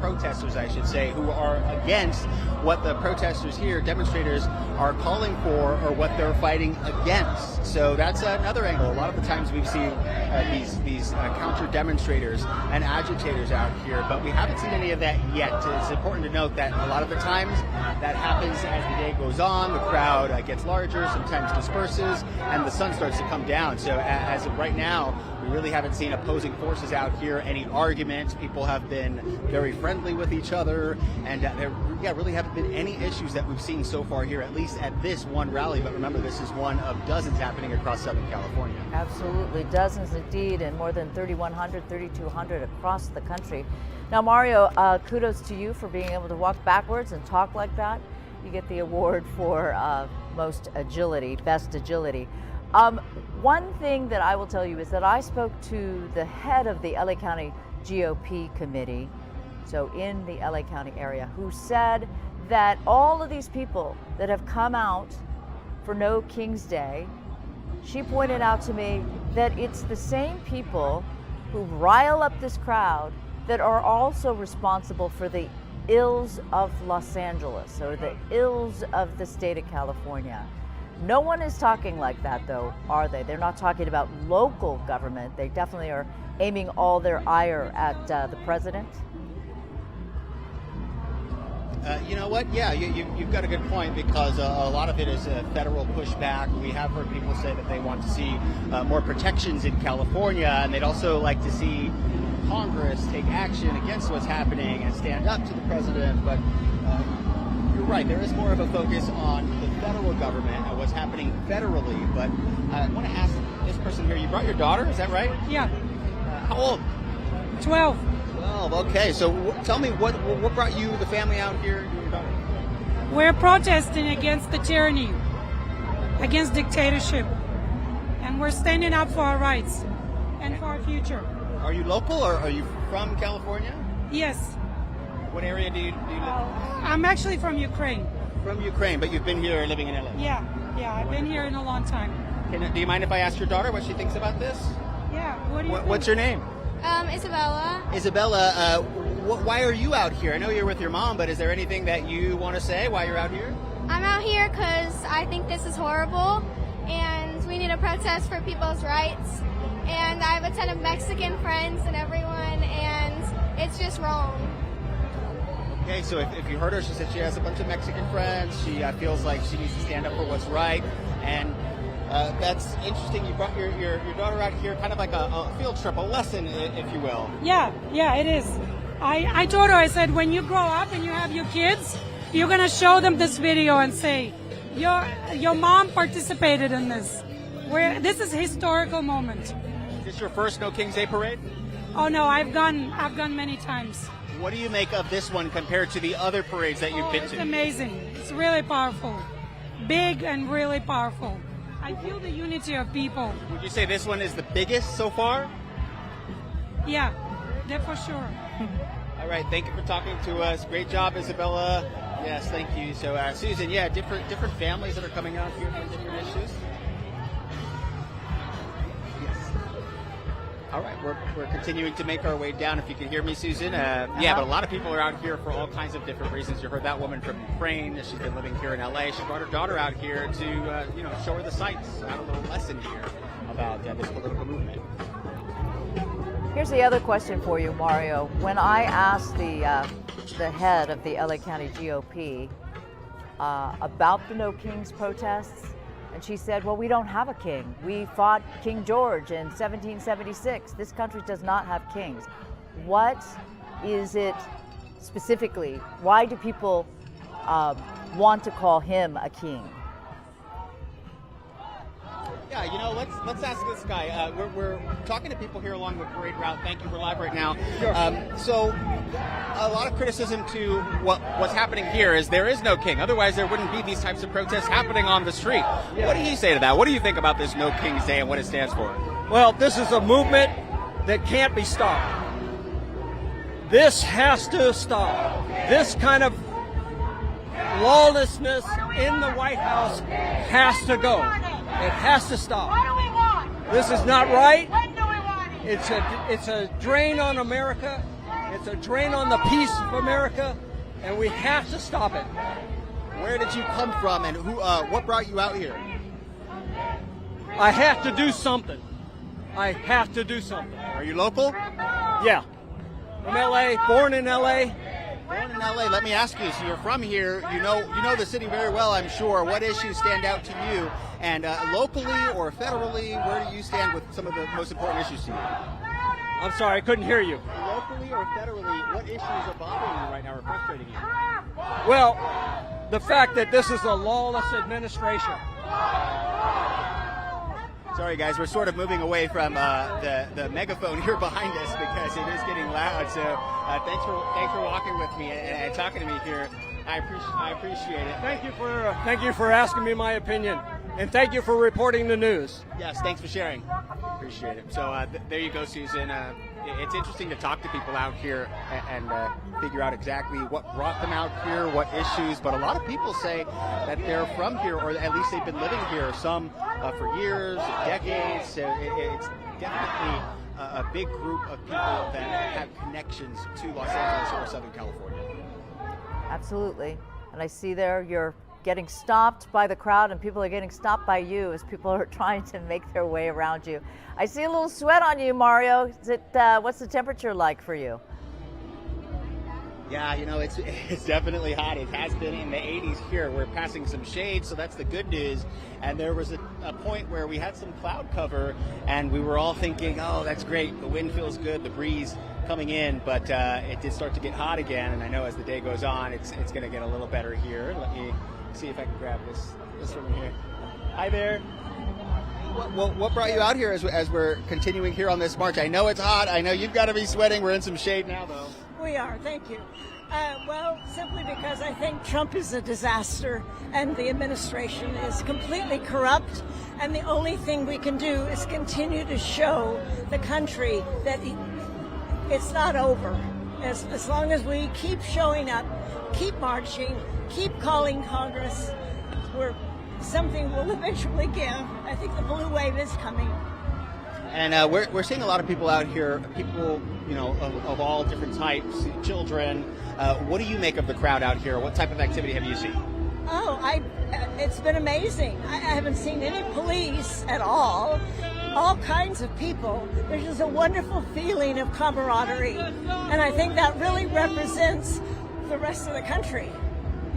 protesters, I should say, who are against what the protesters here, demonstrators, are calling for or what they're fighting against. So that's another angle. A lot of the times we've seen these counter demonstrators and agitators out here, but we haven't seen any of that yet. It's important to note that a lot of the times that happens as the day goes on. The crowd gets larger, sometimes disperses, and the sun starts to come down. So as of right now, we really haven't seen opposing forces out here, any arguments. People have been very friendly with each other, and there really haven't been any issues that we've seen so far here, at least at this one rally. But remember, this is one of dozens happening across Southern California. Absolutely, dozens indeed, and more than 3,100, 3,200 across the country. Now, Mario, kudos to you for being able to walk backwards and talk like that. You get the award for best agility. One thing that I will tell you is that I spoke to the head of the LA County GOP committee, so in the LA County area, who said that all of these people that have come out for No King's Day, she pointed out to me that it's the same people who rile up this crowd that are also responsible for the ills of Los Angeles or the ills of the state of California. No one is talking like that, though, are they? They're not talking about local government. They definitely are aiming all their ire at the president. You know what? Yeah, you've got a good point, because a lot of it is federal pushback. We have heard people say that they want to see more protections in California, and they'd also like to see Congress take action against what's happening and stand up to the president. But you're right, there is more of a focus on the federal government and what's happening federally. But I want to ask this person here, you brought your daughter, is that right? Yeah. How old? 12. 12, okay. So tell me, what brought you, the family, out here? Your daughter? We're protesting against the tyranny, against dictatorship, and we're standing up for our rights and for our future. Are you local, or are you from California? Yes. What area do you live? I'm actually from Ukraine. From Ukraine, but you've been here living in LA? Yeah, I've been here in a long time. Do you mind if I ask your daughter what she thinks about this? Yeah, What's your name? Isabella. Isabella, why are you out here? I know you're with your mom, but is there anything that you want to say why you're out here? I'm out here because I think this is horrible, and we need to protest for people's rights. And I have a ton of Mexican friends and everyone, and it's just wrong. Okay, so if you heard her, she said she has a bunch of Mexican friends. She feels like she needs to stand up for what's right, and that's interesting. You brought your daughter out here, kind of like a field trip, a lesson, if you will. Yeah, it is. I told her, I said, when you grow up and you have your kids, you're going to show them this video and say, your mom participated in this. This is a historical moment. Is this your first No King's Day parade? Oh no, I've gone many times. What do you make of this one compared to the other parades that you've been to? It's amazing. It's really powerful. Big and really powerful. I feel the unity of people. Would you say this one is the biggest so far? Yeah, that for sure. All right, thank you for talking to us. Great job, Isabella. Yes, thank you. So, Susan, yeah, different families that are coming out here for different issues. All right, we're continuing to make our way down. If you can hear me, Susan. Yeah, but a lot of people are out here for all kinds of different reasons. You heard that woman from Ukraine. She's been living here in LA. She brought her daughter out here to, show her the sights, have a little lesson here about this political movement. Here's the other question for you, Mario. When I asked the head of the LA County GOP about the No Kings protests, and she said, well, we don't have a king. We fought King George in 1776. This country does not have kings. What is it specifically? Why do people want to call him a king? Yeah, you know, let's ask this guy. We're talking to people here along the parade route. Thank you. We're live right now. So a lot of criticism to what's happening here is there is no king. Otherwise, there wouldn't be these types of protests happening on the street. Yeah. What do you say to that? What do you think about this No King's Day and what it stands for? Well, this is a movement that can't be stopped. This has to stop. This kind of lawlessness in the White House has to go. It has to stop. What do we want? This is not right. When do we want it? It's a drain on America. It's a drain on the peace of America, and we have to stop it. Where did you come from, and what brought you out here? I have to do something. I have to do something. Are you local? Yeah. From LA, born in LA. Born in LA. Let me ask you. So you're from here. You know the city very well, I'm sure. What issues stand out to you? And locally or federally, where do you stand with some of the most important issues to you? I'm sorry, I couldn't hear you. Locally or federally, what issues are bothering you right now or frustrating you? Well, the fact that this is a lawless administration. Sorry, guys, we're sort of moving away from the megaphone here behind us because it is getting loud. So thanks for walking with me and talking to me here. I appreciate it. Thank you for asking me my opinion, and thank you for reporting the news. Yes, thanks for sharing. Appreciate it. So there you go, Susan. It's interesting to talk to people out here and figure out exactly what brought them out here, what issues. But a lot of people say that they're from here, or at least they've been living here, some for years, decades. So it's definitely a big group of people that have connections to Los Angeles or Southern California. Absolutely. And I see there you're getting stopped by the crowd, and people are getting stopped by you as people are trying to make their way around you. I see a little sweat on you, Mario. Is it what's the temperature like for you? Yeah, you know, it's definitely hot. It has been in the 80s here. We're passing some shade, so that's the good news. And there was a point where we had some cloud cover, and we were all thinking, oh, that's great. The wind feels good, the breeze coming in, but it did start to get hot again. And I know as the day goes on, it's going to get a little better here. Let me see if I can grab this from here. Hi there. What brought you out here as we're continuing here on this march? I know it's hot. I know you've got to be sweating. We're in some shade now, though. We are. Thank you. Well, simply because I think Trump is a disaster and the administration is completely corrupt. And the only thing we can do is continue to show the country that it's not over. As long as we keep showing up, keep marching, keep calling Congress, something will eventually give. I think the blue wave is coming. And we're seeing a lot of people out here, people, you know, of all different types, children. What do you make of the crowd out here? What type of activity have you seen? Oh, it's been amazing. I haven't seen any police at all kinds of people. There's just a wonderful feeling of camaraderie. And I think that really represents the rest of the country.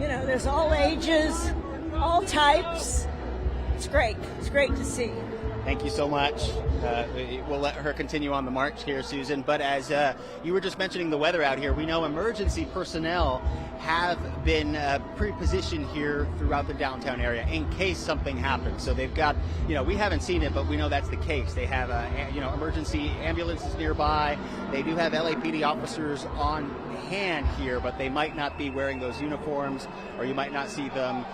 You know, there's all ages, all types. It's great. It's great to see. Thank you so much. We'll let her continue on the march here, Susan. But as you were just mentioning the weather out here, we know emergency personnel have been pre-positioned here throughout the downtown area in case something happens. So they've got, you know, we haven't seen it, but we know that's the case. They have, emergency ambulances nearby. They do have LAPD officers on hand here, but they might not be wearing those uniforms, or you might not see them,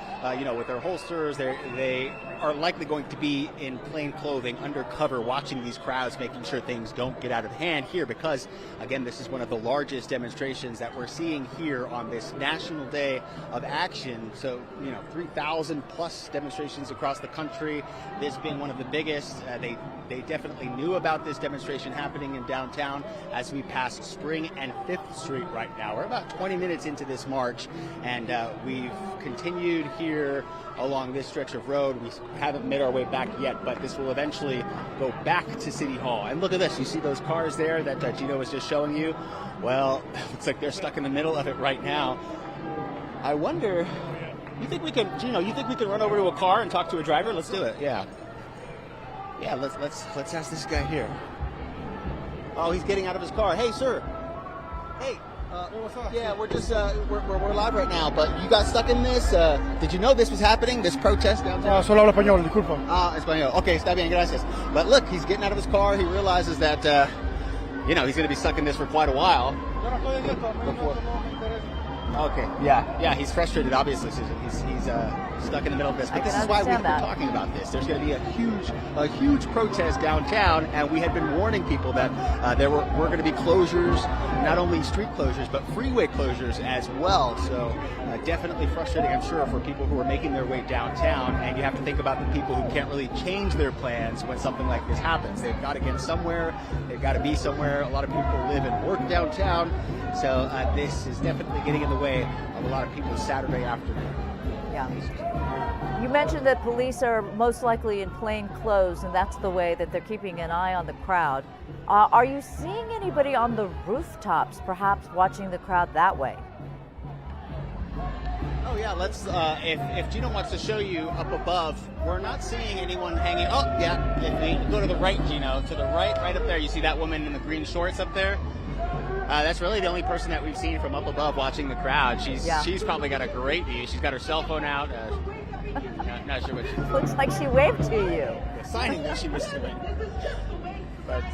with their holsters. They are likely going to be in plain clothing, undercover, watching these crowds, making sure things don't get out of hand here, because, again, this is one of the largest demonstrations that we're seeing here on this National Day of Action. So, 3,000 plus demonstrations across the country. This being one of the biggest. They definitely knew about this demonstration happening in downtown as we pass Spring and 5th Street right now. We're about 20 minutes into this march, and we've continued here along this stretch of road. We haven't made our way back yet, but this will eventually go back to City Hall. And look at this. You see those cars there that Gino was just showing you? Well, looks like they're stuck in the middle of it right now. I wonder, you think we can run over to a car and talk to a driver? Let's do it. Yeah, let's ask this guy here. Oh, he's getting out of his car. Hey, sir. Hey, Yeah, we're just we're live right now, but you got stuck in this. Did you know this was happening? This protest downtown? Solo hablo español, disculpa. Español. Okay, está bien, gracias. But look, he's getting out of his car. He realizes that he's going to be stuck in this for quite a while. Okay. Yeah. He's frustrated, obviously, Susan. He's stuck in the middle of this. But this is why we've been talking about this. There's going to be a huge protest downtown, and we had been warning people that there were going to be closures, not only street closures, but freeway closures as well. So definitely frustrating, I'm sure, for people who are making their way downtown. And you have to think about the people who can't really change their plans when something like this happens. They've got to get somewhere. They've got to be somewhere. A lot of people live and work downtown. So this is definitely getting in the way of a lot of people's Saturday afternoon. Yeah. You mentioned that police are most likely in plain clothes, and that's the way that they're keeping an eye on the crowd. Are you seeing anybody on the rooftops, perhaps watching the crowd that way? Oh yeah, let's. If Gino wants to show you up above, we're not seeing anyone hanging. Oh yeah, if you go to the right, Gino, to the right up there, you see that woman in the green shorts up there. That's really the only person that we've seen from up above watching the crowd. She's probably got a great view. She's got her cell phone out. Not sure what she. Looks like she waved to you. Signing that she was doing. But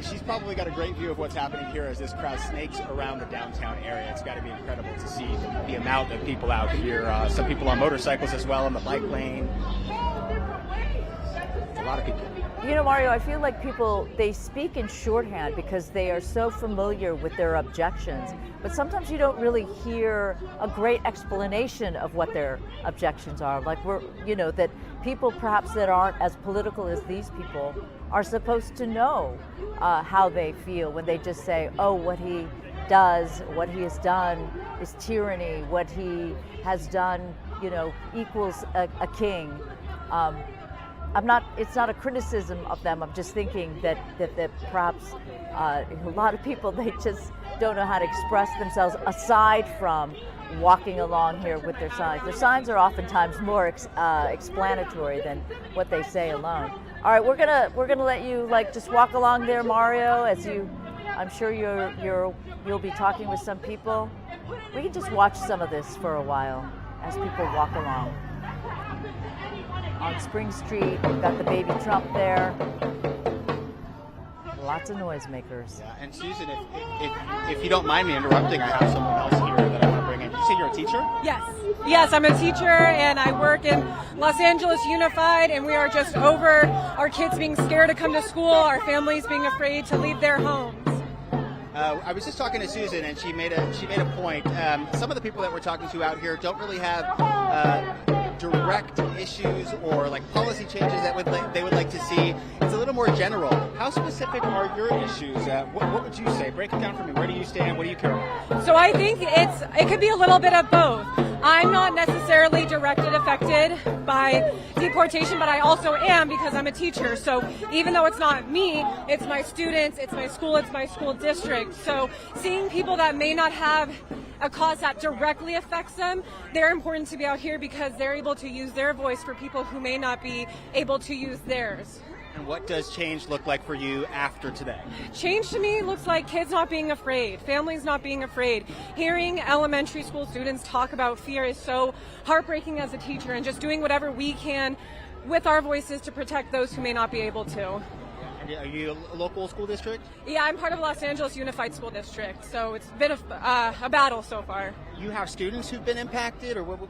she's probably got a great view of what's happening here as this crowd snakes around the downtown area. It's got to be incredible to see the amount of people out here. Some people on motorcycles as well in the bike lane. A lot of people. You know, Mario, I feel like people, they speak in shorthand because they are so familiar with their objections, but sometimes you don't really hear a great explanation of what their objections are. Like that people perhaps that aren't as political as these people are supposed to know how they feel when they just say, oh, what he does, what he has done is tyranny, what he has done, equals a king. It's not a criticism of them. I'm just thinking that perhaps a lot of people, they just don't know how to express themselves aside from walking along here with their signs. Their signs are oftentimes more explanatory than what they say alone. All right, we're gonna let you just walk along there, Mario, I'm sure you'll be talking with some people. We can just watch some of this for a while as people walk along. On Spring Street, we've got the baby Trump there. Lots of noisemakers. Yeah, and Susan, if you don't mind me interrupting, I have someone else here that I want to bring in. You say you're a teacher? Yes, I'm a teacher, and I work in Los Angeles Unified, and we are just over our kids being scared to come to school, our families being afraid to leave their homes. I was just talking to Susan, and she made a point. Some of the people that we're talking to out here don't really have direct issues or policy changes that they would like to see. It's a little more general. How specific are your issues? What would you say? Break it down for me. Where do you stand? What do you care about? So I think it could be a little bit of both. I'm not necessarily directly affected by deportation, but I also am because I'm a teacher. So even though it's not me, it's my students, it's my school district. So seeing people that may not have a cause that directly affects them, they're important to be out here because they're able to use their voice for people who may not be able to use theirs. And what does change look like for you after today? Change to me looks like kids not being afraid, families not being afraid. Hearing elementary school students talk about fear is so heartbreaking as a teacher, and just doing whatever we can with our voices to protect those who may not be able to. Are you a local school district? Yeah, I'm part of Los Angeles Unified School District, so it's been a battle so far. You have students who've been impacted, or what?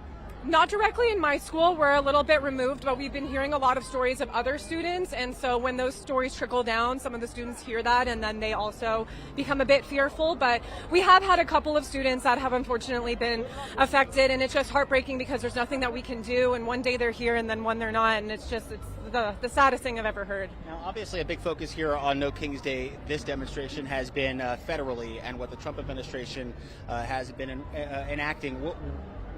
Not directly in my school. We're a little bit removed, but we've been hearing a lot of stories of other students, and so when those stories trickle down, some of the students hear that, and then they also become a bit fearful. But we have had a couple of students that have unfortunately been affected, and it's just heartbreaking because there's nothing that we can do, and one day they're here and then one they're not, and it's the saddest thing I've ever heard. Now, obviously a big focus here on No King's Day, this demonstration has been federally, and what the Trump administration has been enacting.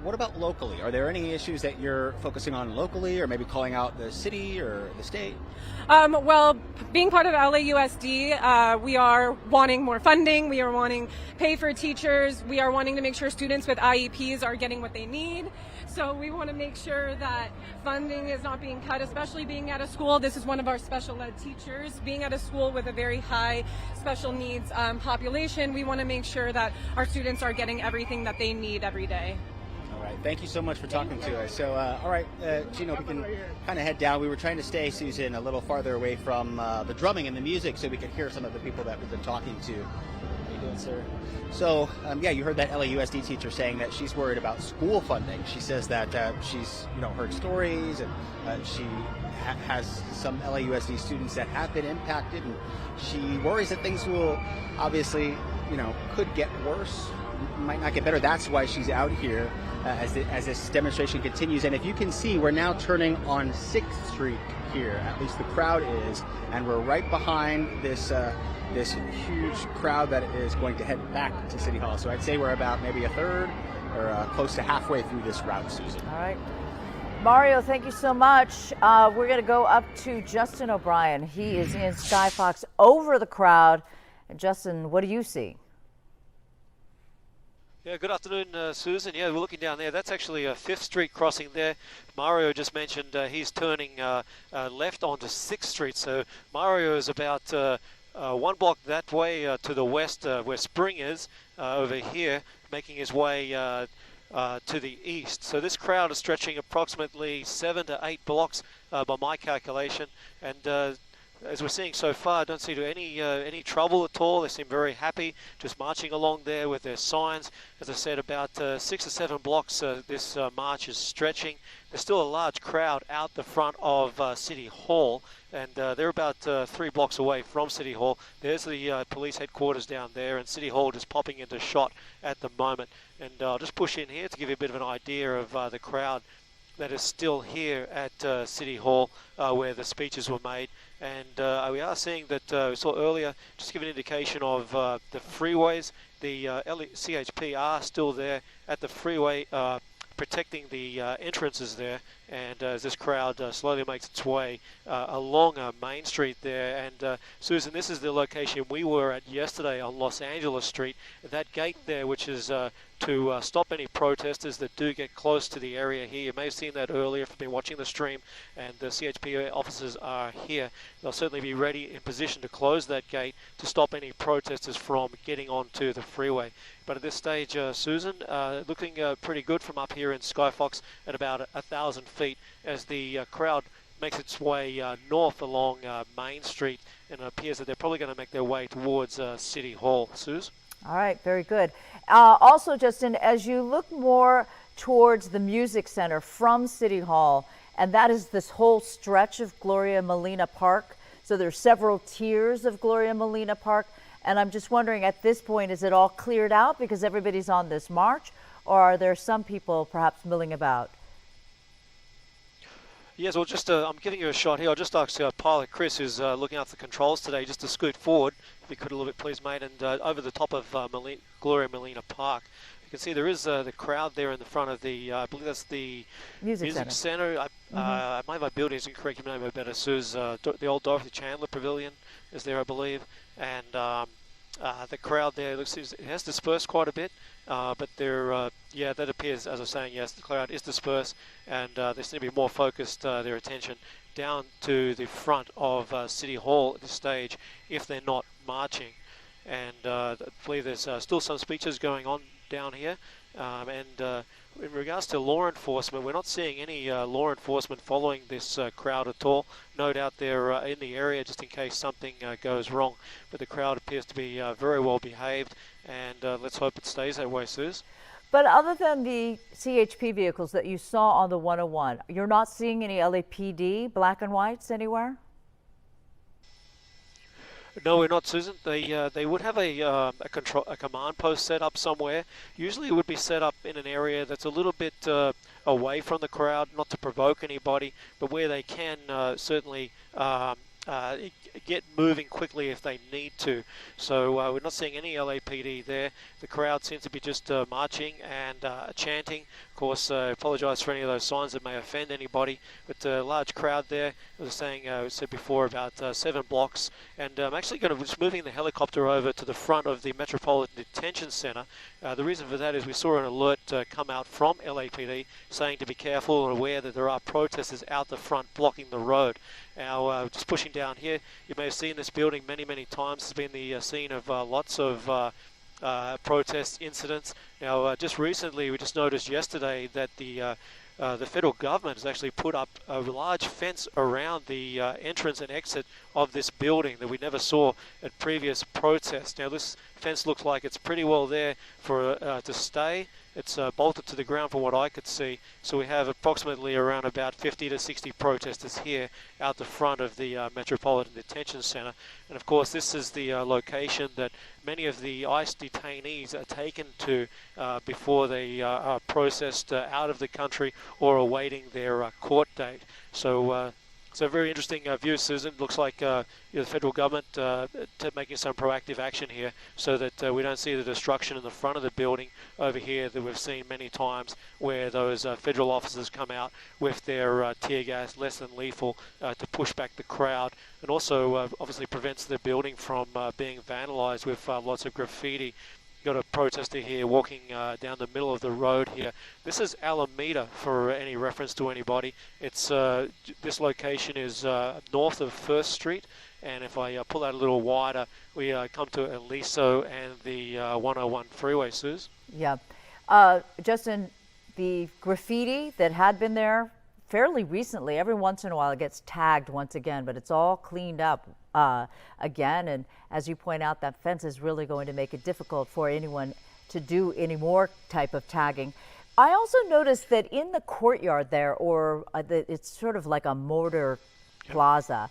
What about locally? Are there any issues that you're focusing on locally, or maybe calling out the city or the state? Well, being part of LAUSD, we are wanting more funding. We are wanting pay for teachers. We are wanting to make sure students with IEPs are getting what they need. So we want to make sure that funding is not being cut, especially being at a school. This is one of our special ed teachers. Being at a school with a very high special needs population, we want to make sure that our students are getting everything that they need every day. All right, thank you so much for talking to us. So, all right, Gino, we can kind of head down. We were trying to stay, Susan, a little farther away from the drumming and the music so we could hear some of the people that we've been talking to. How you doing, sir? So, yeah, you heard that LAUSD teacher saying that she's worried about school funding. She says that she's, heard stories, and she has some LAUSD students that have been impacted, and she worries that things will obviously, could get worse, might not get better. That's why she's out here as this demonstration continues. And if you can see, we're now turning on 6th Street here. At least the crowd is, and we're right behind this this huge crowd that is going to head back to City Hall. So I'd say we're about maybe a third or close to halfway through this route, Susan. All right. Mario, thank you so much. We're going to go up to Justin O'Brien. He is in Skyfox over the crowd. And Justin, what do you see? Yeah, good afternoon, Susan. Yeah, we're looking down there. That's actually a 5th Street crossing there. Mario just mentioned he's turning left onto 6th Street. So Mario is about 1 block that way to the west where Spring is over here, making his way to the east. So this crowd is stretching approximately 7 to 8 blocks by my calculation. And as we're seeing so far, I don't see any trouble at all. They seem very happy, just marching along there with their signs. As I said, about 6 or 7 blocks this march is stretching. There's still a large crowd out the front of City Hall, and they're about 3 blocks away from City Hall. There's the police headquarters down there, and City Hall just popping into shot at the moment. And I'll just push in here to give you a bit of an idea of the crowd that is still here at City Hall where the speeches were made. And we are seeing that we saw earlier, just to give an indication of the freeways, the CHP are still there at the freeway protecting the entrances there. And as this crowd slowly makes its way along Main Street there. And Susan, this is the location we were at yesterday on Los Angeles Street. That gate there, which is to stop any protesters that do get close to the area here. You may have seen that earlier if you've been watching the stream, and the CHP officers are here. They'll certainly be ready in position to close that gate to stop any protesters from getting onto the freeway. But at this stage, Susan, looking pretty good from up here in Skyfox at about 1,000 feet as the crowd makes its way north along Main Street, and it appears that they're probably going to make their way towards City Hall. Suze? All right, very good. Also, Justin, as you look more towards the Music Center from City Hall, and that is this whole stretch of Gloria Molina Park. So there's several tiers of Gloria Molina Park. And I'm just wondering, at this point, is it all cleared out because everybody's on this march, or are there some people perhaps milling about? Yes, well, just I'm giving you a shot here. I'll just ask Pilot Chris, who's looking after the controls today, just to scoot forward, if you could a little bit, please, mate, and over the top of Gloria Molina Park. You can see there is the crowd there in the front of the, I believe that's the Music Center. I might have my buildings incorrect, you know better, Suze. The old Dorothy Chandler Pavilion is there, I believe, and the crowd there it has dispersed quite a bit, but there, yeah, that appears, as I was saying, yes, the crowd is dispersed, and they seem to be more focused, their attention down to the front of City Hall at this stage, if they're not marching. And I believe there's still some speeches going on down here, and in regards to law enforcement, we're not seeing any law enforcement following this crowd at all. No doubt they're in the area just in case something goes wrong, but the crowd appears to be very well behaved, and let's hope it stays that way, Suze. But other than the CHP vehicles that you saw on the 101, you're not seeing any LAPD black and whites anywhere? No, we're not, Susan. They would have a command post set up somewhere. Usually it would be set up in an area that's a little bit away from the crowd, not to provoke anybody, but where they can certainly get moving quickly if they need to. So we're not seeing any LAPD there. The crowd seems to be just marching and chanting course, apologise for any of those signs that may offend anybody, but a large crowd there. I was saying, we said before, about 7 blocks, and I'm actually going to be moving the helicopter over to the front of the Metropolitan Detention Centre. The reason for that is we saw an alert come out from LAPD saying to be careful and aware that there are protesters out the front blocking the road. Now, just pushing down here, you may have seen this building many, many times. It's been the scene of lots of protest incidents. Now, just recently, we just noticed yesterday that the federal government has actually put up a large fence around the entrance and exit of this building that we never saw at previous protests. Now, this fence looks like it's pretty well there for to stay. It's bolted to the ground from what I could see. So we have approximately around about 50 to 60 protesters here out the front of the Metropolitan Detention Centre. And of course, this is the location that many of the ICE detainees are taken to before they are processed out of the country or awaiting their court date. So so very interesting view, Susan. Looks like the federal government making some proactive action here so that we don't see the destruction in the front of the building over here that we've seen many times, where those federal officers come out with their tear gas, less than lethal, to push back the crowd, and also obviously prevents the building from being vandalized with lots of graffiti. Got a protester here walking down the middle of the road here. This is Alameda, for any reference to anybody. It's this location is north of 1st Street, and if I pull out a little wider, we come to Aliso and the 101 freeway, Suze. Yeah. Justin, the graffiti that had been there fairly recently, every once in a while it gets tagged once again, but it's all cleaned up again. And as you point out, that fence is really going to make it difficult for anyone to do any more type of tagging. I also noticed that in the courtyard there, or it's sort of like a motor plaza,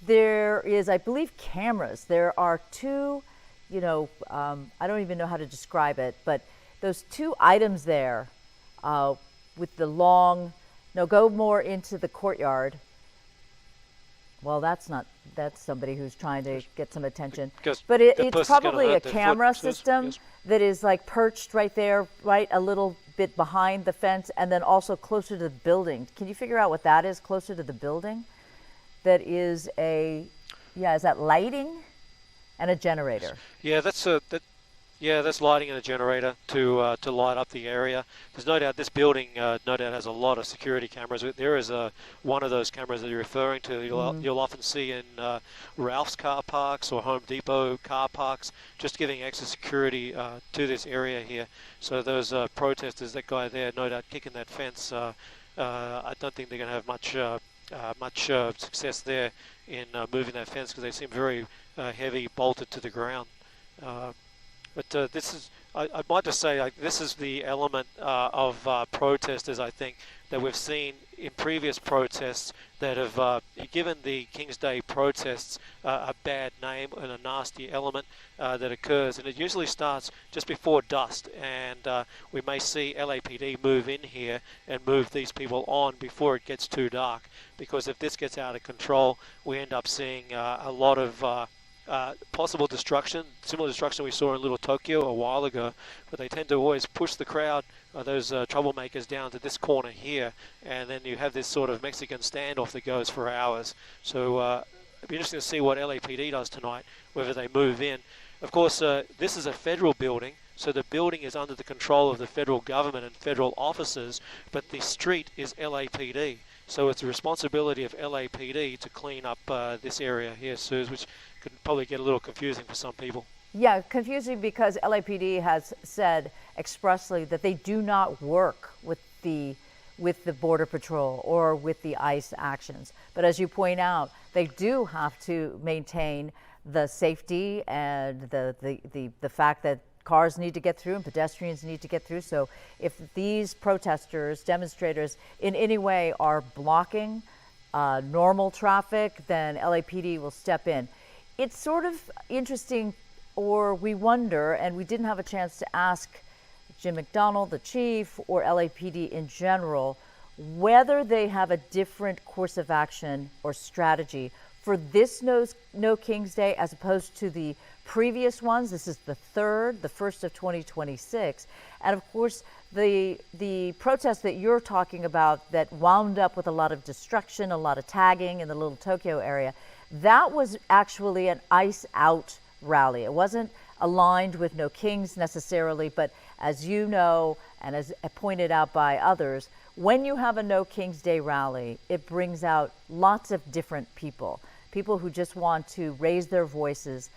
there is, I believe, cameras. There are two, I don't even know how to describe it, but those 2 items there with the long, no, go more into the courtyard. Well, that's somebody who's trying to get some attention. But it's probably a camera system that is like perched right there, right a little bit behind the fence, and then also closer to the building. Can you figure out what that is closer to the building? That is is that lighting and a generator? Yeah, that's lighting and a generator to light up the area. There's no doubt this building no doubt has a lot of security cameras. There is one of those cameras that you're referring to. You'll often see in Ralph's car parks or Home Depot car parks, just giving extra security to this area here. So those protesters, that guy there, no doubt kicking that fence. I don't think they're going to have much success there in moving that fence, because they seem very heavy, bolted to the ground. But this is, I might just say, this is the element of protesters, I think, that we've seen in previous protests that have given the King's Day protests a bad name and a nasty element that occurs. And it usually starts just before dusk, and we may see LAPD move in here and move these people on before it gets too dark. Because if this gets out of control, we end up seeing a lot of possible destruction, similar destruction we saw in Little Tokyo a while ago, but they tend to always push the crowd, those troublemakers, down to this corner here, and then you have this sort of Mexican standoff that goes for hours. So it'd be interesting to see what LAPD does tonight, whether they move in. Of course, this is a federal building, so the building is under the control of the federal government and federal officers, but the street is LAPD. So it's the responsibility of LAPD to clean up this area here, Suze, which could probably get a little confusing for some people. Yeah, confusing because LAPD has said expressly that they do not work with the Border Patrol or with the ICE actions. But as you point out, they do have to maintain the safety and the fact that cars need to get through and pedestrians need to get through. So if these protesters, demonstrators in any way are blocking normal traffic, then LAPD will step in. It's sort of interesting, or we wonder, and we didn't have a chance to ask Jim McDonald, the chief, or LAPD in general, whether they have a different course of action or strategy for this No King's Day as opposed to the previous ones. This is the third, the first of 2026. And of course, the protest that you're talking about that wound up with a lot of destruction, a lot of tagging in the Little Tokyo area, that was actually an ICE out rally. It wasn't aligned with No Kings necessarily, but as you know, and as pointed out by others, when you have a No King's Day rally, it brings out lots of different people who just want to raise their voices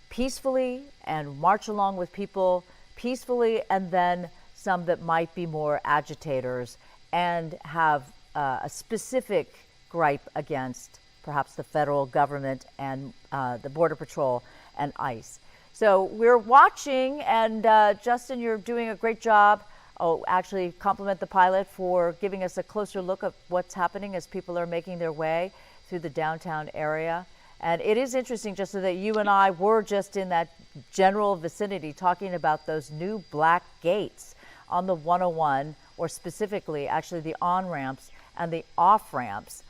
peacefully and march along with people peacefully, and then some that might be more agitators and have a specific gripe against perhaps the federal government and the Border Patrol and ICE. So we're watching, and Justin, you're doing a great job. Oh, actually compliment the pilot for giving us a closer look at what's happening as people are making their way through the downtown area. And it is interesting, just so that you and I were just in that general vicinity talking about those new black gates on the 101, or specifically actually the on-ramps and the off-ramps.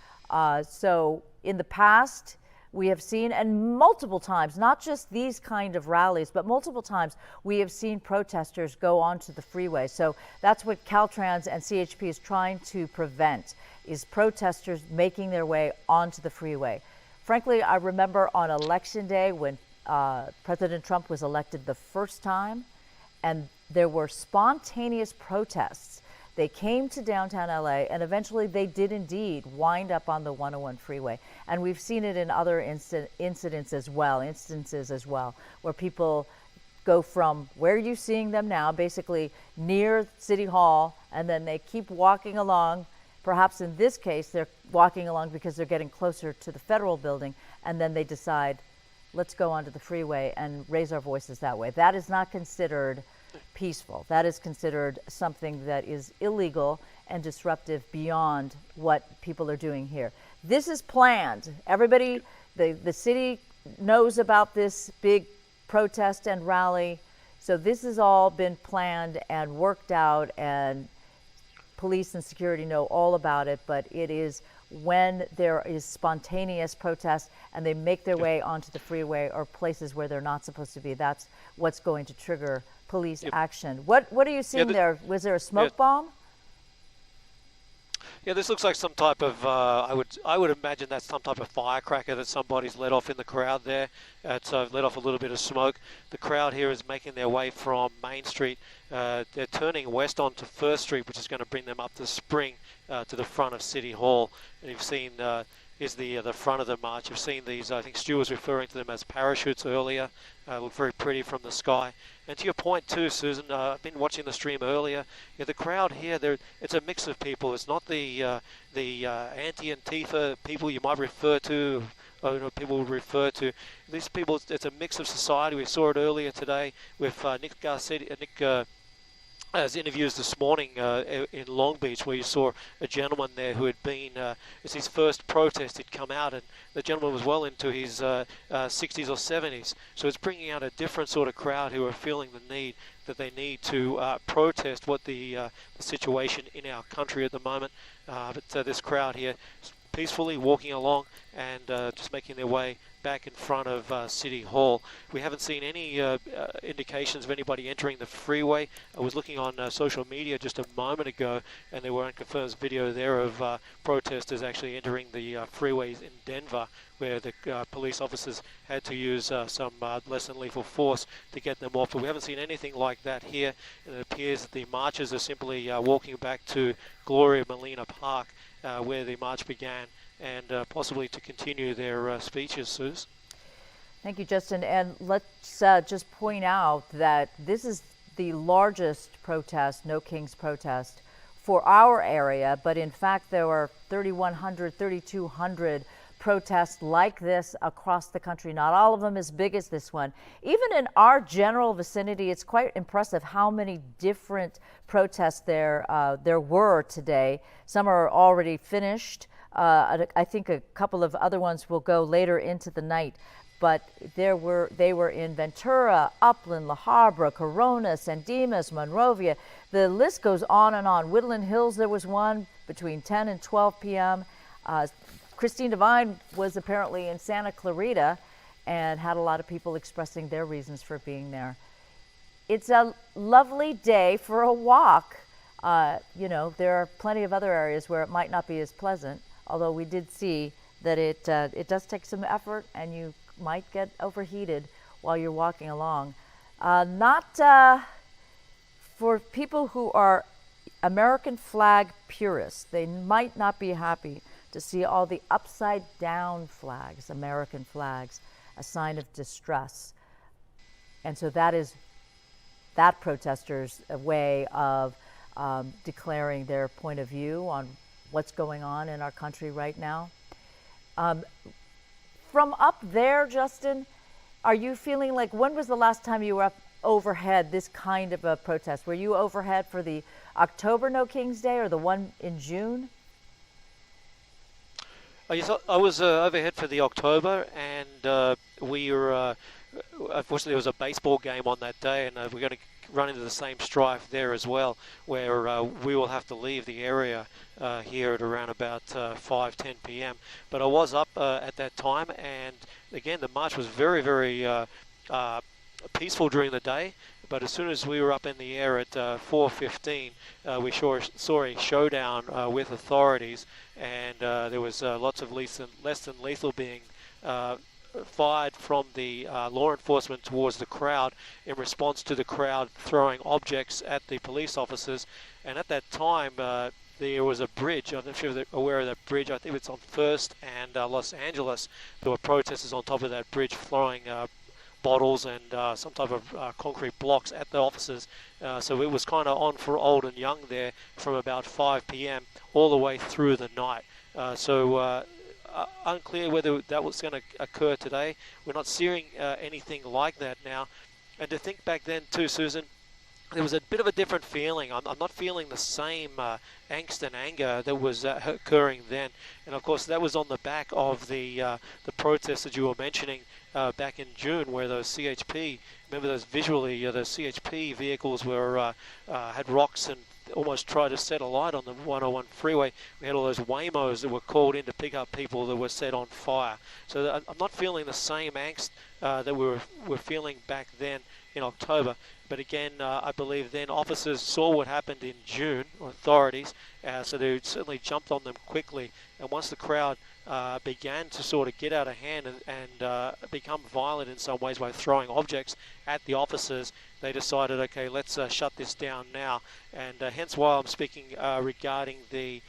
So in the past, we have seen, and multiple times, not just these kind of rallies, but multiple times we have seen protesters go onto the freeway. So that's what Caltrans and CHP is trying to prevent, is protesters making their way onto the freeway. Frankly, I remember on Election Day when President Trump was elected the first time, and there were spontaneous protests. They came to downtown LA, and eventually they did indeed wind up on the 101 freeway. And we've seen it in other instances as well, where people go from where you're seeing them now, basically near City Hall, and then they keep walking along. Perhaps in this case, they're walking along because they're getting closer to the federal building, and then they decide, let's go onto the freeway and raise our voices that way. That is not considered peaceful. That is considered something that is illegal and disruptive beyond what people are doing here. This is planned. Everybody, the city knows about this big protest and rally. So this has all been planned and worked out, and police and security know all about it, but it is when there is spontaneous protest and they make their way onto the freeway or places where they're not supposed to be, that's what's going to trigger police action. What are you seeing there? Was there a smoke bomb? Yeah, this looks like some type of, I would imagine that's some type of firecracker that somebody's let off in the crowd there. It's let off a little bit of smoke. The crowd here is making their way from Main Street. They're turning west onto First Street, which is going to bring them up the Spring to the front of City Hall. And you've seen, is the front of the march. You've seen these, I think Stu was referring to them as parachutes earlier. Look very pretty from the sky. And to your point too, Susan, I've been watching the stream earlier. Yeah, the crowd here, it's a mix of people. It's not the anti-Antifa people you might refer to, people would refer to. These people, it's a mix of society. We saw it earlier today with Nick as interviews this morning in Long Beach, where you saw a gentleman there who had been, it's his first protest. He'd come out, and the gentleman was well into his 60s or 70s. So it's bringing out a different sort of crowd who are feeling the need that they need to protest what the situation in our country at the moment. But this crowd here peacefully walking along and just making their way back in front of City Hall. We haven't seen any indications of anybody entering the freeway. I was looking on social media just a moment ago, and there were unconfirmed video there of protesters actually entering the freeways in Denver, where the police officers had to use some less than lethal force to get them off. But we haven't seen anything like that here. And it appears that the marchers are simply walking back to Gloria Molina Park, where the march began, and possibly to continue their speeches, Suze. Thank you, Justin. And let's just point out that this is the largest protest, No Kings protest, for our area. But in fact, there were 3,100, 3,200 protests like this across the country. Not all of them as big as this one. Even in our general vicinity, it's quite impressive how many different protests there were today. Some are already finished. I think a couple of other ones will go later into the night. But they were in Ventura, Upland, La Habra, Corona, San Dimas, Monrovia. The list goes on and on. Woodland Hills, there was one between 10 and 12 p.m. Christine Devine was apparently in Santa Clarita and had a lot of people expressing their reasons for being there. It's a lovely day for a walk. You know, there are plenty of other areas where it might not be as pleasant, although we did see that it does take some effort and you might get overheated while you're walking along. Not for people who are American flag purists. They might not be happy to see all the upside down flags, American flags, a sign of distress. And so that is that protesters' way of declaring their point of view on what's going on in our country right now. From up there, Justin, are you feeling like, when was the last time you were up overhead, this kind of a protest? Were you overhead for the October No Kings Day or the one in June? Yes, I was overhead for the October, and we were, unfortunately, there was a baseball game on that day, and we're going to run into the same strife there as well, where we will have to leave the area here at around about 5:10 p.m. But I was up at that time, and again, the march was very, very peaceful during the day. But as soon as we were up in the air at 4:15, we saw a showdown with authorities, and there was lots of less than lethal being fired from the law enforcement towards the crowd in response to the crowd throwing objects at the police officers. And at that time, there was a bridge. I'm not sure if you're aware of that bridge. I think it's on First and Los Angeles. There were protesters on top of that bridge throwing bottles and some type of concrete blocks at the officers. So it was kind of on for old and young there from about 5 p.m. all the way through the night. Unclear whether that was going to occur today. We're not seeing anything like that now. And to think back then too, Susan, there was a bit of a different feeling. I'm not feeling the same angst and anger that was occurring then. And of course, that was on the back of the protests that you were mentioning back in June, where those CHP, remember those visually, those CHP vehicles were had rocks and almost tried to set alight on the 101 freeway. We had all those Waymos that were called in to pick up people that were set on fire. So I'm not feeling the same angst that we were feeling back then in October. But again, I believe then officers saw what happened in June, or authorities, so they certainly jumped on them quickly. And once the crowd began to sort of get out of hand and become violent in some ways by throwing objects at the officers, they decided, okay, let's shut this down now. And hence why I'm speaking regarding the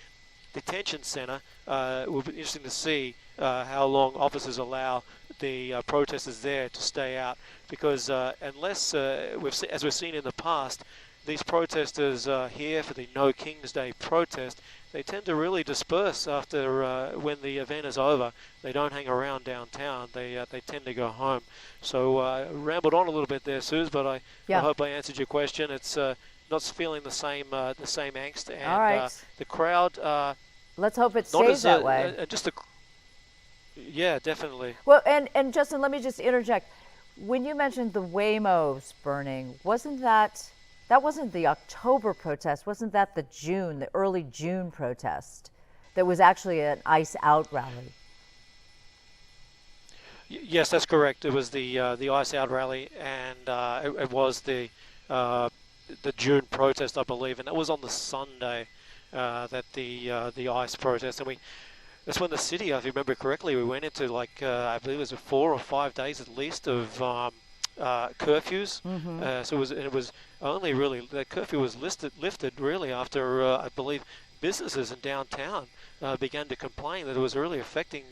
detention center. It will be interesting to see how long officers allow the protesters there to stay out, because unless, as we've seen in the past, these protesters here for the No Kings Day protest, they tend to really disperse after when the event is over. They don't hang around downtown. They tend to go home. So rambled on a little bit there, Suze, but I hope I answered your question. It's not feeling the same angst, and all right. The crowd. Let's hope it stays that way. Yeah, definitely. Well, and Justin, let me just interject. When you mentioned the Waymos burning, wasn't that wasn't the October protest? Wasn't that the early June protest that was actually an ICE out rally? Yes, that's correct. It was the ICE out rally, and it was the June protest, I believe, and that was on the Sunday that the ICE protest, and that's when the city, if you remember correctly, we went into I believe it was 4 or 5 days at least of curfews. Mm-hmm. So it was only really, the curfew was lifted really after I believe businesses in downtown began to complain that it was really affecting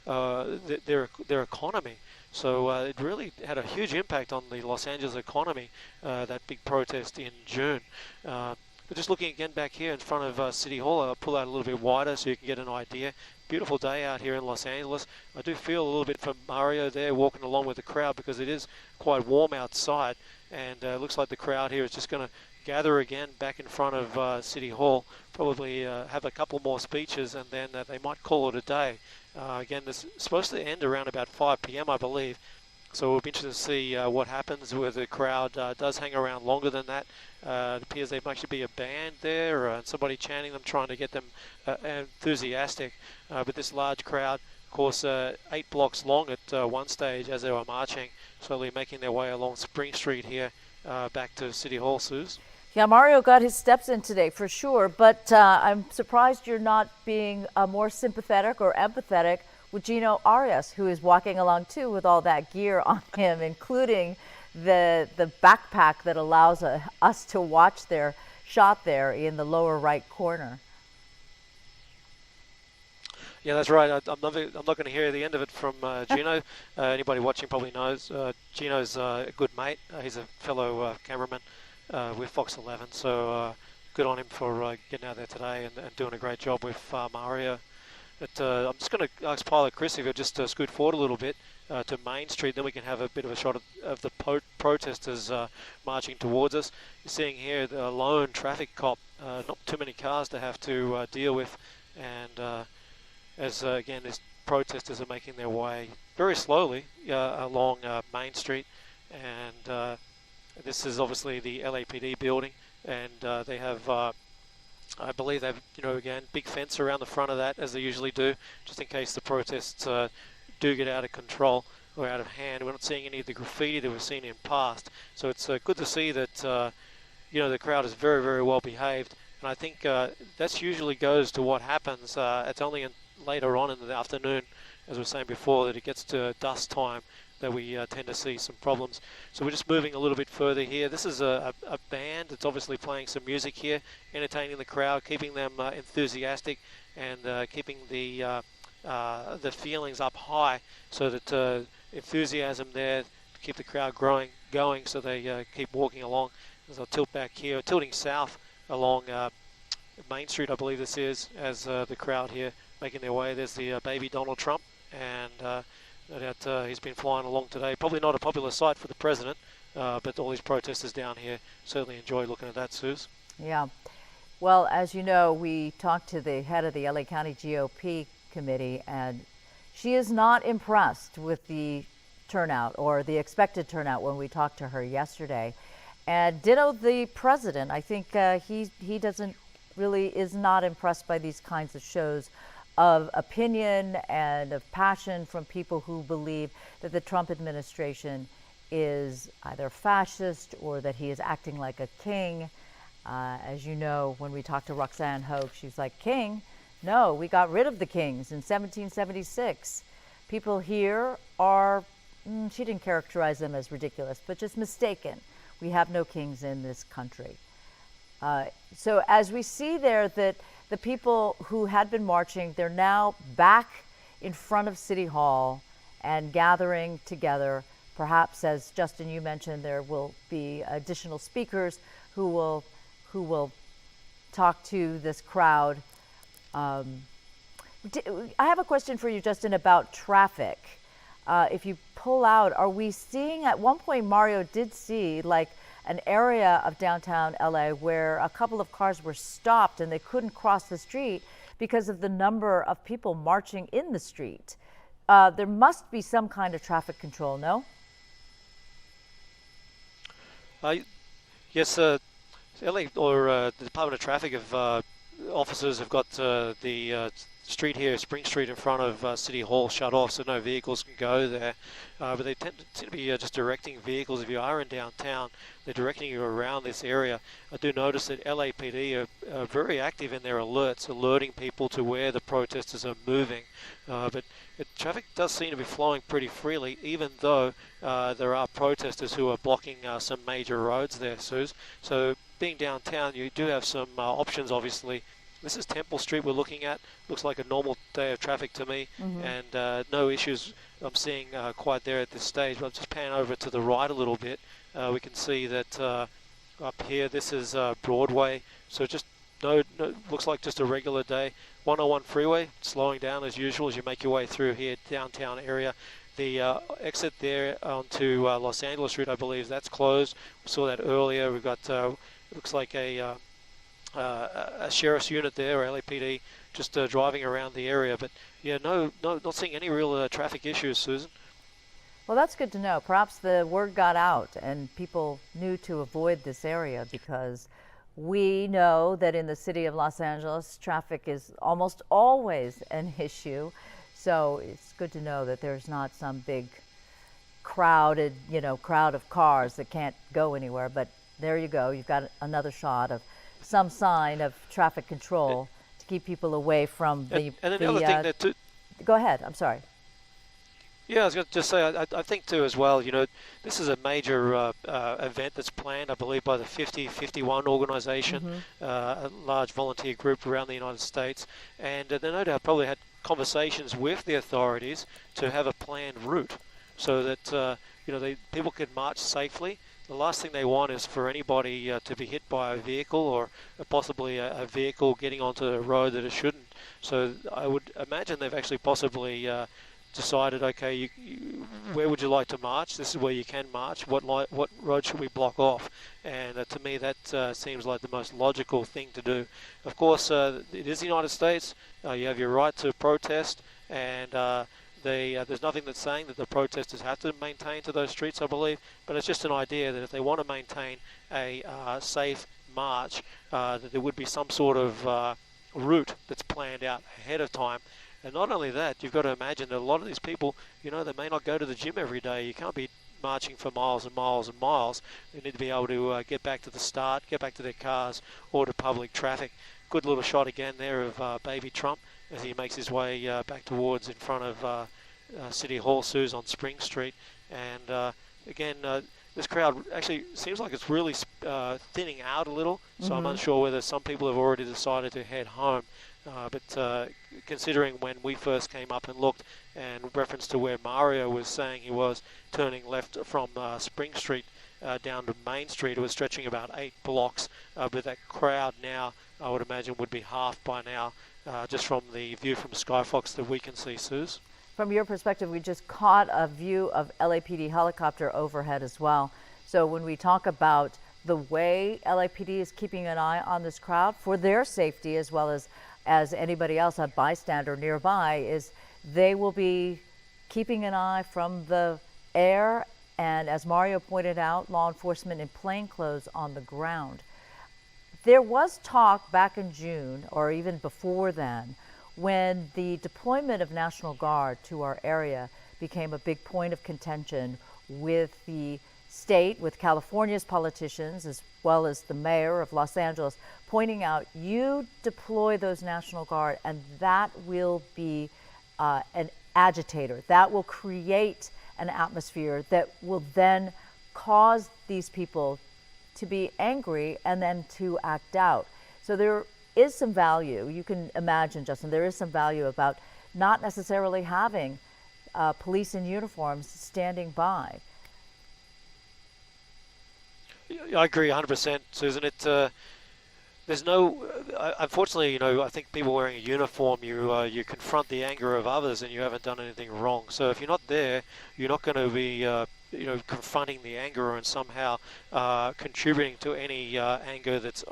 their economy. So it really had a huge impact on the Los Angeles economy, that big protest in June. But just looking again back here in front of City Hall, I'll pull out a little bit wider so you can get an idea. Beautiful day out here in Los Angeles. I do feel a little bit for Mario there walking along with the crowd, because it is quite warm outside, and it looks like the crowd here is just going to gather again back in front of City Hall, probably have a couple more speeches, and then they might call it a day. Again, this is supposed to end around about 5 p.m. I believe. So we'll be interested to see what happens where the crowd does hang around longer than that. It appears there might actually be a band there and somebody chanting them, trying to get them enthusiastic. But this large crowd, of course, 8 blocks long at one stage as they were marching, slowly making their way along Spring Street here back to City Hall, Suze. Yeah, Mario got his steps in today for sure, but I'm surprised you're not being more sympathetic or empathetic with Gino Arias, who is walking along too with all that gear on him, including the backpack that allows us to watch their shot there in the lower right corner. Yeah, that's right. I'm not going to hear the end of it from Gino. Anybody watching probably knows. Gino's a good mate. He's a fellow cameraman with Fox 11, so good on him for getting out there today and doing a great job with Mario. But I'm just going to ask Pilot Chris if you'll just scoot forward a little bit to Main Street, then we can have a bit of a shot of the protesters marching towards us. You're seeing here the lone traffic cop, not too many cars to have to deal with, and as again these protesters are making their way very slowly along Main Street, and this is obviously the LAPD building, and they have I believe they've, again, big fence around the front of that, as they usually do, just in case the protests do get out of control or out of hand. We're not seeing any of the graffiti that we've seen in past, so it's good to see that the crowd is very, very well behaved, and I think that usually goes to what happens. It's only later on in the afternoon, as we were saying before, that it gets to dusk time that we tend to see some problems. So we're just moving a little bit further here. This is a band that's obviously playing some music here, entertaining the crowd, keeping them enthusiastic, and keeping the feelings up high, so that enthusiasm there to keep the crowd going, so they keep walking along. As I'll tilt back here, tilting south along Main Street, I believe this is, as the crowd here making their way. There's the baby Donald Trump, and he's been flying along today. Probably not a popular sight for the president, but all these protesters down here certainly enjoy looking at that, Suze. Yeah. Well, as you know, we talked to the head of the LA County GOP committee, and she is not impressed with the turnout or the expected turnout when we talked to her yesterday. And ditto the president. I think he doesn't really is not impressed by these kinds of shows of opinion and of passion from people who believe that the Trump administration is either fascist or that he is acting like a king. As you know, when we talked to Roxanne Hogue, she's like, king? No, we got rid of the kings in 1776. People here are, she didn't characterize them as ridiculous, but just mistaken. We have no kings in this country. So as we see there that the people who had been marching, they're now back in front of City Hall and gathering together. Perhaps, as Justin, you mentioned, there will be additional speakers who will talk to this crowd. I have a question for you, Justin, about traffic. If you pull out, are we seeing, at one point Mario did see like an area of downtown LA where a couple of cars were stopped and they couldn't cross the street because of the number of people marching in the street. There must be some kind of traffic control, no? Yes, LA or the Department of Traffic officers have got the street here, Spring Street, in front of City Hall shut off, so no vehicles can go there. But they tend to be just directing vehicles. If you are in downtown, they're directing you around this area. I do notice that LAPD are very active in their alerts, alerting people to where the protesters are moving. But traffic does seem to be flowing pretty freely, even though there are protesters who are blocking some major roads there, Suze. So being downtown, you do have some options, obviously. This is Temple Street we're looking at. Looks like a normal day of traffic to me, and no issues I'm seeing quite there at this stage. But I'll just pan over to the right a little bit. We can see that up here, this is Broadway. So just looks like just a regular day. 101 freeway, slowing down as usual as you make your way through here, downtown area. The exit there onto Los Angeles route, I believe, that's closed. We saw that earlier. We've got, looks like a sheriff's unit there, or LAPD, just driving around the area. But yeah, not seeing any real traffic issues, Susan. Well, that's good to know. Perhaps the word got out and people knew to avoid this area, because we know that in the city of Los Angeles, traffic is almost always an issue. So it's good to know that there's not some big crowd of cars that can't go anywhere. But there you go. You've got another shot of some sign of traffic control to keep people away from the... And then the other thing that... Go ahead. I'm sorry. Yeah, I was going to just say, I think too as well, this is a major event that's planned, I believe, by the 50-51 organization, a large volunteer group around the United States. And they no doubt probably had conversations with the authorities to have a planned route so that, people can march safely. The last thing they want is for anybody to be hit by a vehicle, or possibly a vehicle getting onto a road that it shouldn't. So I would imagine they've actually possibly... decided, okay, where would you like to march? This is where you can march. What road should we block off? And to me, that seems like the most logical thing to do. Of course, it is the United States. You have your right to protest, and there's nothing that's saying that the protesters have to maintain to those streets, I believe. But it's just an idea that if they want to maintain a safe march, that there would be some sort of route that's planned out ahead of time. And not only that, you've got to imagine that a lot of these people, they may not go to the gym every day. You can't be marching for miles and miles and miles. They need to be able to get back to the start, get back to their cars or to public traffic. Good little shot again there of baby Trump as he makes his way back towards in front of City Hall, Suze, on Spring Street. And again, this crowd actually seems like it's really thinning out a little. So I'm unsure whether some people have already decided to head home. But considering when we first came up and looked, and reference to where Mario was saying he was turning left from Spring Street down to Main Street, it was stretching about 8 blocks. But that crowd now, I would imagine, would be half by now, just from the view from Skyfox that we can see, Suze. From your perspective, we just caught a view of LAPD helicopter overhead as well. So when we talk about the way LAPD is keeping an eye on this crowd for their safety, as well as anybody else, a bystander nearby, is they will be keeping an eye from the air, and as Mario pointed out, law enforcement in plainclothes on the ground. There was talk back in June, or even before then, when the deployment of National Guard to our area became a big point of contention with the state, with California's politicians, as well as the mayor of Los Angeles, pointing out, you deploy those National Guard and that will be an agitator. That will create an atmosphere that will then cause these people to be angry and then to act out. So there is some value. You can imagine, Justin, there is some value about not necessarily having police in uniforms standing by. I agree 100%, Susan. There's no, unfortunately, I think people wearing a uniform, you confront the anger of others and you haven't done anything wrong. So if you're not there, you're not going to be, confronting the anger and somehow contributing to any anger that's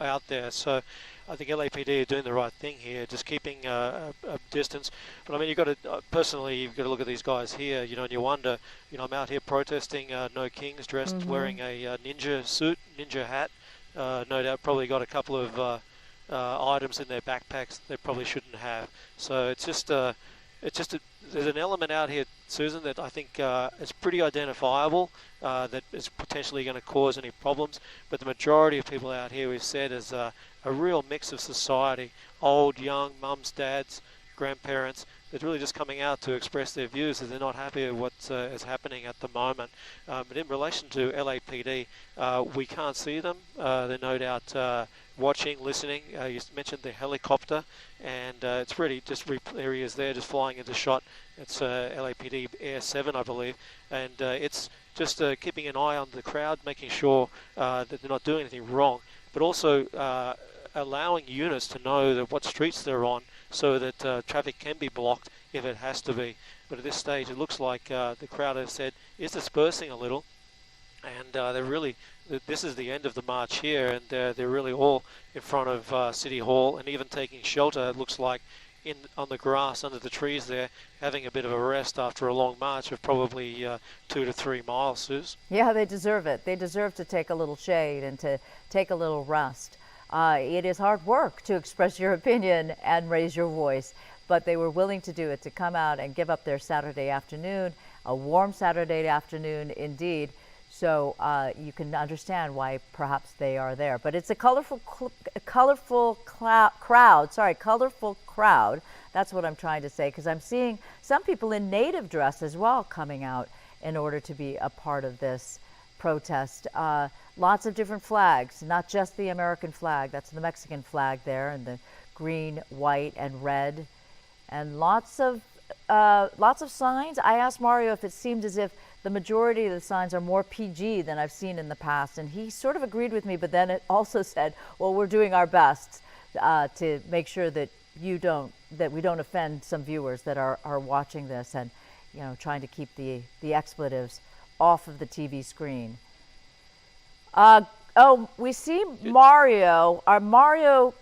out there. So I think LAPD are doing the right thing here, just keeping a distance. But I mean, you've got to, personally, you've got to look at these guys here, and you wonder, I'm out here protesting No Kings, dressed wearing a ninja suit, ninja hat. No doubt probably got a couple of items in their backpacks they probably shouldn't have. So it's just there's an element out here, Susan, that I think is pretty identifiable, that is potentially going to cause any problems. But the majority of people out here, we've said, is a real mix of society, old, young, mums, dads, grandparents. They're really just coming out to express their views, that they're not happy with what is happening at the moment. But in relation to LAPD, we can't see them. They're no doubt watching, listening. You mentioned the helicopter, and it's really just there he is there, just flying into shot. It's LAPD Air 7, I believe, and it's just keeping an eye on the crowd, making sure that they're not doing anything wrong, but also allowing units to know that what streets they're on, so that traffic can be blocked if it has to be. But at this stage, it looks like the crowd, as said, is dispersing a little, and they're really, this is the end of the march here, and they're really all in front of City Hall, and even taking shelter, it looks like, on the grass under the trees there, having a bit of a rest after a long march of probably 2 to 3 miles, Suze. Yeah, they deserve it. They deserve to take a little shade and to take a little rest. It is hard work to express your opinion and raise your voice, but they were willing to do it, to come out and give up their Saturday afternoon, a warm Saturday afternoon indeed. So you can understand why perhaps they are there. But it's a colorful crowd. That's what I'm trying to say, because I'm seeing some people in native dress as well coming out in order to be a part of this protest. Lots of different flags, not just the American flag. That's the Mexican flag there, and the green, white, and red, and lots of signs. I asked Mario if it seemed as if the majority of the signs are more PG than I've seen in the past, and he sort of agreed with me, but then it also said, well, we're doing our best to make sure that we don't offend some viewers that are watching this, and trying to keep the expletives off of the TV screen. We see Mario. Mario,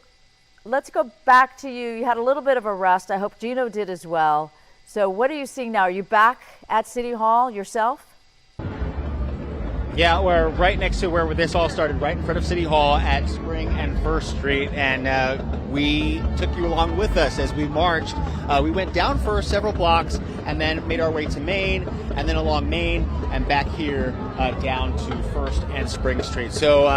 let's go back to you. You had a little bit of a rest. I hope Gino did as well. So what are you seeing now? Are you back at City Hall yourself? Yeah, we're right next to where this all started, right in front of City Hall at Spring and First Street, and we took you along with us as we marched. We went down for several blocks and then made our way to Main, and then along Main and back here down to First and Spring Street. So,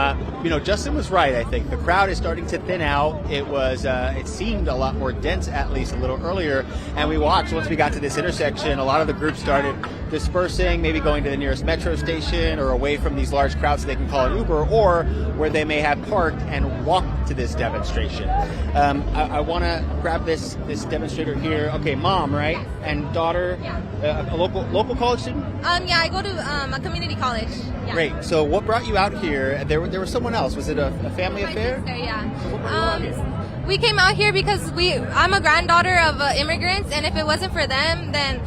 Justin was right, I think. The crowd is starting to thin out. It seemed a lot more dense, at least a little earlier, and we watched once we got to this intersection, a lot of the groups started dispersing, maybe going to the nearest metro station or away from these large crowds so they can call an Uber, or where they may have parked and walked to this demonstration. I want to grab this demonstrator here. Okay, mom, right? And daughter, a local college student? Yeah, I go to a community college. Yeah. Great. So what brought you out here? There was someone else. Was it a family affair? Sister, yeah. We came out here because I'm a granddaughter of immigrants, and if it wasn't for them, then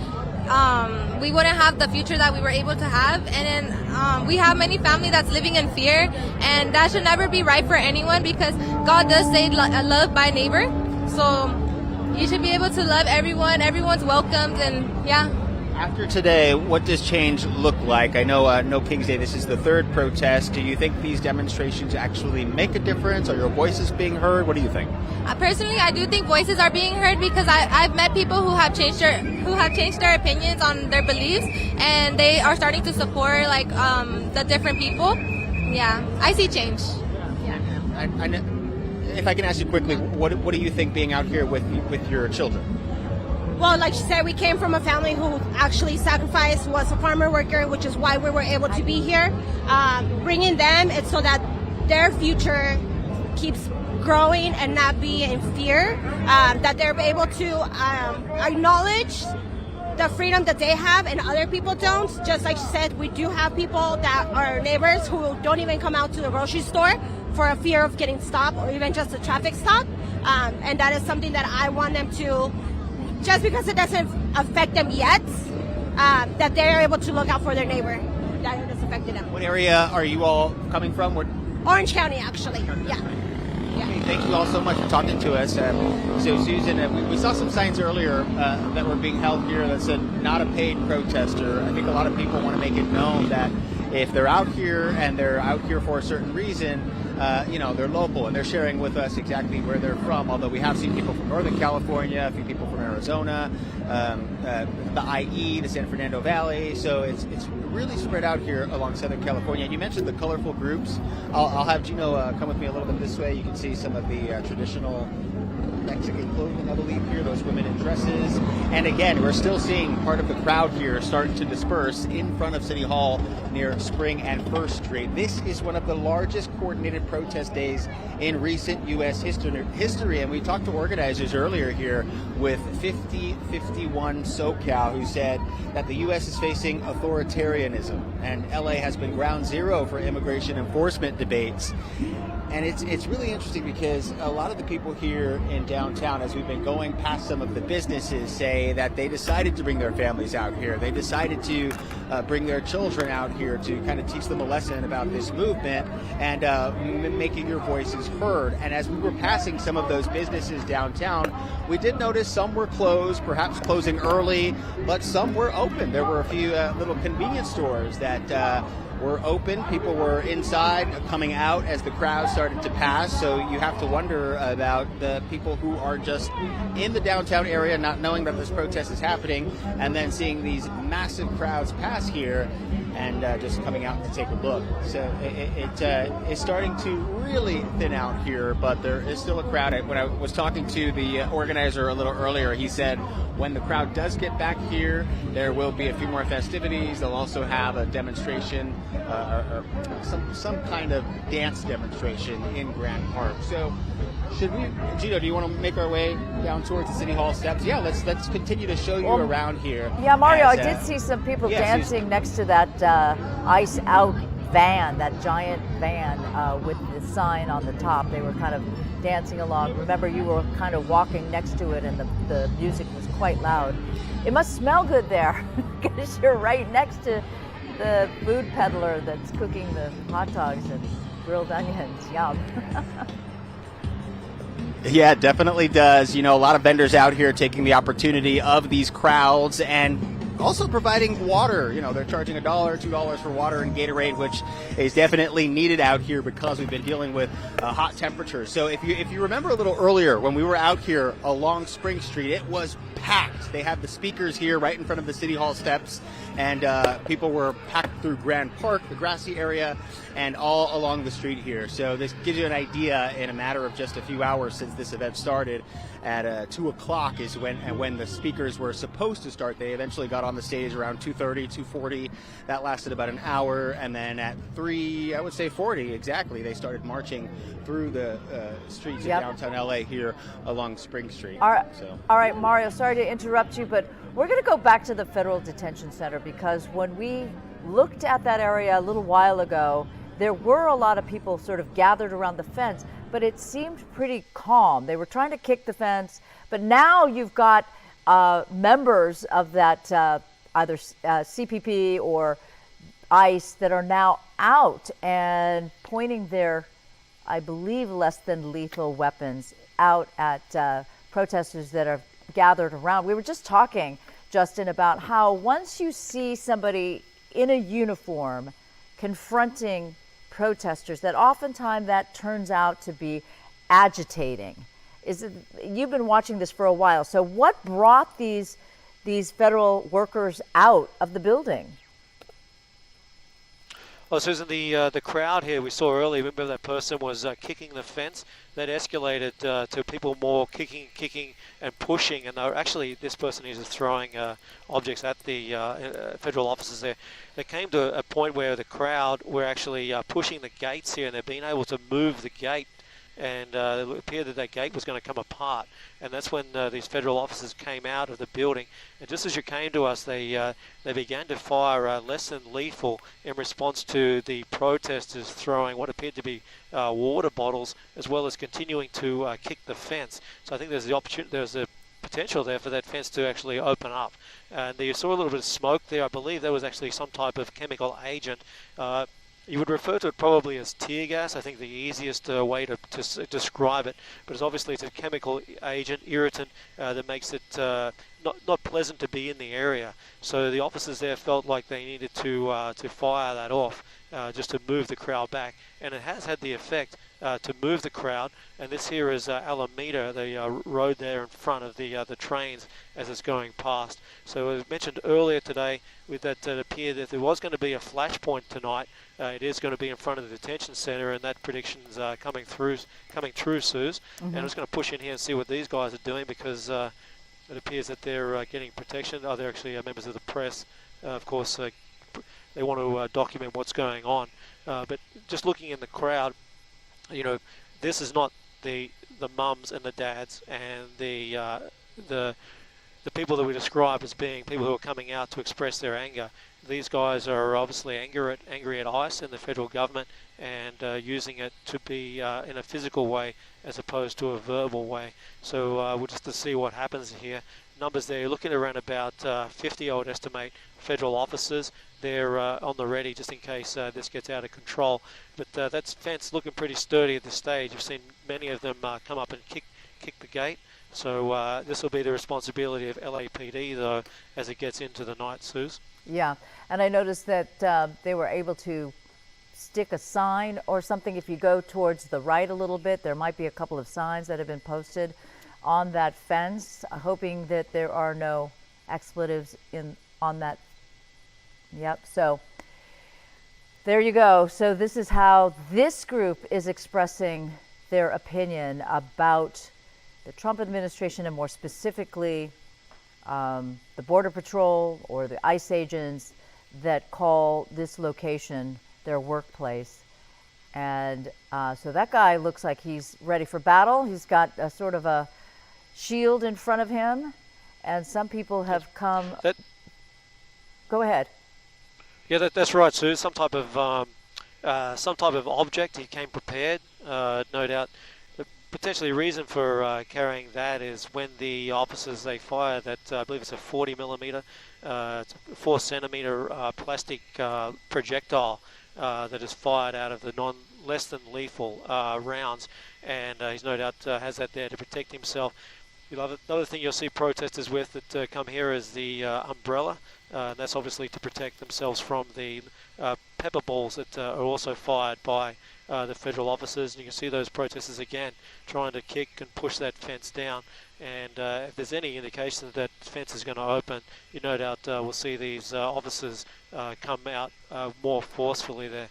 we wouldn't have the future that we were able to have. And then we have many family that's living in fear, and that should never be right for anyone, because God does say love by neighbor. So you should be able to love everyone. Everyone's welcomed, and yeah. After today, what does change look like? I know No King's Day, this is the third protest. Do you think these demonstrations actually make a difference? Are your voices being heard? What do you think? Personally, I do think voices are being heard, because I've met people who have changed their opinions on their beliefs, and they are starting to support the different people. Yeah, I see change. Yeah. If I can ask you quickly, what do you think being out here with your children? Well, like she said, we came from a family who actually sacrificed, was a farmer worker, which is why we were able to be here. Bringing them, it's so that their future keeps growing and not be in fear, that they're able to acknowledge the freedom that they have and other people don't. Just like she said, we do have people that are neighbors who don't even come out to the grocery store for a fear of getting stopped or even just a traffic stop. And that is something that I want them to, just because it doesn't affect them yet, that they're able to look out for their neighbor that it has affected them. What area are you all coming from? Orange County, actually. Yeah. Okay, thank you all so much for talking to us. So, Susan, we saw some signs earlier that were being held here that said not a paid protester. I think a lot of people want to make it known that if they're out here and they're out here for a certain reason, they're local and they're sharing with us exactly where they're from. Although we have seen people from Northern California, a few people from Arizona, the IE, the San Fernando Valley. So it's really spread out here along Southern California. And you mentioned the colorful groups. I'll have Gino come with me a little bit this way. You can see some of the traditional Mexican clothing, I believe, here, those women in dresses. And again, we're still seeing part of the crowd here starting to disperse in front of City Hall near Spring and First Street. This is one of the largest coordinated protest days in recent U.S. history. And we talked to organizers earlier here with 5051 SoCal, who said that the U.S. is facing authoritarianism and L.A. has been ground zero for immigration enforcement debates. And it's really interesting because a lot of the people here in downtown, as we've been going past some of the businesses, say that they decided to bring their families out here. They decided to bring their children out here to kind of teach them a lesson about this movement and making your voices heard. And as we were passing some of those businesses downtown, we did notice some were closed, perhaps closing early, but some were open. There were a few little convenience stores that were open. People were inside, coming out as the crowd started to pass. So you have to wonder about the people who are just in the downtown area, not knowing that this protest is happening, and then seeing these massive crowds pass here and just coming out to take a look. So it is starting to really thin out here, but there is still a crowd. When I was talking to the organizer a little earlier, he said when the crowd does get back here, there will be a few more festivities. They'll also have a demonstration, or some kind of dance demonstration in Grand Park. So should we, Gino, do you want to make our way down towards the City Hall steps? Yeah, let's continue to show you around here. Yeah, Mario, I did see some people dancing next to that Ice Out van, that giant van with the sign on the top. They were kind of dancing along. Remember, you were kind of walking next to it and the music was quite loud. It must smell good there because you're right next to the food peddler that's cooking the hot dogs and grilled onions. Yum. Yeah, it definitely does. You know, a lot of vendors out here taking the opportunity of these crowds and also providing water. You know, they're charging $1, $2 for water and Gatorade, which is definitely needed out here because we've been dealing with hot temperatures. So if you remember a little earlier when we were out here along Spring Street, it was packed. They had the speakers here right in front of the City Hall steps, and people were packed through Grand Park, the grassy area, and all along the street here. So this gives you an idea in a matter of just a few hours since this event started. At 2 o'clock is when the speakers were supposed to start. They eventually got on the stage around 2:30, 2:40. That lasted about an hour, and then at 3, I would say 40 exactly, they started marching through the streets of downtown LA here along Spring Street. All right, Mario, sorry to interrupt you, but we're going to go back to the Federal Detention Center because when we looked at that area a little while ago, there were a lot of people sort of gathered around the fence, but it seemed pretty calm. They were trying to kick the fence, but now you've got members of that either CPP or ICE that are now out and pointing their, I believe, less than lethal weapons out at protesters that are gathered around. We were just talking, Justin, about how once you see somebody in a uniform confronting protesters, that oftentimes that turns out to be agitating. You've been watching this for a while. So what brought these federal workers out of the building? Well, Susan, the crowd here we saw earlier, remember that person was kicking the fence? That escalated to people more kicking and pushing, and actually this person is throwing objects at the federal officers there. They came to a point where the crowd were actually pushing the gates here, and they've been able to move the gate, and it appeared that gate was going to come apart. And that's when these federal officers came out of the building. And just as you came to us, they began to fire less than lethal in response to the protesters throwing what appeared to be water bottles, as well as continuing to kick the fence. So I think there's the opportunity, there's a potential there for that fence to actually open up. And you saw a little bit of smoke there. I believe there was actually some type of chemical agent. You would refer to it probably as tear gas. I think the easiest way to describe it. But it's a chemical agent, irritant, that makes it not pleasant to be in the area. So the officers there felt like they needed to fire that off just to move the crowd back. And it has had the effect to move the crowd. And this here is Alameda, the road there in front of the trains as it's going past. So as mentioned earlier today, with that it appeared that there was going to be a flashpoint tonight. It is going to be in front of the detention center, and that prediction's coming true, Suze. And I'm just going to push in here and see what these guys are doing, because it appears that they're getting protection. Oh, they're actually members of the press. Of course, they want to document what's going on. But just looking in the crowd, you know, this is not the mums and the dads and the the people that we describe as being people who are coming out to express their anger. These guys are obviously angry at ICE and the federal government, and using it to be in a physical way as opposed to a verbal way. So we'll just to see what happens here. Numbers there, you're looking at around about 50, I would estimate, federal officers. They're on the ready just in case this gets out of control. But that fence looking pretty sturdy at this stage. You've seen many of them come up and kick the gate. So this will be the responsibility of LAPD, though, as it gets into the night, Suze. Yeah, and I noticed that they were able to stick a sign or something. If you go towards the right a little bit, there might be a couple of signs that have been posted on that fence, hoping that there are no expletives on that. Yep, so there you go. So this is how this group is expressing their opinion about the Trump administration, and more specifically the Border Patrol or the ICE agents that call this location their workplace. And so that guy looks like he's ready for battle. He's got a sort of a shield in front of him, and some people have come. Go ahead. Yeah, that's right, Sue. Some type of object. He came prepared, no doubt. Potentially reason for carrying that is when the officers, they fire that, I believe it's a 40 millimeter, it's a 4 centimeter plastic projectile that is fired out of the less than lethal rounds, and he's no doubt has that there to protect himself. Another thing you'll see protesters with that come here is the umbrella. That's obviously to protect themselves from the pepper balls that are also fired by the federal officers. And you can see those protesters again trying to kick and push that fence down. And if there's any indication that fence is going to open, you no doubt will see these officers come out more forcefully there.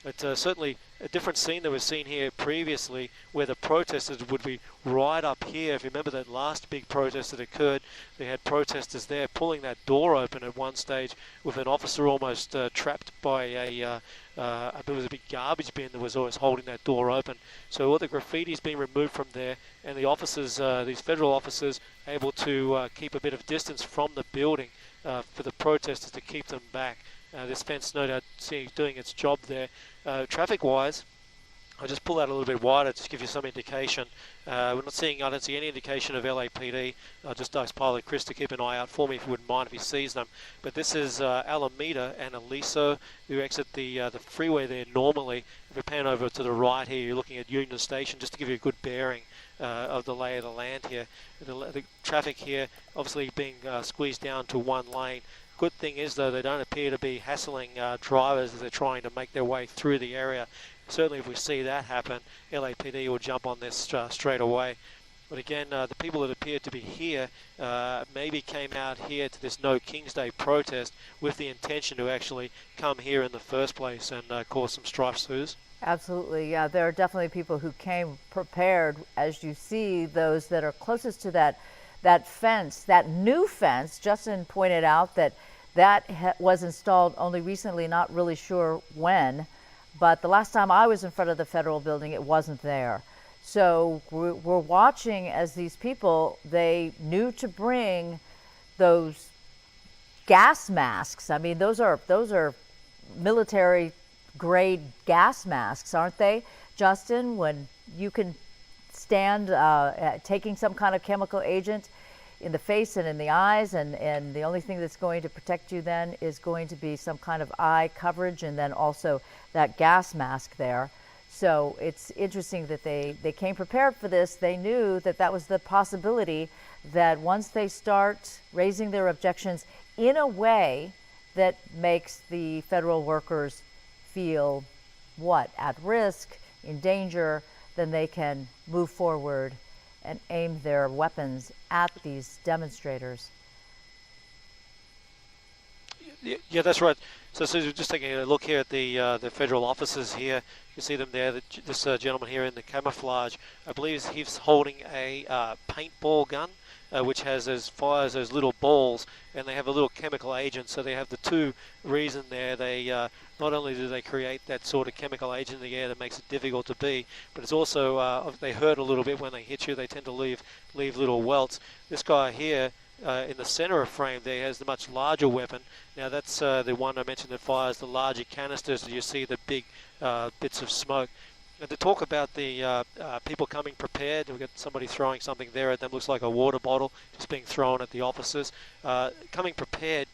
But certainly a different scene that we've seen here previously, where the protesters would be right up here. If you remember that last big protest that occurred, they had protesters there pulling that door open at one stage with an officer almost trapped by I believe it was a big garbage bin that was always holding that door open. So all the graffiti's been removed from there, and the officers, these federal officers, able to keep a bit of distance from the building for the protesters to keep them back. This fence, no doubt, doing its job there. Traffic-wise, I'll just pull that a little bit wider to give you some indication. I don't see any indication of LAPD. I'll just ask Pilot Chris to keep an eye out for me if you wouldn't mind if he sees them. But this is Alameda and Aliso, who exit the freeway there normally. If we pan over to the right here, you're looking at Union Station, just to give you a good bearing of the lay of the land here. The traffic here obviously being squeezed down to one lane. Good thing is, though, they don't appear to be hassling drivers as they're trying to make their way through the area. Certainly if we see that happen, LAPD will jump on this straight away. But again, the people that appear to be here maybe came out here to this No King's Day protest with the intention to actually come here in the first place and cause some strife, Suze. Absolutely, yeah. There are definitely people who came prepared, as you see those that are closest to that fence, that new fence. Justin pointed out that was installed only recently, not really sure when, but the last time I was in front of the federal building, it wasn't there. So we're watching as these people, they knew to bring those gas masks. I mean, those are military grade gas masks, aren't they, Justin? When you can stand taking some kind of chemical agent in the face and in the eyes, and the only thing that's going to protect you then is going to be some kind of eye coverage, and then also that gas mask there. So it's interesting that they came prepared for this. They knew that was the possibility, that once they start raising their objections in a way that makes the federal workers feel at risk, in danger, then they can move forward and aim their weapons at these demonstrators. Yeah, that's right. So just taking a look here at the federal officers here. You see them there. This gentleman here in the camouflage, I believe he's holding a paintball gun, which fires those little balls, and they have a little chemical agent. So they have the two reason there. They not only do they create that sort of chemical agent in the air that makes it difficult to be, but it's also they hurt a little bit when they hit you. They tend to leave little welts. This guy here in the center of frame there has the much larger weapon. Now that's the one I mentioned that fires the larger canisters. You see the big bits of smoke. And to talk about the people coming prepared, we've got somebody throwing something there at them. Looks like a water bottle just being thrown at the officers. Coming prepared,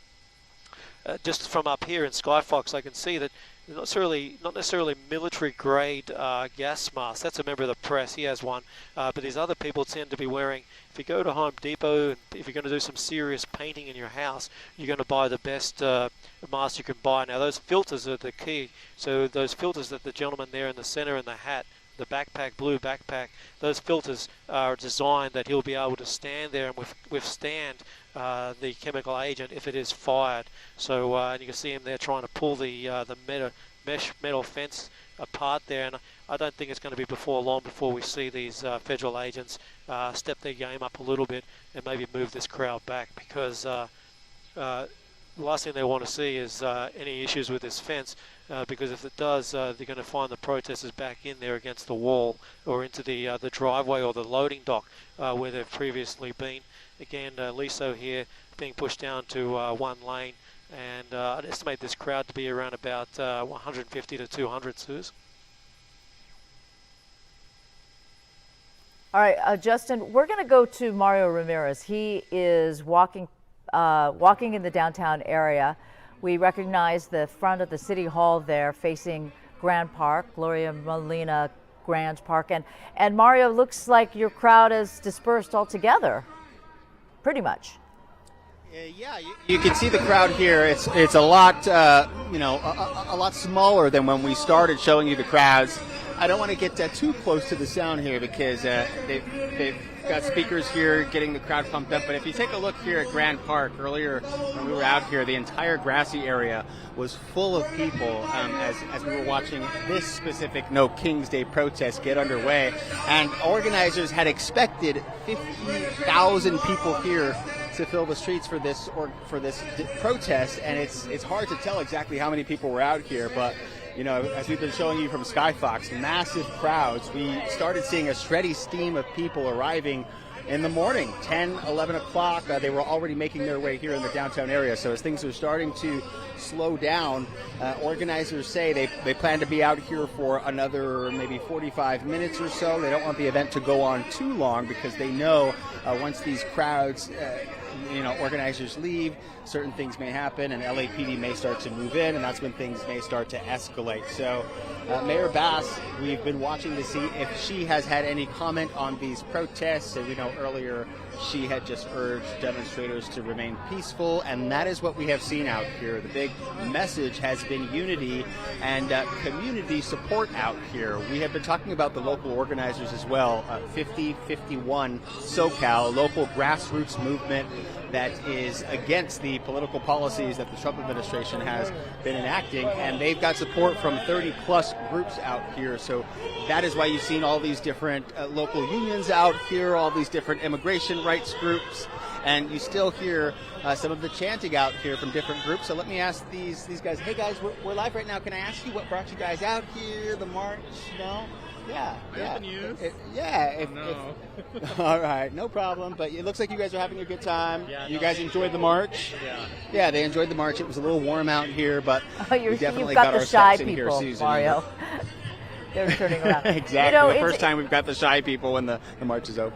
just from up here in Skyfox, I can see that not necessarily military grade gas masks. That's a member of the press. He has one. But these other people tend to be wearing, if you go to Home Depot, and if you're going to do some serious painting in your house, you're going to buy the best mask you can buy. Now those filters are the key. So those filters that the gentleman there in the center in the hat, the backpack, blue backpack, those filters are designed that he'll be able to stand there and withstand the chemical agent if it is fired. So and you can see him there trying to pull the mesh metal fence apart there, and I don't think it's going to be before long before we see these federal agents step their game up a little bit and maybe move this crowd back, because the last thing they want to see is any issues with this fence, because if it does, they're going to find the protesters back in there against the wall or into the driveway or the loading dock where they've previously been. Again, Liso here being pushed down to one lane, and I'd estimate this crowd to be around about 150 to 200, Suze. All right, Justin, we're going to go to Mario Ramirez. He is walking in the downtown area. We recognize the front of the City Hall there facing Grand Park, Gloria Molina Grand Park. And Mario, looks like your crowd is dispersed altogether, pretty much. Yeah, you can see the crowd here. It's a lot, a lot smaller than when we started showing you the crowds. I don't want to get too close to the sound here because they've got speakers here getting the crowd pumped up. But if you take a look here at Grand Park earlier when we were out here, the entire grassy area was full of people as we were watching this specific No King's Day protest get underway. And organizers had expected 50,000 people here to fill the streets for this protest, and it's hard to tell exactly how many people were out here, but as we've been showing you from Skyfox, massive crowds. We started seeing a steady stream of people arriving in the morning, 10, 11 o'clock. They were already making their way here in the downtown area. So as things are starting to slow down, organizers say they plan to be out here for another maybe 45 minutes or so. They don't want the event to go on too long because they know once these crowds organizers leave, certain things may happen, and LAPD may start to move in, and that's when things may start to escalate. So Mayor Bass, we've been watching to see if she has had any comment on these protests. And we know earlier she had just urged demonstrators to remain peaceful, and that is what we have seen out here. The big message has been unity and community support out here. We have been talking about the local organizers as well. 5051 SoCal, local grassroots movement that is against the political policies that the Trump administration has been enacting, and they've got support from 30 plus groups out here. So that is why you've seen all these different local unions out here, all these different immigration rights groups, and you still hear some of the chanting out here from different groups. So let me ask these guys, hey guys, we're live right now. Can I ask you what brought you guys out here? The march? No? Yeah. No. All right, no problem. But it looks like you guys are having a good time. Yeah, you guys enjoyed the march? Yeah, they enjoyed the march. It was a little warm out here, but we definitely got our steps in here, Susan. Mario. They're turning around. Exactly. The first time we've got the shy people when the march is over.